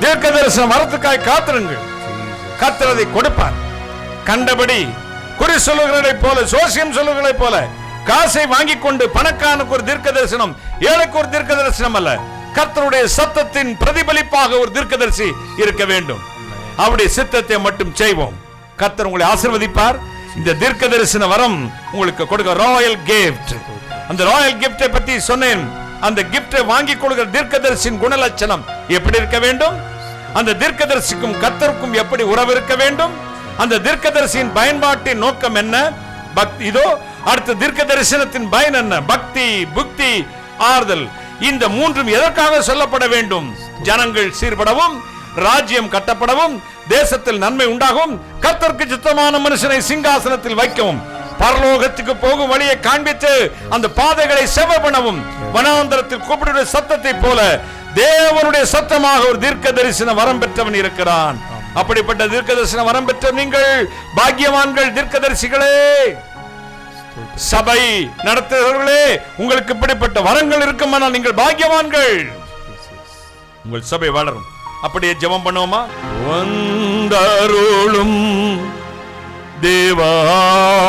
தீர்க்க தரிசன வரத்துக்காய் காத்திருங்கள். கர்த்தர் அதை கொடுப்பார். கண்டபடி குறி சொல்லுகிறதை போல, சோசியம் சொல்லுகிறதை போல காசை வாங்கி கொண்டு பணக்கானுக்கு ஒரு தீர்க்க தரிசனம், ஏழைக்கு ஒரு தீர்க்க தரிசனம் அல்ல. கர்த்தருடைய சத்தத்தின் பிரதிபலிப்பாக ஒரு தீர்க்கதரிசி இருக்க வேண்டும். அவருடைய சித்தத்தை மட்டும் செய்வோம். கர்த்தர் உங்களை ஆசீர்வதிப்பார். இந்த தீர்க்க தரிசன வரம் உங்களுக்கு கொடுக்க ராயல் கிஃப்ட். அந்த ராயல் கிஃப்டை பத்தி சொன்னேன். அந்த கிஃப்டை வாங்கி கொடுக்கிற தீர்க்கதரிசியின் குணலட்சணம் எப்படி இருக்க வேண்டும், அந்த தீர்க்கதரிசிக்கும் கர்த்தருக்கும் எப்படி உறவு இருக்க வேண்டும், அந்த தீர்க்கதரிசியின் பயன்பாட்டின் நோக்கம் என்ன, பக்தி. இதோ அடுத்த தீர்க்க தரிசனத்தின் பயன் என்ன, பக்தி, புக்தி, ஆறுதல். இந்த மூன்றும் எதற்காக சொல்லப்பட வேண்டும்? ஜனங்கள் சீர்படவும், ராஜ்யம் கட்டப்படவும், தேசத்தில் நன்மை உண்டாகவும், கர்த்தருக்கு சித்தமான மனுஷனை சிங்காசனத்தில் வைக்கவும், பரலோகத்துக்கு போகும் வழியை காண்பித்து அந்த பாதைகளை செவ்வாய் பண்ணவும், வனாந்தரத்தில் கூப்பிடுடைய சத்தத்தை போல தேவனுடைய சத்தமாக ஒரு தீர்க்க தரிசன வரம் பெற்றவன் இருக்கிறான். அப்படிப்பட்ட தீர்க்க தரிசன வரம் பெற்ற நீங்கள் பாக்கியவான்கள். தீர்க்கதரிசிகளே, சபை நடத்துகிறவர்களே, உங்களுக்கு இப்படிப்பட்ட வரங்கள் இருக்குமானால் நீங்கள் பாக்கியவான்கள். உங்கள் சபை வளரும். அப்படியே ஜெபம் பண்ணுவோமா? வந்தருளும் தேவாவியே,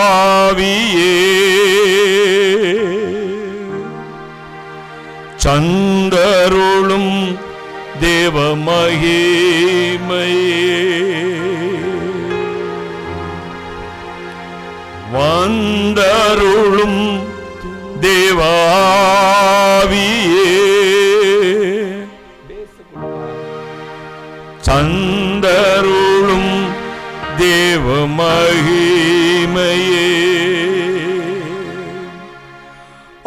சந்தருளும் தேவ மகிமையே, வந்தருளும் தேவாவியே, சந்தருளும் தேவ மகிமையே,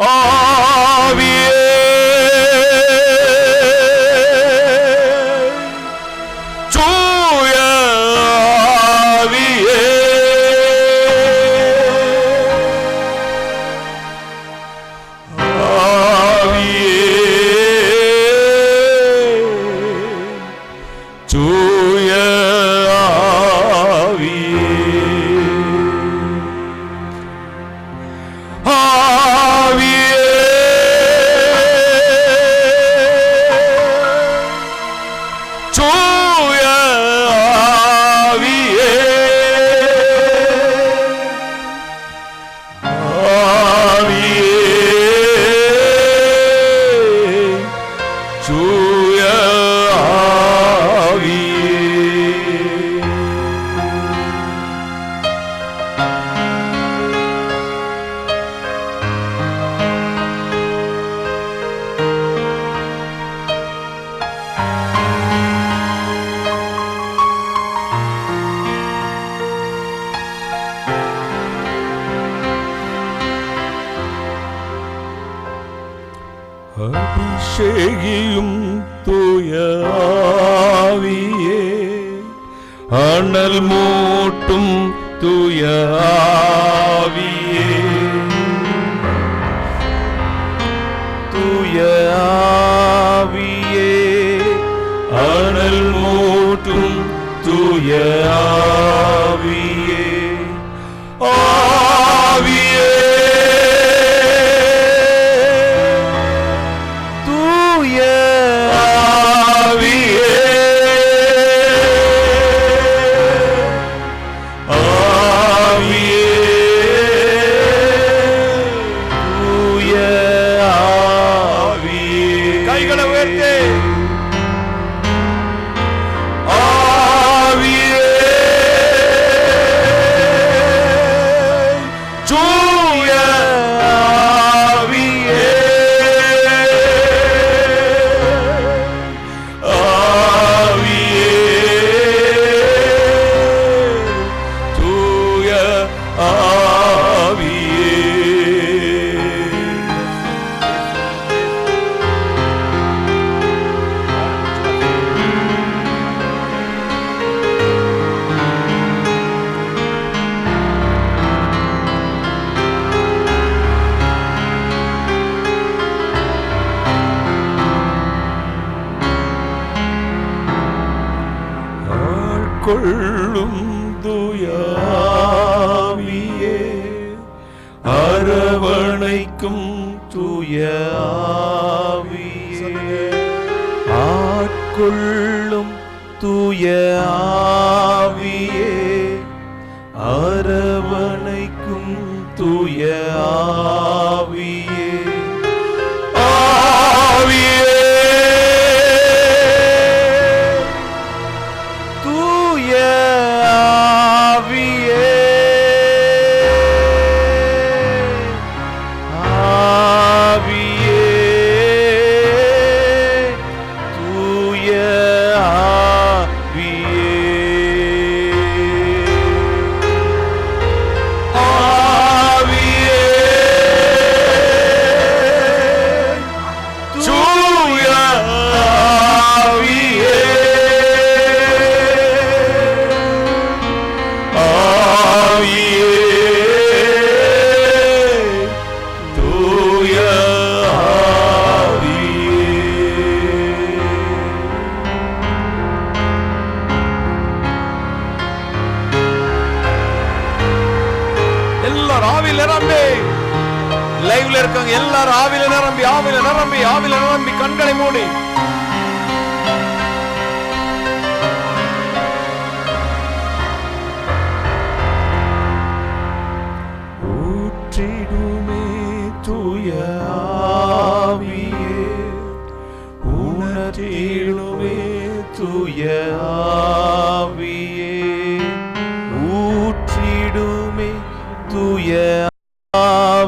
ஆவியே தூய ஆவியே, தூய ஆவியே, தூய ஆவியே, தூய அபிஷேகியும் தூய ஆவியே, அனல் மூட்டும் தூய ஆவியே, தூய ஆவியே, அனல் மூட்டும் தூய ஆவியே, ஆவியே கொள்ளும் தூய ஆவியே, அரவணைக்கும் தூய ஆவியே, ஆட்கொள்ளும் தூய ஆவியே, அரவணைக்கும் தூய ஆவியே, ஆவியே லைவ்ல இருக்காங்க எல்லாரும் ஆவில நிரம்பி ஆவில நிரம்பி ஆவில நிரம்பி கண்களை மூடி ஊற்றிடுமே தூய ஆவியே, உணர்த்திடுமே தூய ஆவியே, ஊற்றிடுமே தூய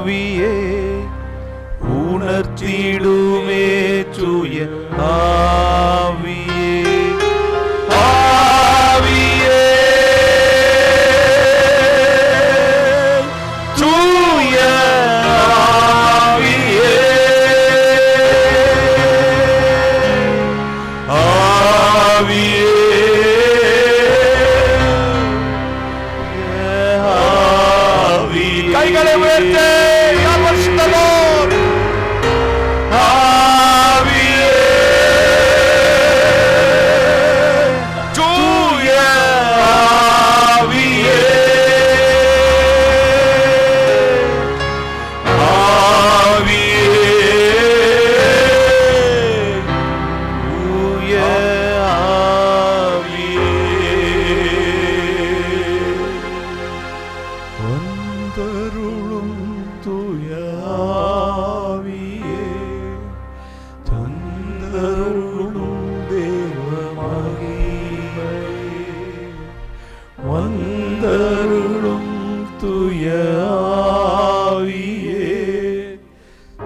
ஆவியே உணர்த்திடுமே தூய ஆவியே ஆவியே தூய ஆவியே ஆவியே கைகளை உயர்த்து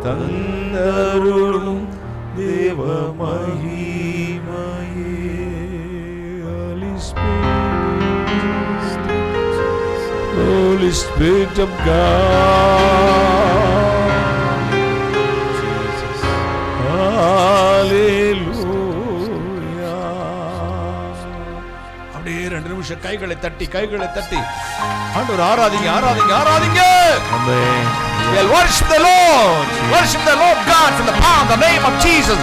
தந்தருளும் தேவ மகிமையே Holy Spirit of God Jesus Hallelujah அப்படியே 2 நிமிஷம் கைகளை தட்டி ஆண்டவர் ஆராதிங்க Amen. We'll worship the Lord God in the power of the name of Jesus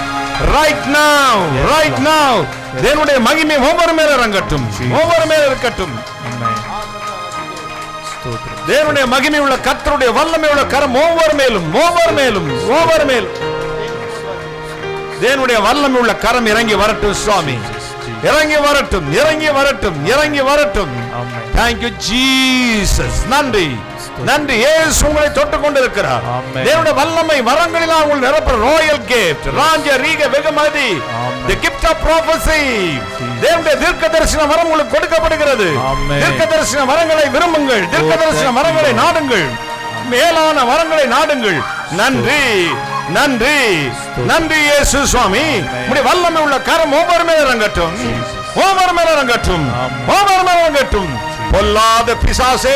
right now. தேவனுடைய மகிமை ஒவ்வொரு மேல இறங்கட்டும், இருக்கட்டும். தேவனுடைய மகிமை உள்ள கர்த்தருடைய வல்லமை உள்ள கரம் ஒவ்வொரு மேலும் தேவனுடைய வல்லமை உள்ள கரம் இறங்கி வரட்டும் சுவாமி, இறங்கி வரட்டும். Thank you Jesus. நன்றி இயேசு உங்களை தொட்டுக் கொண்டிருக்கிறார். தேவனுடைய வல்லமை வரங்களில் உங்கள் நிரப்ப ராயல் கிஃப்ட், ராஜ ரீக வெகுமதி, the gift of prophecy. தேவனுடைய தீர்க்கதரிசன வரம் உங்களுக்கு கொடுக்கப்படுகிறது. தீர்க்கதரிசன வரங்களை விரும்புங்கள், தீர்க்கதரிசன வரங்களை நாடுங்கள், மேலான வரங்களை நாடுங்கள். நன்றி இயேசு சுவாமி. உம்முடைய வல்லமை உள்ள கரம் ஒவ்வொரு மேல இறங்கட்டும். பொல்லாத பிசாசே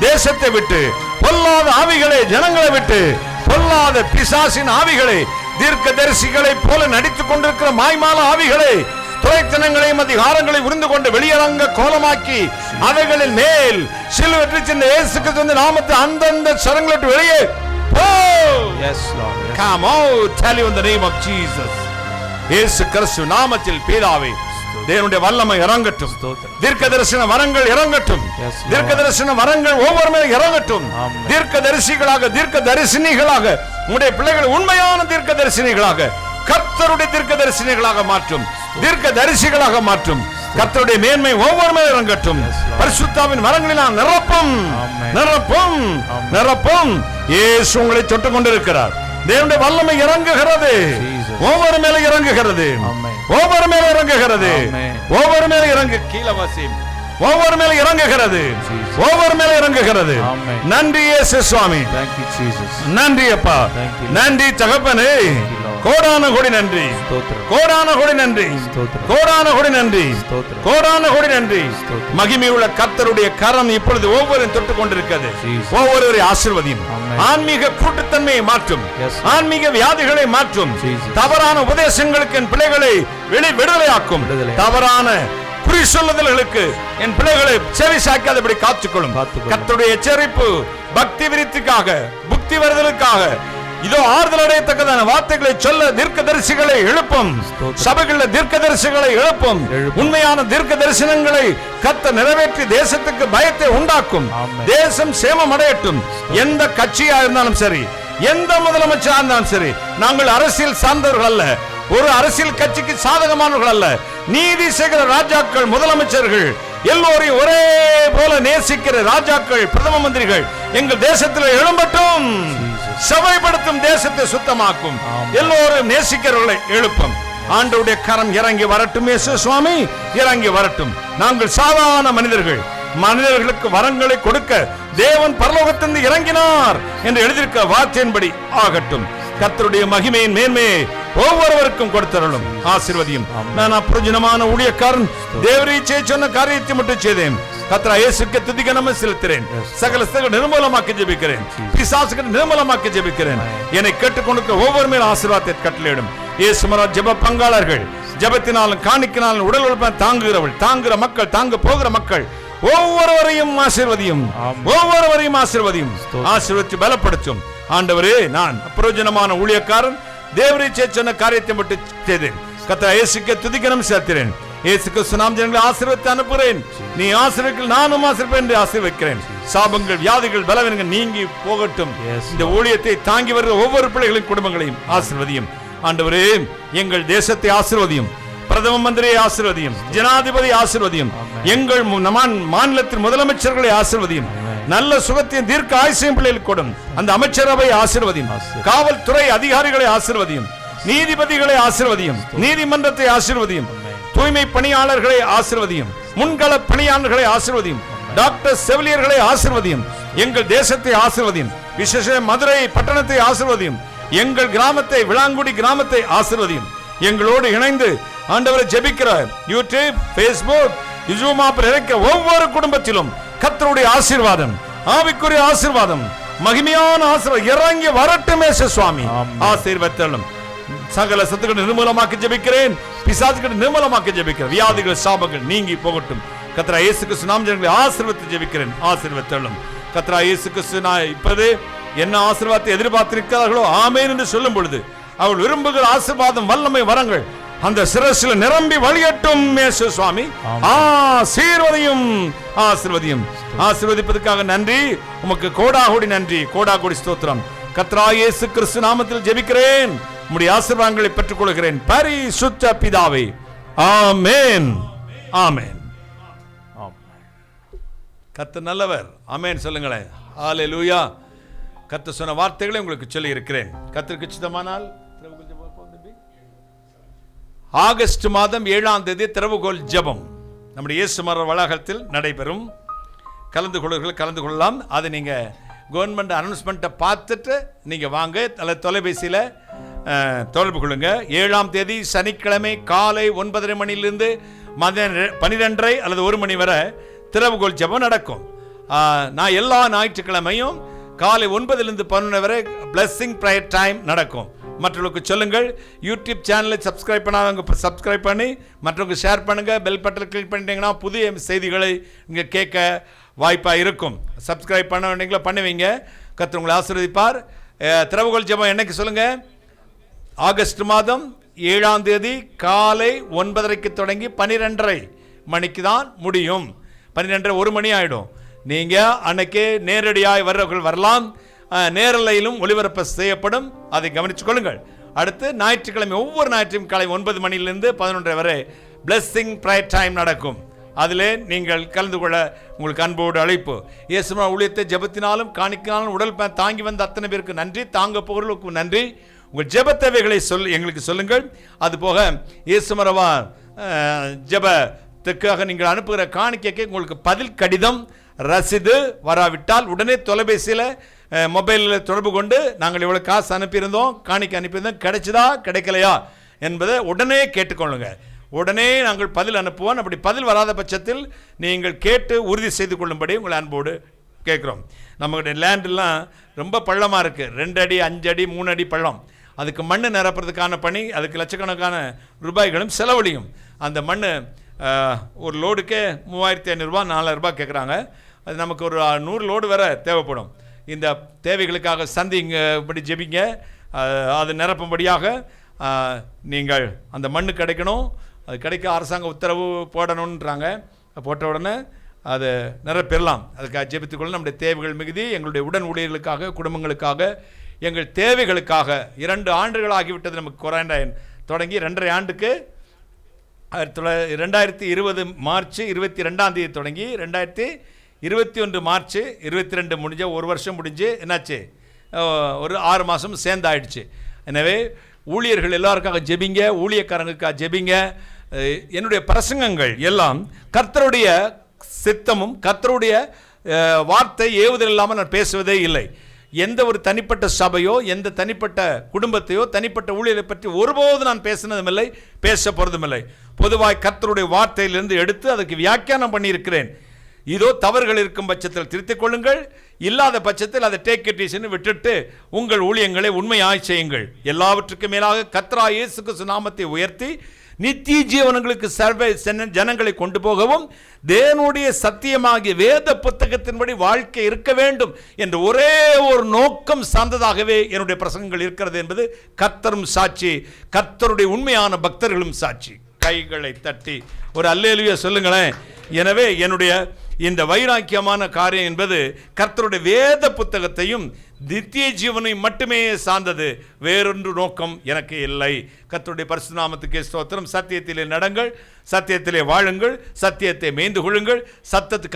தேசத்தை விட்டு, பொல்லாத ஆவிகளை ஜனங்களை விட்டு, பொல்லாத பிசாசின் ஆவிகளை, தீர்க்கதரிசிகளை போல நடித்துக் கொண்டிருக்கிற மாய்மால ஆவிகளை, துரைத்தனங்களையும் அதிகாரங்களை உறிந்து கொண்டு வெளியரங்க கோலமாக்கி அவைகளின் மேல் சிலுவையில் சென்ற இயேசு கிறிஸ்துவின் நாமத்தை அந்தந்த சரங்களை விட்டு வெளியே போ. Yes Lord. Come out, tell you in the name of Jesus. இயேசு கிறிஸ்து நாமத்தில் பிதாவே, தேவனுடைய வல்லமை இறங்கட்டும், தீர்க்கதரிசன வரங்கள் இறங்கட்டும், தீர்க்கதரிசன வரங்கள் ஒவ்வொரு மேலும் இறங்கட்டும். தீர்க்கதரிசினிகளாக உங்களுடைய பிள்ளைகள் உண்மையான தீர்க்கதரிசினிகளாக, கர்த்தருடைய தீர்க்கதரிசினிகளாக மாற்றும், தீர்க்கதரிசிகளாக மாற்றும். கர்த்தருடைய மேன்மை ஒவ்வொரு மேலும் இறங்கட்டும். பரிசுத்தாவின் வரங்களினால் நிரப்பும். இயேசு உங்களை தொட்டுக் கொண்டிருக்கிறார். தேவனுடைய வல்லமை இறங்குகிறது, ஒவ்வொரு மேல இறங்குகிறது. நன்றி இயேசு சுவாமி, நன்றி அப்பா, நன்றி தகப்பனே. கோடான கோடி நன்றி. மகிமையுள்ள கர்த்தருடைய கரம் இப்பொழுது ஒவ்வொருவரையும் தொட்டுக் கொண்டிருக்கிறது. ஒவ்வொருவரை ஆசீர்வதியும். ஆன்மீக கூட்டுத்தன்மையை மாற்றும், ஆன்மீக வியாதிகளை மாற்றும், தவறான உபதேசங்களுக்கு என் பிள்ளைகளை விடுதலையாக்கும், தவறான குறி சொல்லுதல்களுக்கு என் பிள்ளைகளை செவி சாய்க்காதபடி காத்துக்கொள்ளும். கர்த்தருடைய எச்சரிப்பு பக்தி விருத்திக்காக, புக்தி வருதலுக்காக, இதோ ஆறுதல் அடையத்தக்கதான வார்த்தைகளை சொல்ல தீர்க்கதரிசிகளை எழுப்பும். சபைகளில் தீர்க்கதரிசிகளை எழுப்பும். உண்மையான தீர்க்க தரிசனங்களை கர்த்தர் நிறைவேற்றி தேசத்துக்கு பயத்தை உண்டாக்கும். தேசம் சேமம் அடையட்டும். எந்த கட்சியா இருந்தாலும் சரி, எந்த முதலமைச்சரா இருந்தாலும் சரி, நாங்கள் அரசியல் சார்ந்தவர்கள் அல்ல, ஒரு அரசியல் கட்சிக்கு சாதகமானவர்கள் அல்ல. நீதி செய்கிற ராஜாக்கள், முதலமைச்சர்கள், எல்லோரையும் ஒரே போல நேசிக்கிற ராஜாக்கள், பிரதம மந்திரிகள் எங்கள் தேசத்தில் எழும்பட்டும். சபைப்படுத்தும், தேசத்தை சுத்தமாக்கும், எல்லோரும் நேசிக்கிறவர்களை எழுப்பும். ஆண்டவருடைய கரம் இறங்கி வரட்டும். இயேசு சுவாமி இறங்கி வரட்டும். நாங்கள் சாதாரண மனிதர்கள், மனிதர்களுக்கு வரங்களை கொடுக்க தேவன் பரலோகத்திலிருந்து இறங்கினார் என்று எழுதியிருக்க வார்த்தையின்படி ஆகட்டும். கர்த்தருடைய மகிமையின் மேன்மையை ஒவ்வொருவருக்கும் கொடுத்தருளும், ஆசீர்வதியும். நான் அப்பிரயோஜனமான ஊழியக்காரன் தேவரீச்சை சொன்ன காரியத்தை மட்டும் செய்தேன். கர்த்தரா இயேசுவுக்கு துதி கனமே செலுத்துகிறேன். சகல நிர்மூலமாக்கி ஜெபிக்கிறேன், பிசாசுகளை நிர்மூலமாக்கி ஜெபிக்கிறேன். என்னை கேட்டுக்கொண்டு ஒவ்வொரு மேல் ஆசீர்வாதத்தை கட்டளையிடும். இயேசு மரம் ஜெப பங்காளர்கள், ஜெபத்தினாலும் காணிக்கினாலும் உடல் உழைப்ப தாங்குகிறவள், தாங்குகிற மக்கள், தாங்க போகிற மக்கள் ஒவ்வொருவரையும் ஆசீர்வதியும், ஒவ்வொருவரையும் ஆசீர்வதியும், ஆசீர்வதித்து பலப்படுத்தும். ஆண்டவரே, நான் அப்பிரயோஜனமான ஊழியக்காரன் தேவரீச்சை சொன்ன காரியத்தை மட்டும் செய்தேன். கர்த்தரா இயேசுவுக்கு துதி கனம் செலுத்துகிறேன். இயேசு கிறிஸ்து நாமத்தில் ஜனங்களை ஆசீர்வதித்து அனுப்புகிறேன். நீ ஆசீர்வதிக்க நானும் ஆசீர்வதிப்பேன் என்று ஆசீர்வதிக்கிறேன். சாபங்கள், வியாதிகள், பலவீனங்கள் நீங்கி போகட்டும். இந்த ஊழியத்தை தாங்கி வருகிற ஒவ்வொரு பிள்ளைகளின் குடும்பங்களையும் ஆசீர்வதியும். ஆண்டவரே, எங்கள் தேசத்தை ஆசீர்வதியும், பிரதம மந்திரியை ஆசீர்வதியும், ஜனாதிபதி ஆசீர்வதியும், எங்கள் மாநிலத்தின் முதலமைச்சர்களை ஆசீர்வதியும், நல்ல சுகத்தையும் தீர்க்க ஆயுசையும் பிள்ளைகளுக்கு கொடும். அந்த அமைச்சரவை ஆசீர்வதியும், காவல்துறை அதிகாரிகளை ஆசீர்வதியும், நீதிபதிகளை ஆசீர்வதியும், நீதிமன்றத்தை ஆசீர்வதியும், தூய்மை பணியாளர்களை ஆசீர்வதியும், முன்கள பணியாளர்களை ஆசீர்வதியும், டாக்டர் செவிலியர்களை ஆசீர்வதியும், எங்கள் தேசத்தை ஆசீர்வதியும், விசேஷ மதுரை பட்டணத்தை ஆசீர்வதியும், எங்கள் கிராமத்தை, விளாங்குடி கிராமத்தை ஆசீர்வதியும். எங்களோடு இணைந்து ஆண்டவரை ஜெபிக்கிற யூடியூப், ஃபேஸ்புக், ஜூம் ஆப்பில் இருக்கிற ஒவ்வொரு குடும்பத்திலும் கர்த்தருடைய ஆசீர்வாதம், ஆவிக்குரிய ஆசீர்வாதம், மகிமையான ஆசீர்வாதம் இறங்கி வரட்டுமே சுவாமி. ஆசீர்வதித்தலும். சகல சத்துக்களை நிர்மூலமாக்கி ஜெபிக்கிறேன், பிசாசுகளை நிர்மூலமாக்கி ஜெபிக்கிறேன். வியாதிகள், சாபங்கள் நீங்கி போகட்டும். கர்த்தரா இயேசு கிறிஸ்து நாமத்தில் ஜனங்களை ஆசீர்வதித்து ஜெபிக்கிறேன். ஆசீர்வதித்தலும். கர்த்தரா இயேசு கிறிஸ்து நான் இப்போது என்ன ஆசீர்வாதத்தை எதிர்பார்த்திருக்கிறார்களோ ஆமென் என்று சொல்லும் பொழுது அவள் விரும்புகிற ஆசீர்வாதம், வல்லமை, வரங்கள் அந்த சிரசில் நிரம்பி வழியட்டும் இயேசு சுவாமி. ஆசீர்வதியும், ஆசீர்வதியும். ஆசீர்வதிப்பதற்காக நன்றி. உமக்கு கோடாகோடி நன்றி, கோடாகோடி ஸ்தோத்திரம். கர்த்தரா இயேசு கிறிஸ்து நாமத்தில் ஜெபிக்கிறேன். உம்முடைய ஆசீர்வாதங்களை பெற்றுக் கொள்கிறேன் பரிசுத்த பிதாவே. ஆமென், ஆமென். கர்த்தர் நல்லவர். ஆமென் சொல்லுங்களேன். ஹல்லேலூயா. கர்த்தர் சொன்ன வார்த்தைகளை உங்களுக்கு சொல்லி இருக்கிறேன். கர்த்தருக்கு சித்தமானால் ஆகஸ்ட் மாதம் 7ஆம் தேதி திறவுகோல் ஜெபம் நம்முடைய இயேசு மர வளாகத்தில் நடைபெறும். கலந்து கொள்ளலாம். அது நீங்கள் கவர்மெண்ட் அனௌன்ஸ்மெண்ட்டை பார்த்துட்டு நீங்கள் வாங்க, அல்லது தொலைபேசியில் தொடர்பு கொள்ளுங்க. 7ஆம் தேதி சனிக்கிழமை காலை 9:30 மணிலிருந்து மதியம் 12:30 அல்லது 1 மணி வரை திறவுகோல் ஜெபம் நடக்கும். நான் எல்லா ஞாயிற்றுக்கிழமையும் காலை 9லிருந்து 11 வரை பிளஸிங் ப்ரேயர் டைம் நடக்கும். மற்றவர்களுக்கு சொல்லுங்கள். யூடியூப் சேனலை சப்ஸ்கிரைப் பண்ணாதவங்க சப்ஸ்கிரைப் பண்ணி மற்றவங்க ஷேர் பண்ணுங்கள். பெல் பட்டனை கிளிக் பண்ணிட்டீங்கன்னா புதிய செய்திகளை இங்கே கேட்க வாய்ப்பாக இருக்கும். சப்ஸ்கிரைப் பண்ண வேண்டியங்களா பண்ணுவீங்க. கர்த்தர் உங்களை ஆசீர்வதிப்பார். திறவுகோல் ஜெபம் என்னைக்கு சொல்லுங்கள்? ஆகஸ்ட் மாதம் 7ஆம் தேதி காலை 9:30 தொடங்கி 12:30 மணிக்கு தான் முடியும். 12:30 1 மணி ஆகிடும். நீங்கள் அன்னைக்கு நேரடியாக வர்றவர்கள் வரலாம். நேரலையிலும் ஒளிபரப்பு செய்யப்படும். அதை கவனித்துக் கொள்ளுங்கள். அடுத்து ஞாயிற்றுக்கிழமை ஒவ்வொரு ஞாயிற்றும் காலை 9 மணியிலிருந்து 11:30 வரை பிளஸிங் ப்ரேயர் டைம் நடக்கும். அதிலே நீங்கள் கலந்து கொள்ள உங்களுக்கு அன்போடு அழைப்பு. இயேசுமா ஊழியத்தை ஜெபத்தினாலும் காணிக்கினாலும் உடல் தாங்கி வந்த அத்தனை பேருக்கு நன்றி. தாங்க போகிறவர்களுக்கு நன்றி. உங்கள் ஜெப தேவைகளை எங்களுக்கு சொல்லுங்கள். அதுபோக இயேசுமரவா ஜெபத்துக்காக நீங்கள் அனுப்புகிற காணிக்கைக்கு உங்களுக்கு பதில் கடிதம், ரசீது வராவிட்டால் உடனே தொலைபேசியில் மொபைலில் தொடர்பு கொண்டு நாங்கள் இவ்வளோ காசு அனுப்பியிருந்தோம், காணிக்கை அனுப்பியிருந்தோம், கிடைச்சதா கிடைக்கலையா என்பதை உடனே கேட்டுக்கொள்ளுங்க. உடனே நாங்கள் பதில் அனுப்புவோம். அப்படி பதில் வராத பட்சத்தில் நீங்கள் கேட்டு உறுதி செய்து கொள்ளும்படி உங்களை அன்போடு கேட்குறோம். நம்மளுடைய லேண்டெல்லாம் ரொம்ப பள்ளமாக இருக்குது. 2 அடி 5 அடி 3 அடி பள்ளம். அதுக்கு மண் நிரப்புறதுக்கான பணி, அதுக்கு லட்சக்கணக்கான ரூபாய்களும் செலவழியும். அந்த மண் ஒரு லோடுக்கே 3500 4000 கேட்குறாங்க. அது நமக்கு ஒரு 100 லோடு வரை தேவைப்படும். இந்த தேவைகளுக்காக சந்திங்கபடி ஜெபிங்க. அது நிரப்பும்படியாக நீங்கள் அந்த மண் கிடைக்கணும். அது கிடைக்க அரசாங்க உத்தரவு போடணுன்றாங்க. போட்ட உடனே அது நிரப்பெறலாம். அதுக்காக ஜெபித்துக்கொள்ள நம்முடைய தேவைகள் மிகுதி. எங்களுடைய உடன் ஊழியர்களுக்காக, குடும்பங்களுக்காக, எங்கள் தேவைகளுக்காக 2 ஆண்டுகள் ஆகிவிட்டது. நமக்கு குவாரண்டைன் தொடங்கி 2.5 ஆண்டுக்கு 2020 மார்ச் 22ஆம் தேதி தொடங்கி 2021 மார்ச் 22 முடிஞ்ச 1 வருஷம் முடிஞ்சு என்னாச்சு, ஒரு 6 மாதம் சேர்ந்தாயிடுச்சு. எனவே ஊழியர்கள் எல்லாருக்காக ஜெபிங்க, ஊழியக்காரங்களுக்காக ஜெபிங்க. என்னுடைய பிரசங்கங்கள் எல்லாம் கர்த்தருடைய சித்தமும் கர்த்தருடைய வார்த்தை ஏவுதல் இல்லாமல் நான் பேசுவதே இல்லை. எந்த ஒரு தனிப்பட்ட சபையோ எந்த தனிப்பட்ட குடும்பத்தையோ தனிப்பட்ட ஊழியரை பற்றி ஒருபோது நான் பேசினதும் இல்லை, பேச போறதும் இல்லை. பொதுவாய் கர்த்தருடைய வார்த்தையிலிருந்து எடுத்து அதுக்கு வியாக்கியானம் பண்ணியிருக்கிறேன். இதோ தவறுகள் இருக்கும் பட்சத்தில் திருத்திக் கொள்ளுங்கள், இல்லாத பட்சத்தில் அதை டேக் இட் ஈஸின்னு விட்டுட்டு உங்கள் ஊழியங்களை உண்மையாய் செய்யுங்கள். எல்லாவற்றுக்கும் மேலாக கர்த்தராகிய இயேசு கிறிஸ்து நாமத்தை உயர்த்தி நித்திய ஜீவனங்களுக்கு சர்வ ஜனங்களை கொண்டு போகவும் தேவனுடைய சத்தியமாகிய வேத புத்தகத்தின்படி வாழ்க்கை இருக்க வேண்டும் என்ற ஒரே ஒரு நோக்கம் சார்ந்ததாகவே என்னுடைய பிரசங்கங்கள் இருக்கிறது என்பது கர்த்தரும் சாட்சி, கர்த்தருடைய உண்மையான பக்தர்களும் சாட்சி. கைகளை தட்டி ஒரு அல்லேலூயா சொல்லுங்களேன். எனவே என்னுடைய இந்த வைராக்கியமான காரியம் என்பது கர்த்தருடைய வேத புத்தகத்தையும் நித்திய ஜீவனையும் மட்டுமே சார்ந்தது, வேறொன்று நோக்கம் எனக்கு இல்லை. கர்த்தருடைய பரிசுத்த நாமத்துக்கே ஸ்தோத்திரம். சத்தியத்திலே நடங்கள், சத்தியத்திலே வாழுங்கள், சத்தியத்தை மேய்ந்து கொள்ளுங்கள்,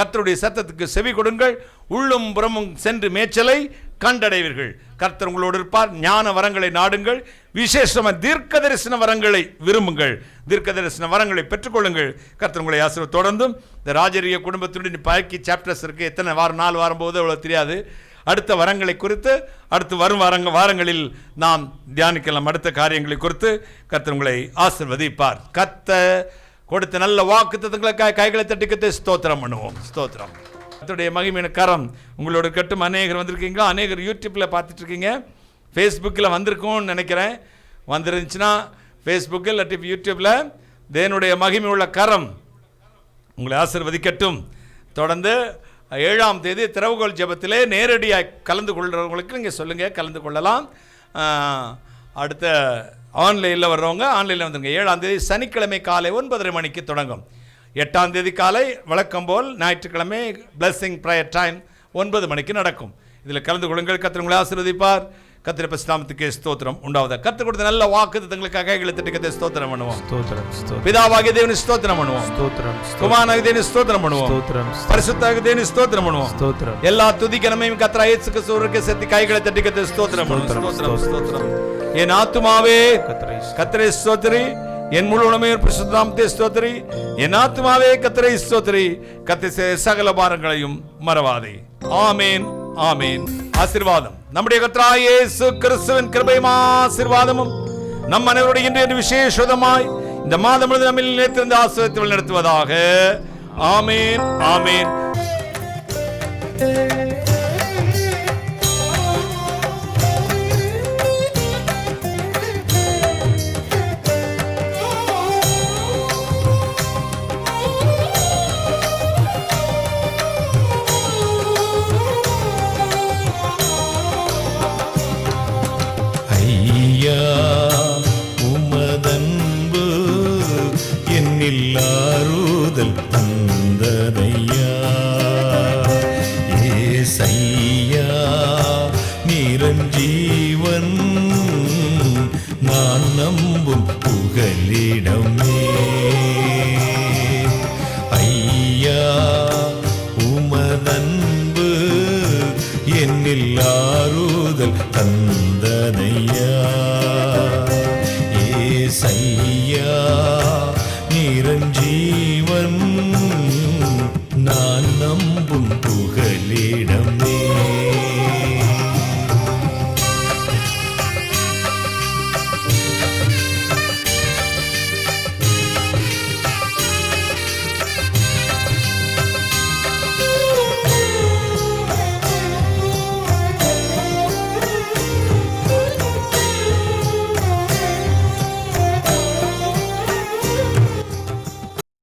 கர்த்தருடைய சத்தத்துக்கு செவி கொடுங்கள், உள்ளும் புறமும் சென்று மேய்ச்சலை கண்டடைவீர்கள். கர்த்தர் உங்களோடு இருப்பார். ஞான வரங்களை நாடுங்கள், விசேஷமாக தீர்க்க தரிசன வரங்களை விரும்புங்கள், தீர்க்க தரிசன வரங்களை பெற்றுக்கொள்ளுங்கள். கர்த்தர் உங்களை ஆசீர்வாதம். தொடர்ந்தும் இந்த ராஜரிய குடும்பத்துடைய பாக்கி சாப்டர்ஸ் இருக்கு. எத்தனை வாரம் 4 வாரம் போது அவ்வளோ தெரியாது. அடுத்த வரங்களை குறித்து அடுத்து வரும் வாரங்களில் நாம் தியானிக்கலாம். அடுத்த காரியங்களை குறித்து கர்த்தர் உங்களை ஆசீர்வதிப்பார். கர்த்தர் கொடுத்த நல்ல வாக்குத்தத்தங்களுக்காக கைகளை தட்டிக்கத்தை ஸ்தோத்திரம் பண்ணுவோம். ஸ்தோத்திரம். கர்த்தருடைய மகிமையான கரம் உங்களோட கட்டும். அநேகர் வந்திருக்கீங்க, அநேகர் யூடியூப்பில் பார்த்துட்டு இருக்கீங்க, ஃபேஸ்புக்கில் வந்திருக்கும்னு நினைக்கிறேன். வந்துருந்துச்சுன்னா ஃபேஸ்புக்கில் இல்லாட்டி யூடியூப்பில் தேவனுடைய மகிமை உள்ள கரம் உங்களை ஆசீர்வதிக்கட்டும். தொடர்ந்து 7ஆம் தேதி திறவுகோல் ஜெபத்திலே நேரடியாக கலந்து கொள்கிறவங்களுக்கு நீங்கள் சொல்லுங்கள், கலந்து கொள்ளலாம். அடுத்த ஆன்லைனில் வர்றவங்க ஆன்லைனில் வந்துருங்க. 7ஆம் தேதி சனிக்கிழமை காலை 9:30 மணிக்கு தொடங்கும். 8ஆம் தேதி காலை வழக்கம் போல் ஞாயிற்றுக்கிழமை பிளஸிங் ப்ரேயர் டைம் 9 மணிக்கு நடக்கும். இதில் கலந்து கொள்ளுங்கள். கர்த்தர் உங்களை ஆசீர்வதிப்பார். கர்த்தர் பரிசுத்தநாமத்துக்கே ஸ்தோத்திரம் உண்டாவதாக. கர்த்தர் கொடுத்த நல்ல வாக்குத்தத்தங்களுக்காக கைகளை தட்டி ஸ்தோத்திரம் பண்ணுவோம். பிதாவாகிய தேவனை ஸ்தோத்திரம் பண்ணுவோம். குமாரனாகிய தேவனை ஸ்தோத்திரம் பண்ணுவோம். பரிசுத்தராகிய தேவனை ஸ்தோத்திரம் பண்ணுவோம். எல்லா துதிக்கு நன்மையும் கர்த்தராகிய இயேசு கிறிஸ்துவுக்கு சேர்த்து கைகளை தட்டி ஸ்தோத்திரம் பண்ணுவோம். ஸ்தோத்திரம். என் ஆத்துமாவே கர்த்தரை ஸ்தோத்திரி, என் முழு உடமையும் பரிசுத்த நாமத்தை ஸ்தோத்திரி. என் ஆத்துமாவே கர்த்தரை ஸ்தோத்திரி, கர்த்தர் சகல பாரங்களையும் மறவாதே. ஆமேன், ஆமேன். ஆசீர்வாதம் நம்முடைய கர்த்தராகிய இயேசு கிறிஸ்துவின் கிருபையும் ஆசீர்வாதமும் நம் அனைவருடைய இன்று விசேஷமாய் இந்த மாதம் முழுவதும் நம்மில் நிலைத்திருந்த ஆசீர்வாதத்தை நடத்துவதாக. ஆமேன், ஆமேன். உமதன்பு என்னில் ஆறுதல் தந்ததையா, ஏசையா நிரஞ்சீவன் நான் நம்பும் புகலிடமே. ஐயா உமதன்பு என்னில் ஆறுதல் தந்ததையா, ஏசையா நிரஞ்சீவன் நான் நம்பும் புகலிடமே.